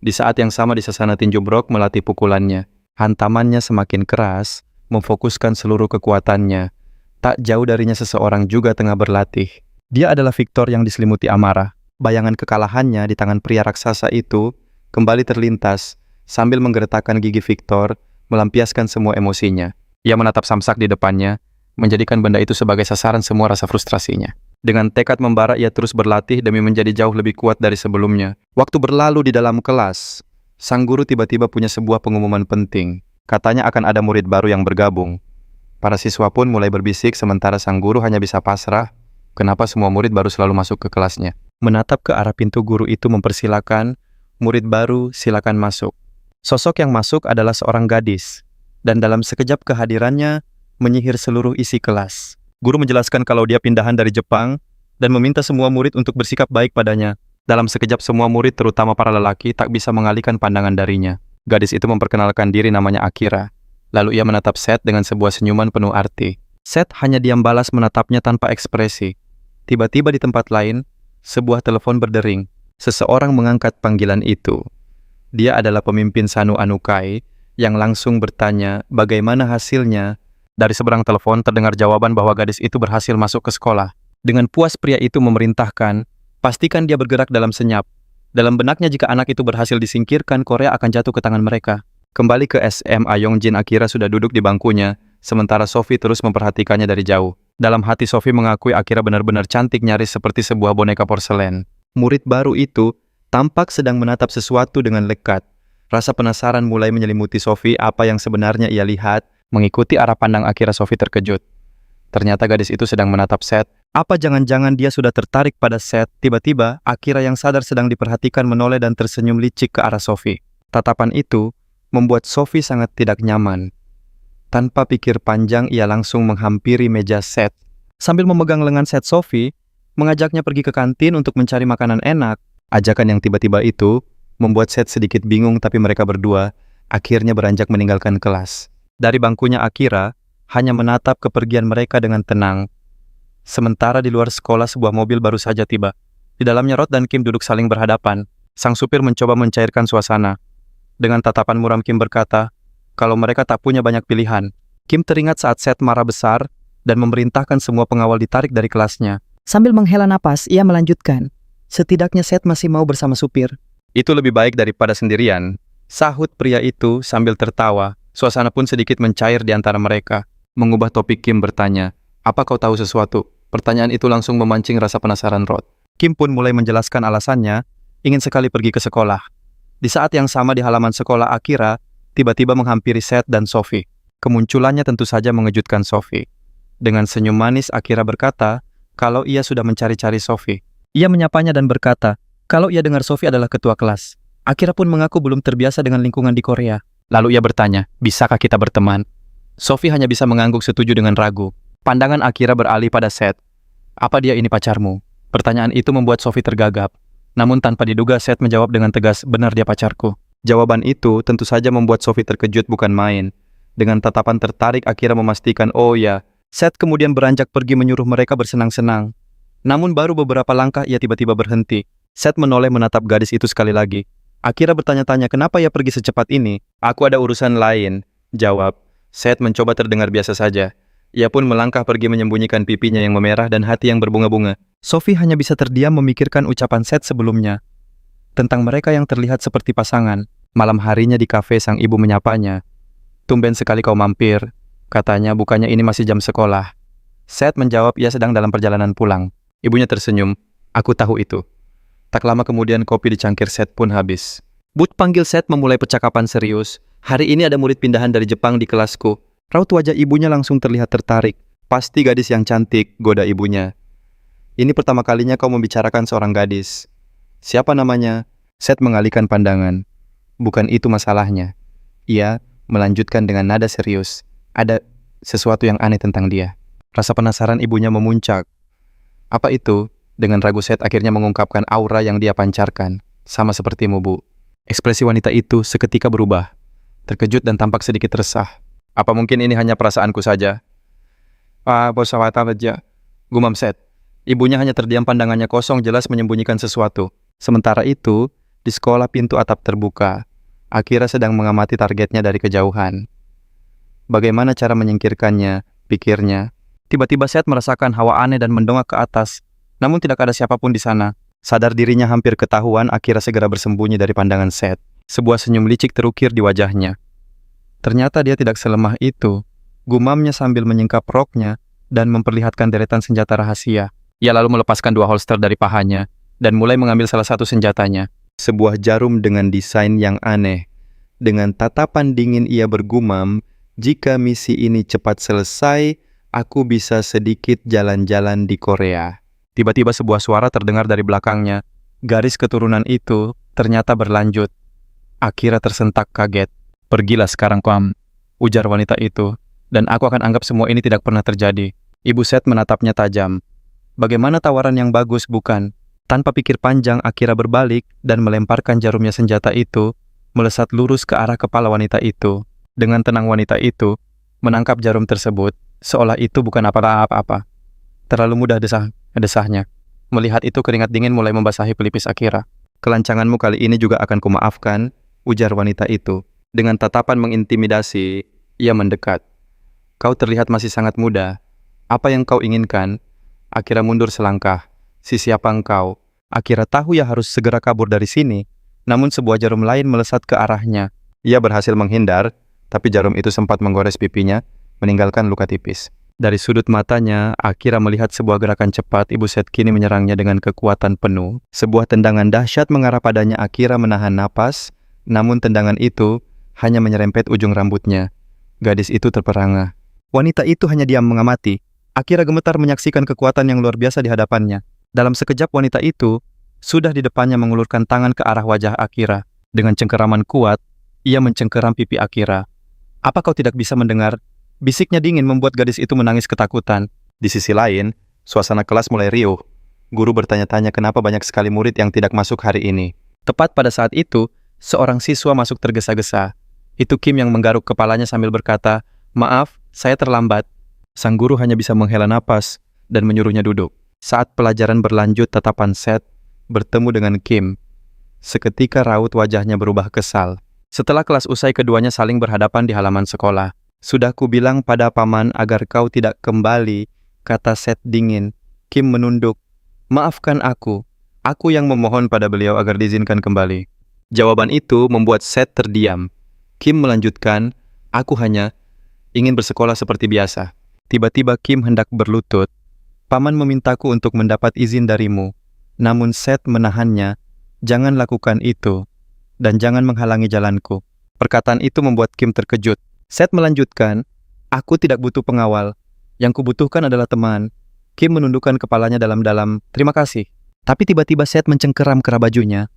Di saat yang sama di sasana tinju Brock melatih pukulannya. Hantamannya semakin keras, memfokuskan seluruh kekuatannya. Tak jauh darinya seseorang juga tengah berlatih. Dia adalah Victor yang diselimuti amarah. Bayangan kekalahannya di tangan pria raksasa itu kembali terlintas sambil menggeretakkan gigi. Victor melampiaskan semua emosinya. Ia menatap samsak di depannya, menjadikan benda itu sebagai sasaran semua rasa frustrasinya. Dengan tekad membara, ia terus berlatih demi menjadi jauh lebih kuat dari sebelumnya. Waktu berlalu di dalam kelas, sang guru tiba-tiba punya sebuah pengumuman penting. Katanya akan ada murid baru yang bergabung. Para siswa pun mulai berbisik, sementara sang guru hanya bisa pasrah. Kenapa semua murid baru selalu masuk ke kelasnya? Menatap ke arah pintu, guru itu mempersilakan, "Murid baru, silakan masuk." Sosok yang masuk adalah seorang gadis, dan dalam sekejap kehadirannya menyihir seluruh isi kelas. Guru menjelaskan kalau dia pindahan dari Jepang dan meminta semua murid untuk bersikap baik padanya. Dalam sekejap semua murid, terutama para lelaki, tak bisa mengalihkan pandangan darinya. Gadis itu memperkenalkan diri, namanya Akira. Lalu ia menatap Seth dengan sebuah senyuman penuh arti. Seth hanya diam balas menatapnya tanpa ekspresi. Tiba-tiba di tempat lain, sebuah telepon berdering. Seseorang mengangkat panggilan itu. Dia adalah pemimpin Sanu Anukai yang langsung bertanya bagaimana hasilnya. Dari seberang telepon terdengar jawaban bahwa gadis itu berhasil masuk ke sekolah. Dengan puas pria itu memerintahkan, pastikan dia bergerak dalam senyap. Dalam benaknya jika anak itu berhasil disingkirkan, Korea akan jatuh ke tangan mereka. Kembali ke SMA Yongjin, Akira sudah duduk di bangkunya, sementara Sophie terus memperhatikannya dari jauh. Dalam hati Sophie mengakui Akira benar-benar cantik, nyaris seperti sebuah boneka porselen. Murid baru itu tampak sedang menatap sesuatu dengan lekat. Rasa penasaran mulai menyelimuti Sophie. Apa yang sebenarnya ia lihat? Mengikuti arah pandang Akira, Sophie terkejut. Ternyata gadis itu sedang menatap Seth. Apa jangan-jangan dia sudah tertarik pada Seth? Tiba-tiba, Akira yang sadar sedang diperhatikan menoleh dan tersenyum licik ke arah Sophie. Tatapan itu membuat Sophie sangat tidak nyaman. Tanpa pikir panjang, ia langsung menghampiri meja Seth. Sambil memegang lengan Seth, Sophie mengajaknya pergi ke kantin untuk mencari makanan enak. Ajakan yang tiba-tiba itu membuat Seth sedikit bingung, tapi mereka berdua akhirnya beranjak meninggalkan kelas. Dari bangkunya, Akira hanya menatap kepergian mereka dengan tenang. Sementara di luar sekolah, sebuah mobil baru saja tiba. Di dalamnya Rod dan Kim duduk saling berhadapan. Sang supir mencoba mencairkan suasana. Dengan tatapan muram, Kim berkata, kalau mereka tak punya banyak pilihan. Kim teringat saat Seth marah besar dan memerintahkan semua pengawal ditarik dari kelasnya. Sambil menghela napas, ia melanjutkan, setidaknya Seth masih mau bersama supir. Itu lebih baik daripada sendirian, sahut pria itu sambil tertawa. Suasana pun sedikit mencair di antara mereka. Mengubah topik, Kim bertanya, apa kau tahu sesuatu? Pertanyaan itu langsung memancing rasa penasaran Rod. Kim pun mulai menjelaskan alasannya, ingin sekali pergi ke sekolah. Di saat yang sama di halaman sekolah, Akira tiba-tiba menghampiri Seth dan Sophie. Kemunculannya tentu saja mengejutkan Sophie. Dengan senyum manis, Akira berkata kalau ia sudah mencari-cari Sophie. Ia menyapanya dan berkata kalau ia dengar Sophie adalah ketua kelas. Akira pun mengaku belum terbiasa dengan lingkungan di Korea. Lalu ia bertanya, bisakah kita berteman? Sophie hanya bisa mengangguk setuju dengan ragu. Pandangan Akira beralih pada Seth. Apa dia ini pacarmu? Pertanyaan itu membuat Sophie tergagap. Namun tanpa diduga, Seth menjawab dengan tegas, benar dia pacarku. Jawaban itu tentu saja membuat Sophie terkejut bukan main. Dengan tatapan tertarik, Akira memastikan, oh ya. Seth kemudian beranjak pergi menyuruh mereka bersenang-senang. Namun baru beberapa langkah ia tiba-tiba berhenti. Seth menoleh menatap gadis itu sekali lagi. Akira bertanya-tanya kenapa ia pergi secepat ini. Aku ada urusan lain, jawab. Seth mencoba terdengar biasa saja. Ia pun melangkah pergi menyembunyikan pipinya yang memerah dan hati yang berbunga-bunga. Sophie hanya bisa terdiam memikirkan ucapan Seth sebelumnya. Tentang mereka yang terlihat seperti pasangan. Malam harinya di kafe sang ibu menyapanya. Tumben sekali kau mampir. Katanya bukannya ini masih jam sekolah. Seth menjawab ia sedang dalam perjalanan pulang. Ibunya tersenyum. Aku tahu itu. Tak lama kemudian kopi di cangkir Seth pun habis. Bud panggil Seth memulai percakapan serius. Hari ini ada murid pindahan dari Jepang di kelasku. Raut wajah ibunya langsung terlihat tertarik. Pasti gadis yang cantik, goda ibunya. Ini pertama kalinya kau membicarakan seorang gadis. Siapa namanya? Seth mengalihkan pandangan. Bukan itu masalahnya. Ia melanjutkan dengan nada serius. Ada sesuatu yang aneh tentang dia. Rasa penasaran ibunya memuncak. Apa itu? Dengan ragu Seth akhirnya mengungkapkan aura yang dia pancarkan. Sama sepertimu, Bu. Ekspresi wanita itu seketika berubah. Terkejut dan tampak sedikit resah. Apa mungkin ini hanya perasaanku saja? Bos aja. Gumam Seth. Ibunya hanya terdiam, pandangannya kosong, jelas menyembunyikan sesuatu. Sementara itu, di sekolah pintu atap terbuka. Akira sedang mengamati targetnya dari kejauhan. Bagaimana cara menyingkirkannya, pikirnya. Tiba-tiba Seth merasakan hawa aneh dan mendongak ke atas. Namun tidak ada siapapun di sana. Sadar dirinya hampir ketahuan, Akira segera bersembunyi dari pandangan Seth. Sebuah senyum licik terukir di wajahnya. Ternyata dia tidak selemah itu. Gumamnya sambil menyingkap roknya dan memperlihatkan deretan senjata rahasia. Ia lalu melepaskan 2 holster dari pahanya dan mulai mengambil salah satu senjatanya. Sebuah jarum dengan desain yang aneh. Dengan tatapan dingin ia bergumam, jika misi ini cepat selesai, aku bisa sedikit jalan-jalan di Korea. Tiba-tiba sebuah suara terdengar dari belakangnya. Garis keturunan itu ternyata berlanjut. Akira tersentak kaget. Pergilah sekarang, Kwam, ujar wanita itu, dan aku akan anggap semua ini tidak pernah terjadi. Ibu Seth menatapnya tajam. Bagaimana tawaran yang bagus, bukan? Tanpa pikir panjang, Akira berbalik dan melemparkan jarumnya senjata itu, melesat lurus ke arah kepala wanita itu. Dengan tenang wanita itu menangkap jarum tersebut, seolah itu bukan apa-apa. Terlalu mudah desahnya. Melihat itu, keringat dingin mulai membasahi pelipis Akira. Kelancanganmu kali ini juga akan kumaafkan, ujar wanita itu. Dengan tatapan mengintimidasi, ia mendekat. Kau terlihat masih sangat muda. Apa yang kau inginkan? Akira mundur selangkah. Si siapa engkau? Akira tahu ia harus segera kabur dari sini. Namun sebuah jarum lain melesat ke arahnya. Ia berhasil menghindar, tapi jarum itu sempat menggores pipinya, meninggalkan luka tipis. Dari sudut matanya, Akira melihat sebuah gerakan cepat. Ibu Seth kini menyerangnya dengan kekuatan penuh. Sebuah tendangan dahsyat mengarah padanya. Akira menahan napas, namun tendangan itu hanya menyerempet ujung rambutnya. Gadis itu terperangah. Wanita itu hanya diam mengamati. Akira gemetar menyaksikan kekuatan yang luar biasa di hadapannya. Dalam sekejap wanita itu sudah di depannya mengulurkan tangan ke arah wajah Akira. Dengan cengkeraman kuat, ia mencengkeram pipi Akira. Apa kau tidak bisa mendengar? Bisiknya dingin membuat gadis itu menangis ketakutan. Di sisi lain, suasana kelas mulai riuh. Guru bertanya-tanya kenapa banyak sekali murid yang tidak masuk hari ini. Tepat pada saat itu, seorang siswa masuk tergesa-gesa. Itu Kim yang menggaruk kepalanya sambil berkata, "Maaf, saya terlambat." Sang guru hanya bisa menghela napas dan menyuruhnya duduk. Saat pelajaran berlanjut, tatapan Seth bertemu dengan Kim. Seketika raut wajahnya berubah kesal. Setelah kelas usai, keduanya saling berhadapan di halaman sekolah. "Sudah kubilang pada paman agar kau tidak kembali," kata Seth dingin. Kim menunduk. "Maafkan aku. Aku yang memohon pada beliau agar diizinkan kembali." Jawaban itu membuat Seth terdiam. Kim melanjutkan, "Aku hanya ingin bersekolah seperti biasa." Tiba-tiba Kim hendak berlutut. "Paman memintaku untuk mendapat izin darimu." Namun Seth menahannya. "Jangan lakukan itu." dan jangan menghalangi jalanku. Perkataan itu membuat Kim terkejut. Seth melanjutkan, aku tidak butuh pengawal. Yang kubutuhkan adalah teman. Kim menundukkan kepalanya dalam-dalam, terima kasih. Tapi tiba-tiba Seth mencengkeram kerah bajunya.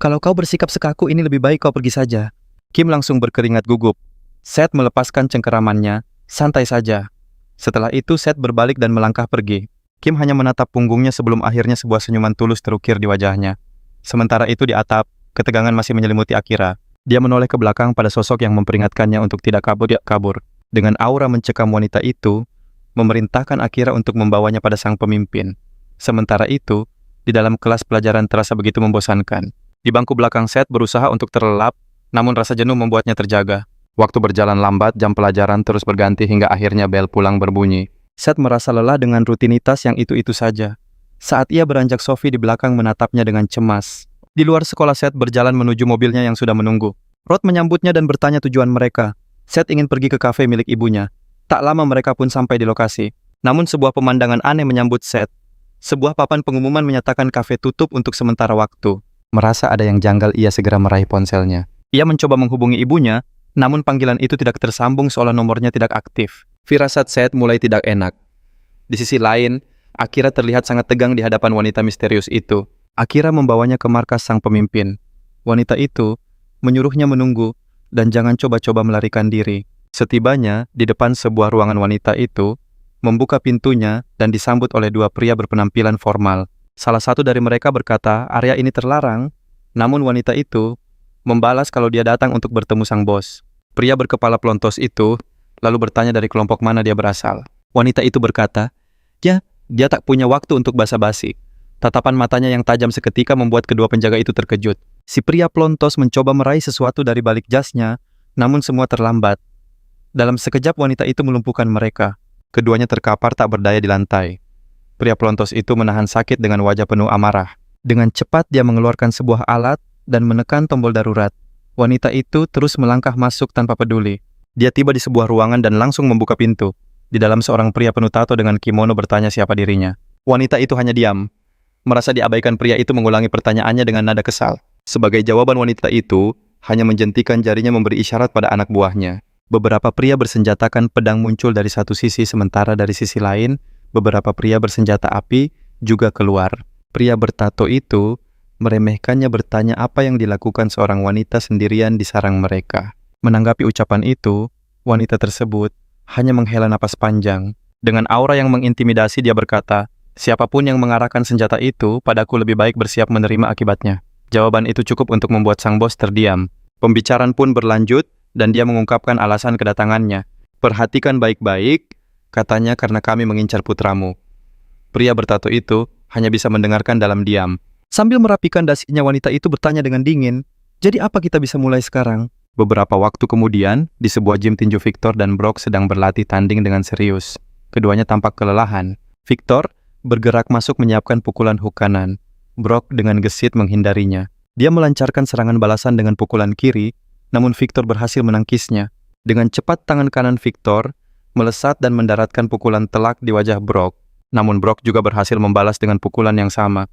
Kalau kau bersikap sekaku ini lebih baik kau pergi saja. Kim langsung berkeringat gugup. Seth melepaskan cengkeramannya, santai saja. Setelah itu Seth berbalik dan melangkah pergi. Kim hanya menatap punggungnya sebelum akhirnya sebuah senyuman tulus terukir di wajahnya. Sementara itu di atap, ketegangan masih menyelimuti Akira. Dia menoleh ke belakang pada sosok yang memperingatkannya untuk tidak kabur. Dengan aura mencekam wanita itu, memerintahkan Akira untuk membawanya pada sang pemimpin. Sementara itu, di dalam kelas pelajaran terasa begitu membosankan. Di bangku belakang Seth berusaha untuk terlelap, namun rasa jenuh membuatnya terjaga. Waktu berjalan lambat, jam pelajaran terus berganti hingga akhirnya bel pulang berbunyi. Seth merasa lelah dengan rutinitas yang itu-itu saja. Saat ia beranjak, Sophie di belakang menatapnya dengan cemas. Di luar sekolah, Seth berjalan menuju mobilnya yang sudah menunggu. Rod menyambutnya dan bertanya tujuan mereka. Seth ingin pergi ke kafe milik ibunya. Tak lama mereka pun sampai di lokasi. Namun sebuah pemandangan aneh menyambut Seth. Sebuah papan pengumuman menyatakan kafe tutup untuk sementara waktu. Merasa ada yang janggal, ia segera meraih ponselnya. Ia mencoba menghubungi ibunya, namun panggilan itu tidak tersambung seolah nomornya tidak aktif. Firasat Seth mulai tidak enak. Di sisi lain, Akira terlihat sangat tegang di hadapan wanita misterius itu. Akira membawanya ke markas sang pemimpin. Wanita itu menyuruhnya menunggu dan jangan coba-coba melarikan diri. Setibanya di depan sebuah ruangan, wanita itu membuka pintunya dan disambut oleh dua pria berpenampilan formal. Salah satu dari mereka berkata, area ini terlarang, namun wanita itu membalas kalau dia datang untuk bertemu sang bos. Pria berkepala pelontos itu lalu bertanya dari kelompok mana dia berasal. Wanita itu berkata, dia tak punya waktu untuk basa-basi. Tatapan matanya yang tajam seketika membuat kedua penjaga itu terkejut. Si pria pelontos mencoba meraih sesuatu dari balik jasnya, namun semua terlambat. Dalam sekejap wanita itu melumpuhkan mereka. Keduanya terkapar tak berdaya di lantai. Pria pelontos itu menahan sakit dengan wajah penuh amarah. Dengan cepat dia mengeluarkan sebuah alat dan menekan tombol darurat. Wanita itu terus melangkah masuk tanpa peduli. Dia tiba di sebuah ruangan dan langsung membuka pintu. Di dalam seorang pria penuh tato dengan kimono bertanya siapa dirinya. Wanita itu hanya diam. Merasa diabaikan, pria itu mengulangi pertanyaannya dengan nada kesal. Sebagai jawaban, wanita itu hanya menjentikan jarinya memberi isyarat pada anak buahnya. Beberapa pria bersenjatakan pedang muncul dari satu sisi, sementara dari sisi lain, beberapa pria bersenjata api juga keluar. Pria bertato itu meremehkannya, bertanya apa yang dilakukan seorang wanita sendirian di sarang mereka. Menanggapi ucapan itu, wanita tersebut hanya menghela napas panjang. Dengan aura yang mengintimidasi dia berkata, siapapun yang mengarahkan senjata itu, padaku lebih baik bersiap menerima akibatnya. Jawaban itu cukup untuk membuat sang bos terdiam. Pembicaraan pun berlanjut dan dia mengungkapkan alasan kedatangannya. Perhatikan baik-baik, katanya, karena kami mengincar putramu. Pria bertato itu hanya bisa mendengarkan dalam diam. Sambil merapikan dasinya, wanita itu bertanya dengan dingin, jadi apa kita bisa mulai sekarang? Beberapa waktu kemudian, di sebuah gym tinju, Victor dan Brock sedang berlatih tanding dengan serius. Keduanya tampak kelelahan. Victor bergerak masuk menyiapkan pukulan hook kanan. Brock dengan gesit menghindarinya. Dia melancarkan serangan balasan dengan pukulan kiri, namun Victor berhasil menangkisnya. Dengan cepat tangan kanan Victor melesat dan mendaratkan pukulan telak di wajah Brock. Namun Brock juga berhasil membalas dengan pukulan yang sama.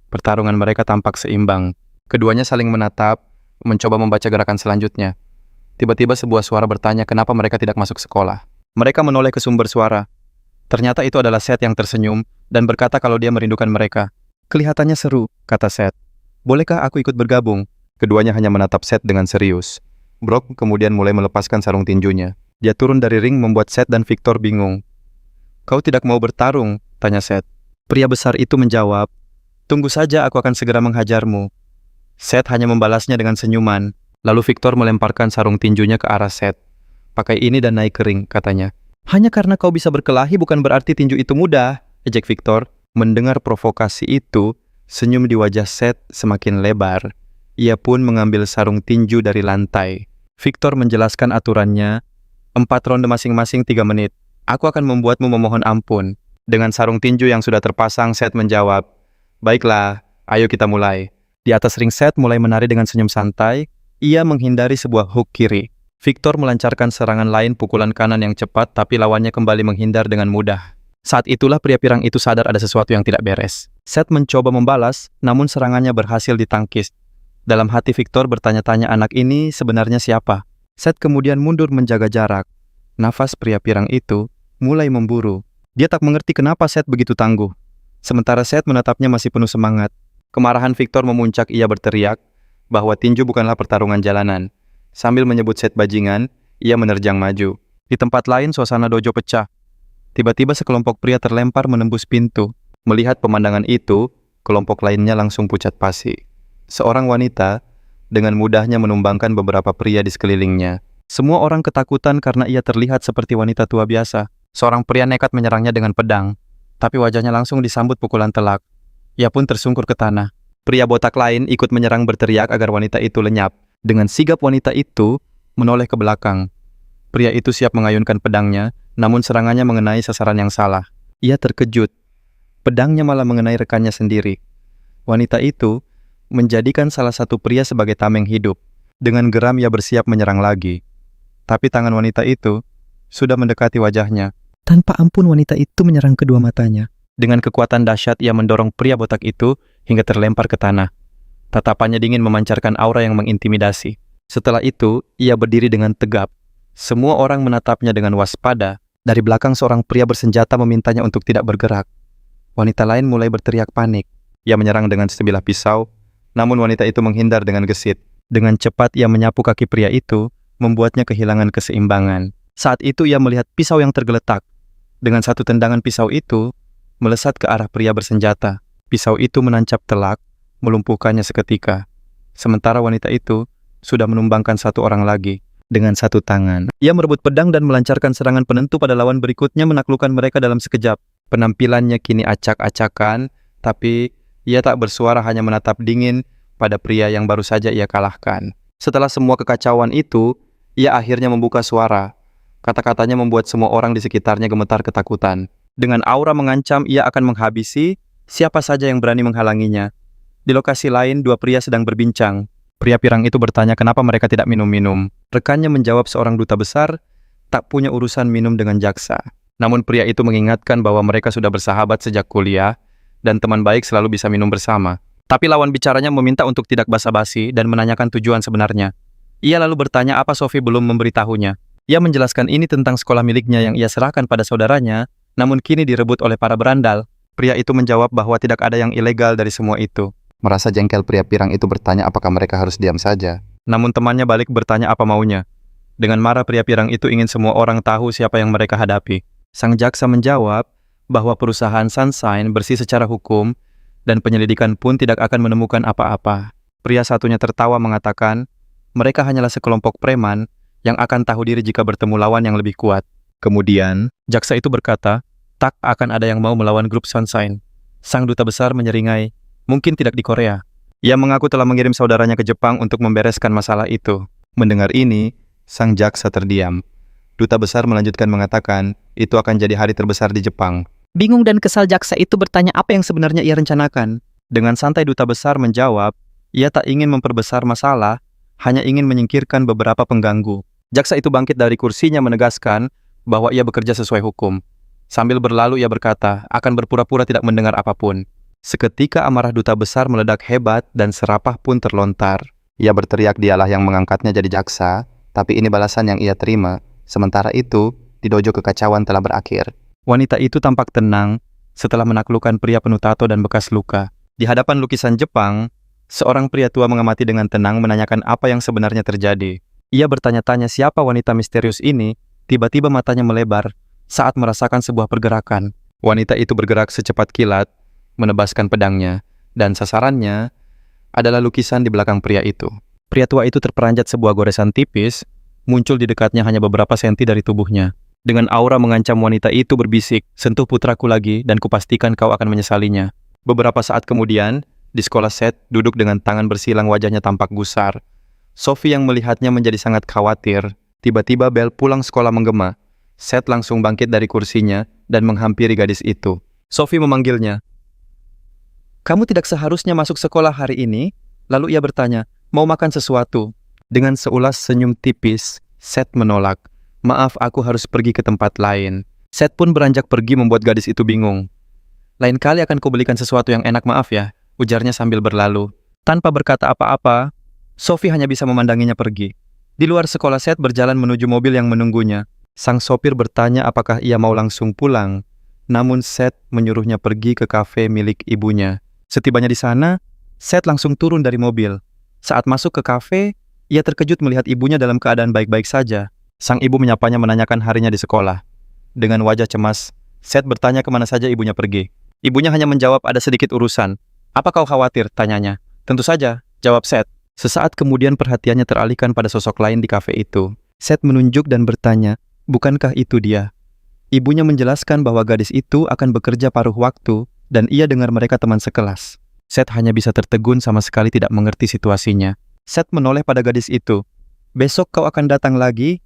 Pertarungan mereka tampak seimbang. Keduanya saling menatap, mencoba membaca gerakan selanjutnya. Tiba-tiba sebuah suara bertanya kenapa mereka tidak masuk sekolah. Mereka menoleh ke sumber suara. Ternyata itu adalah Seth yang tersenyum dan berkata kalau dia merindukan mereka. Kelihatannya seru, kata Seth. Bolehkah aku ikut bergabung? Keduanya hanya menatap Seth dengan serius. Brock kemudian mulai melepaskan sarung tinjunya. Dia turun dari ring membuat Seth dan Victor bingung. Kau tidak mau bertarung? Tanya Seth. Pria besar itu menjawab, tunggu saja, aku akan segera menghajarmu. Seth hanya membalasnya dengan senyuman. Lalu Victor melemparkan sarung tinjunya ke arah Seth. Pakai ini dan naik ke ring, katanya. Hanya karena kau bisa berkelahi bukan berarti tinju itu mudah, ejek Victor. Mendengar provokasi itu, senyum di wajah Seth semakin lebar. Ia pun mengambil sarung tinju dari lantai. Victor menjelaskan aturannya, 4 ronde masing-masing 3 menit. Aku akan membuatmu memohon ampun. Dengan sarung tinju yang sudah terpasang, Seth menjawab, baiklah, ayo kita mulai. Di atas ring, Seth mulai menari dengan senyum santai. Ia menghindari sebuah hook kiri. Victor melancarkan serangan lain, pukulan kanan yang cepat, tapi lawannya kembali menghindar dengan mudah. Saat itulah pria pirang itu sadar ada sesuatu yang tidak beres. Seth mencoba membalas, namun serangannya berhasil ditangkis. Dalam hati Victor bertanya-tanya anak ini sebenarnya siapa. Seth kemudian mundur menjaga jarak. Nafas pria pirang itu mulai memburu. Dia tak mengerti kenapa Seth begitu tangguh. Sementara Seth menatapnya masih penuh semangat. Kemarahan Victor memuncak, ia berteriak bahwa tinju bukanlah pertarungan jalanan. Sambil menyebut Seth bajingan, ia menerjang maju. Di tempat lain suasana dojo pecah. Tiba-tiba sekelompok pria terlempar menembus pintu. Melihat pemandangan itu, kelompok lainnya langsung pucat pasi. Seorang wanita dengan mudahnya menumbangkan beberapa pria di sekelilingnya. Semua orang ketakutan karena ia terlihat seperti wanita tua biasa. Seorang pria nekat menyerangnya dengan pedang, tapi wajahnya langsung disambut pukulan telak. Ia pun tersungkur ke tanah. Pria botak lain ikut menyerang berteriak agar wanita itu lenyap. Dengan sigap wanita itu menoleh ke belakang. Pria itu siap mengayunkan pedangnya, namun serangannya mengenai sasaran yang salah. Ia terkejut. Pedangnya malah mengenai rekannya sendiri. Wanita itu menjadikan salah satu pria sebagai tameng hidup. Dengan geram ia bersiap menyerang lagi. Tapi tangan wanita itu sudah mendekati wajahnya. Tanpa ampun wanita itu menyerang kedua matanya. Dengan kekuatan dahsyat ia mendorong pria botak itu hingga terlempar ke tanah. Tatapannya dingin memancarkan aura yang mengintimidasi. Setelah itu, ia berdiri dengan tegap. Semua orang menatapnya dengan waspada. Dari belakang seorang pria bersenjata memintanya untuk tidak bergerak. Wanita lain mulai berteriak panik. Ia menyerang dengan sebilah pisau, namun wanita itu menghindar dengan gesit. Dengan cepat ia menyapu kaki pria itu, membuatnya kehilangan keseimbangan. Saat itu ia melihat pisau yang tergeletak. Dengan satu tendangan pisau itu, melesat ke arah pria bersenjata. Pisau itu menancap telak, melumpuhkannya seketika. Sementara wanita itu sudah menumbangkan satu orang lagi. Dengan satu tangan, ia merebut pedang dan melancarkan serangan penentu pada lawan berikutnya, menaklukkan mereka dalam sekejap. Penampilannya kini acak-acakan, tapi ia tak bersuara, hanya menatap dingin pada pria yang baru saja ia kalahkan. Setelah semua kekacauan itu, ia akhirnya membuka suara. Kata-katanya membuat semua orang di sekitarnya gemetar ketakutan. Dengan aura mengancam, ia akan menghabisi siapa saja yang berani menghalanginya. Di lokasi lain, dua pria sedang berbincang. Pria pirang itu bertanya kenapa mereka tidak minum-minum. Rekannya menjawab seorang duta besar tak punya urusan minum dengan jaksa. Namun pria itu mengingatkan bahwa mereka sudah bersahabat sejak kuliah dan teman baik selalu bisa minum bersama. Tapi lawan bicaranya meminta untuk tidak basa-basi dan menanyakan tujuan sebenarnya. Ia lalu bertanya apa Sophie belum memberitahunya. Ia menjelaskan ini tentang sekolah miliknya yang ia serahkan pada saudaranya, namun kini direbut oleh para berandal. Pria itu menjawab bahwa tidak ada yang ilegal dari semua itu. Merasa jengkel, pria pirang itu bertanya apakah mereka harus diam saja. Namun temannya balik bertanya apa maunya. Dengan marah pria pirang itu ingin semua orang tahu siapa yang mereka hadapi. Sang jaksa menjawab bahwa perusahaan Sunshine bersih secara hukum dan penyelidikan pun tidak akan menemukan apa-apa. Pria satunya tertawa mengatakan, mereka hanyalah sekelompok preman yang akan tahu diri jika bertemu lawan yang lebih kuat. Kemudian, jaksa itu berkata, tak akan ada yang mau melawan grup Sunshine. Sang duta besar menyeringai, mungkin tidak di Korea. Ia mengaku telah mengirim saudaranya ke Jepang untuk membereskan masalah itu. Mendengar ini, sang jaksa terdiam. Duta besar melanjutkan mengatakan, itu akan jadi hari terbesar di Jepang. Bingung dan kesal jaksa itu bertanya apa yang sebenarnya ia rencanakan. Dengan santai duta besar menjawab, ia tak ingin memperbesar masalah, hanya ingin menyingkirkan beberapa pengganggu. Jaksa itu bangkit dari kursinya menegaskan bahwa ia bekerja sesuai hukum. Sambil berlalu ia berkata, akan berpura-pura tidak mendengar apapun. Seketika amarah duta besar meledak hebat dan serapah pun terlontar. Ia berteriak dialah yang mengangkatnya jadi jaksa, tapi ini balasan yang ia terima. Sementara itu, di dojo kekacauan telah berakhir. Wanita itu tampak tenang setelah menaklukkan pria penuh tato dan bekas luka. Di hadapan lukisan Jepang, seorang pria tua mengamati dengan tenang menanyakan apa yang sebenarnya terjadi. Ia bertanya-tanya siapa wanita misterius ini, tiba-tiba matanya melebar saat merasakan sebuah pergerakan. Wanita itu bergerak secepat kilat, menebaskan pedangnya, dan sasarannya adalah lukisan di belakang pria itu. Pria tua itu terperanjat sebuah goresan tipis, muncul di dekatnya hanya beberapa senti dari tubuhnya. Dengan aura mengancam wanita itu berbisik, sentuh putraku lagi dan kupastikan kau akan menyesalinya. Beberapa saat kemudian, di sekolah Seth duduk dengan tangan bersilang, wajahnya tampak gusar. Sophie yang melihatnya menjadi sangat khawatir. Tiba-tiba bel pulang sekolah menggema. Seth langsung bangkit dari kursinya dan menghampiri gadis itu. Sophie memanggilnya. Kamu tidak seharusnya masuk sekolah hari ini? Lalu ia bertanya, mau makan sesuatu? Dengan seulas senyum tipis, Seth menolak. Maaf, aku harus pergi ke tempat lain. Seth pun beranjak pergi membuat gadis itu bingung. Lain kali akan kubelikan sesuatu yang enak, maaf ya, ujarnya sambil berlalu. Tanpa berkata apa-apa, Sophie hanya bisa memandanginya pergi. Di luar sekolah, Seth berjalan menuju mobil yang menunggunya. Sang sopir bertanya apakah ia mau langsung pulang. Namun Seth menyuruhnya pergi ke kafe milik ibunya. Setibanya di sana, Seth langsung turun dari mobil. Saat masuk ke kafe, ia terkejut melihat ibunya dalam keadaan baik-baik saja. Sang ibu menyapanya menanyakan harinya di sekolah. Dengan wajah cemas, Seth bertanya kemana saja ibunya pergi. Ibunya hanya menjawab ada sedikit urusan. Apa kau khawatir? Tanyanya. Tentu saja, jawab Seth. Sesaat kemudian perhatiannya teralihkan pada sosok lain di kafe itu. Seth menunjuk dan bertanya, bukankah itu dia? Ibunya menjelaskan bahwa gadis itu akan bekerja paruh waktu dan ia dengar mereka teman sekelas. Seth hanya bisa tertegun sama sekali tidak mengerti situasinya. Seth menoleh pada gadis itu. Besok kau akan datang lagi?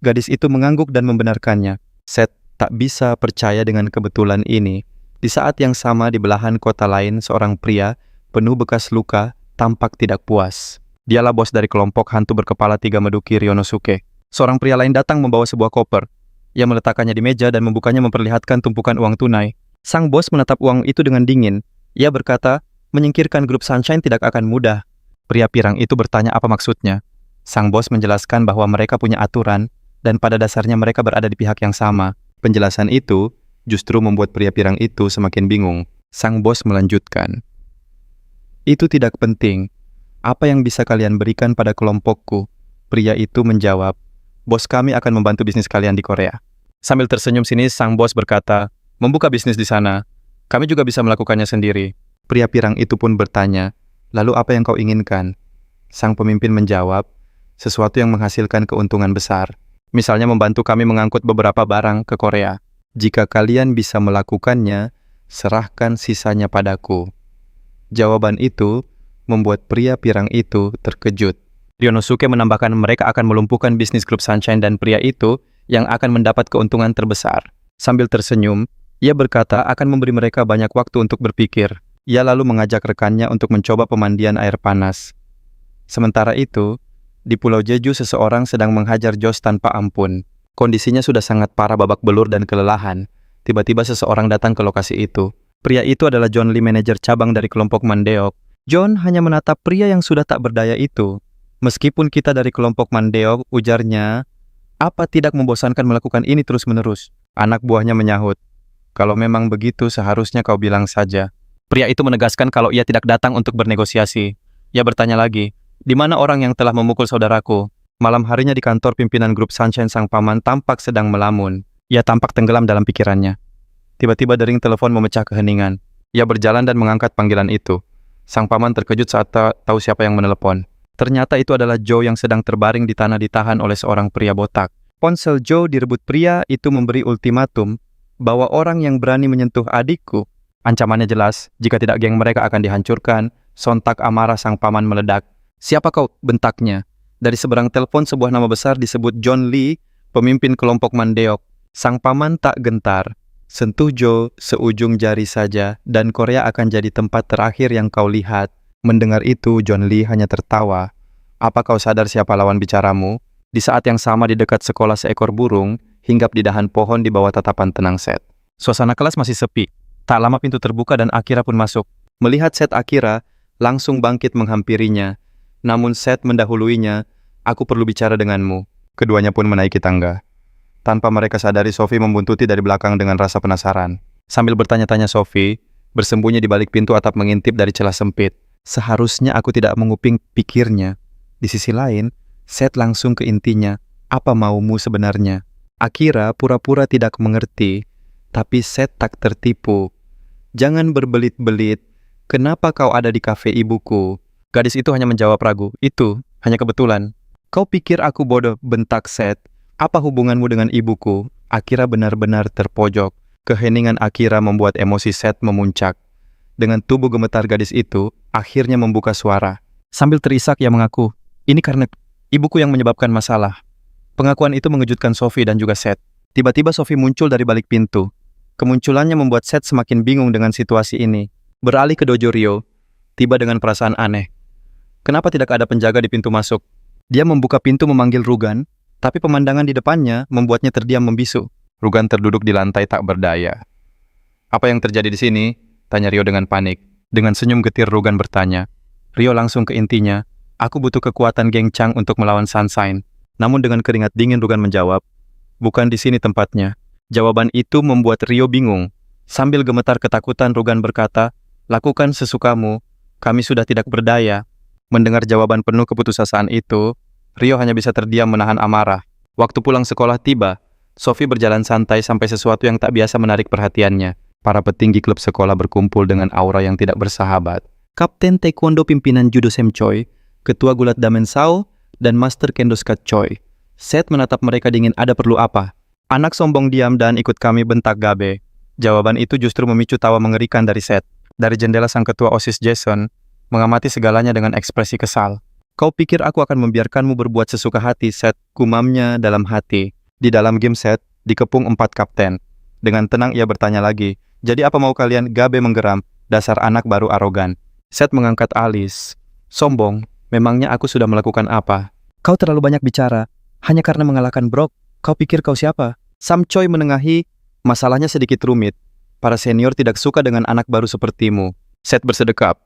Gadis itu mengangguk dan membenarkannya. Seth tak bisa percaya dengan kebetulan ini. Di saat yang sama di belahan kota lain, seorang pria penuh bekas luka tampak tidak puas. Dialah bos dari kelompok hantu berkepala 3 Meduki Ryonosuke. Seorang pria lain datang membawa sebuah koper. Ia meletakkannya di meja dan membukanya memperlihatkan tumpukan uang tunai. Sang bos menatap uang itu dengan dingin. Ia berkata, menyingkirkan grup Sunshine tidak akan mudah. Pria pirang itu bertanya apa maksudnya. Sang bos menjelaskan bahwa mereka punya aturan dan pada dasarnya mereka berada di pihak yang sama. Penjelasan itu justru membuat pria pirang itu semakin bingung. Sang bos melanjutkan, itu tidak penting. Apa yang bisa kalian berikan pada kelompokku? Pria itu menjawab, bos kami akan membantu bisnis kalian di Korea. Sambil tersenyum sinis, sang bos berkata, membuka bisnis di sana. Kami juga bisa melakukannya sendiri. Pria pirang itu pun bertanya, lalu apa yang kau inginkan? Sang pemimpin menjawab, sesuatu yang menghasilkan keuntungan besar. Misalnya membantu kami mengangkut beberapa barang ke Korea. Jika kalian bisa melakukannya, serahkan sisanya padaku. Jawaban itu membuat pria pirang itu terkejut. Ryonosuke menambahkan mereka akan melumpuhkan bisnis grup Sunshine dan pria itu yang akan mendapat keuntungan terbesar. Sambil tersenyum, ia berkata akan memberi mereka banyak waktu untuk berpikir. Ia lalu mengajak rekannya untuk mencoba pemandian air panas. Sementara itu, di Pulau Jeju seseorang sedang menghajar Josh tanpa ampun. Kondisinya sudah sangat parah, babak belur dan kelelahan. Tiba-tiba seseorang datang ke lokasi itu. Pria itu adalah John Lee, manajer cabang dari kelompok Mandeok. John hanya menatap pria yang sudah tak berdaya itu. Meskipun kita dari kelompok Mandeok, ujarnya, apa tidak membosankan melakukan ini terus-menerus? Anak buahnya menyahut, kalau memang begitu seharusnya kau bilang saja. Pria itu menegaskan kalau ia tidak datang untuk bernegosiasi. Ia bertanya lagi, di mana orang yang telah memukul saudaraku? Malam harinya di kantor pimpinan grup Sunshine, sang paman tampak sedang melamun. Ia tampak tenggelam dalam pikirannya. Tiba-tiba dering telepon memecah keheningan. Ia berjalan dan mengangkat panggilan itu. Sang paman terkejut saat tahu siapa yang menelepon. Ternyata itu adalah Joe yang sedang terbaring di tanah ditahan oleh seorang pria botak. Ponsel Joe direbut pria itu memberi ultimatum bahwa orang yang berani menyentuh adikku. Ancamannya jelas, jika tidak geng mereka akan dihancurkan. Sontak amarah sang paman meledak. Siapa kau? Bentaknya. Dari seberang telepon sebuah nama besar disebut John Lee, pemimpin kelompok Mandeok. Sang paman tak gentar. Sentuh Joe seujung jari saja dan Korea akan jadi tempat terakhir yang kau lihat. Mendengar itu, John Lee hanya tertawa. Apa kau sadar siapa lawan bicaramu? Di saat yang sama di dekat sekolah, seekor burung hinggap di dahan pohon di bawah tatapan tenang Seth. Suasana kelas masih sepi. Tak lama pintu terbuka dan Akira pun masuk. Melihat Seth, Akira langsung bangkit menghampirinya. Namun Seth mendahuluinya. Aku perlu bicara denganmu. Keduanya pun menaiki tangga. Tanpa mereka sadari, Sophie membuntuti dari belakang dengan rasa penasaran. Sambil bertanya-tanya, Sophie bersembunyi di balik pintu atap mengintip dari celah sempit. Seharusnya aku tidak menguping pikirnya. Di sisi lain, Seth langsung ke intinya. Apa maumu sebenarnya? Akira pura-pura tidak mengerti, tapi Seth tak tertipu. Jangan berbelit-belit. Kenapa kau ada di kafe ibuku? Gadis itu hanya menjawab ragu. Itu hanya kebetulan. Kau pikir aku bodoh? Bentak Seth. Apa hubunganmu dengan ibuku? Akira benar-benar terpojok. Keheningan Akira membuat emosi Seth memuncak. Dengan tubuh gemetar, gadis itu akhirnya membuka suara. Sambil terisak ia mengaku, ini karena ibuku yang menyebabkan masalah. Pengakuan itu mengejutkan Sophie dan juga Seth. Tiba-tiba Sophie muncul dari balik pintu. Kemunculannya membuat Seth semakin bingung dengan situasi ini. Beralih ke dojo Ryo, tiba dengan perasaan aneh. Kenapa tidak ada penjaga di pintu masuk? Dia membuka pintu memanggil Rugan, tapi pemandangan di depannya membuatnya terdiam membisu. Rugan terduduk di lantai tak berdaya. Apa yang terjadi di sini? Tanya Ryo dengan panik. Dengan senyum getir, Rugan bertanya, Rio langsung ke intinya. Aku butuh kekuatan geng Chang untuk melawan Sunshine. Namun dengan keringat dingin Rugan menjawab, bukan di sini tempatnya. Jawaban itu membuat Rio bingung. Sambil gemetar ketakutan Rugan berkata, lakukan sesukamu, kami sudah tidak berdaya. Mendengar jawaban penuh keputusasaan itu, Rio hanya bisa terdiam menahan amarah. Waktu pulang sekolah tiba, Sophie berjalan santai sampai sesuatu yang tak biasa menarik perhatiannya. Para petinggi klub sekolah berkumpul dengan aura yang tidak bersahabat. Kapten Taekwondo pimpinan Judo Sam Choi, Ketua Gulat Damen Sao, dan Master Kendo Scott Choi. Seth menatap mereka dingin, ada perlu apa? Anak sombong diam dan ikut kami, bentak Gabe. Jawaban itu justru memicu tawa mengerikan dari Seth. Dari jendela sang ketua OSIS Jason, mengamati segalanya dengan ekspresi kesal. Kau pikir aku akan membiarkanmu berbuat sesuka hati, Seth, gumamnya dalam hati. Di dalam game Seth, dikepung 4 kapten. Dengan tenang ia bertanya lagi, jadi apa mau kalian? Gabe menggeram, dasar anak baru arogan. Seth mengangkat alis. Sombong, memangnya aku sudah melakukan apa? Kau terlalu banyak bicara. Hanya karena mengalahkan Brock, kau pikir kau siapa? Sam Choi menengahi, masalahnya sedikit rumit. Para senior tidak suka dengan anak baru sepertimu. Seth bersedekap.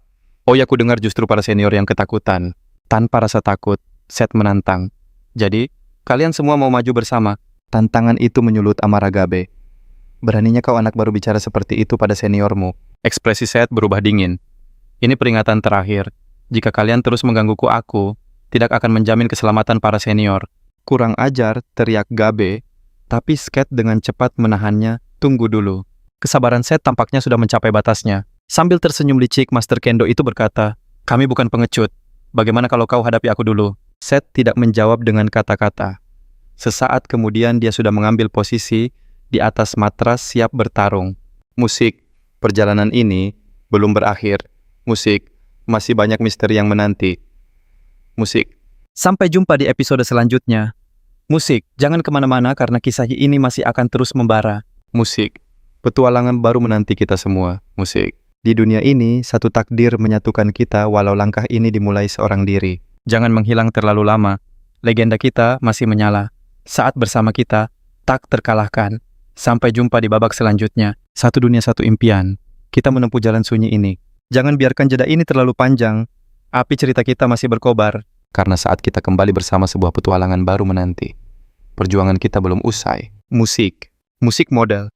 Oh ya, ku dengar justru para senior yang ketakutan. Tanpa rasa takut, Seth menantang. Jadi, kalian semua mau maju bersama? Tantangan itu menyulut amarah Gabe. Beraninya kau anak baru bicara seperti itu pada seniormu. Ekspresi Seth berubah dingin. Ini peringatan terakhir. Jika kalian terus menggangguku aku, tidak akan menjamin keselamatan para senior. Kurang ajar, teriak Gabe. Tapi Seth dengan cepat menahannya. Tunggu dulu. Kesabaran Seth tampaknya sudah mencapai batasnya. Sambil tersenyum licik, Master Kendo itu berkata, kami bukan pengecut. Bagaimana kalau kau hadapi aku dulu? Seth tidak menjawab dengan kata-kata. Sesaat kemudian dia sudah mengambil posisi di atas matras siap bertarung. Musik, perjalanan ini belum berakhir. Musik, masih banyak misteri yang menanti. Musik. Sampai jumpa di episode selanjutnya. Musik, jangan kemana-mana karena kisah ini masih akan terus membara. Musik, petualangan baru menanti kita semua. Musik. Di dunia ini, satu takdir menyatukan kita walau langkah ini dimulai seorang diri. Jangan menghilang terlalu lama. Legenda kita masih menyala. Saat bersama kita, tak terkalahkan. Sampai jumpa di babak selanjutnya. Satu dunia, satu impian. Kita menempuh jalan sunyi ini. Jangan biarkan jeda ini terlalu panjang. Api cerita kita masih berkobar. Karena saat kita kembali bersama sebuah petualangan baru menanti. Perjuangan kita belum usai. Musik. Musik model.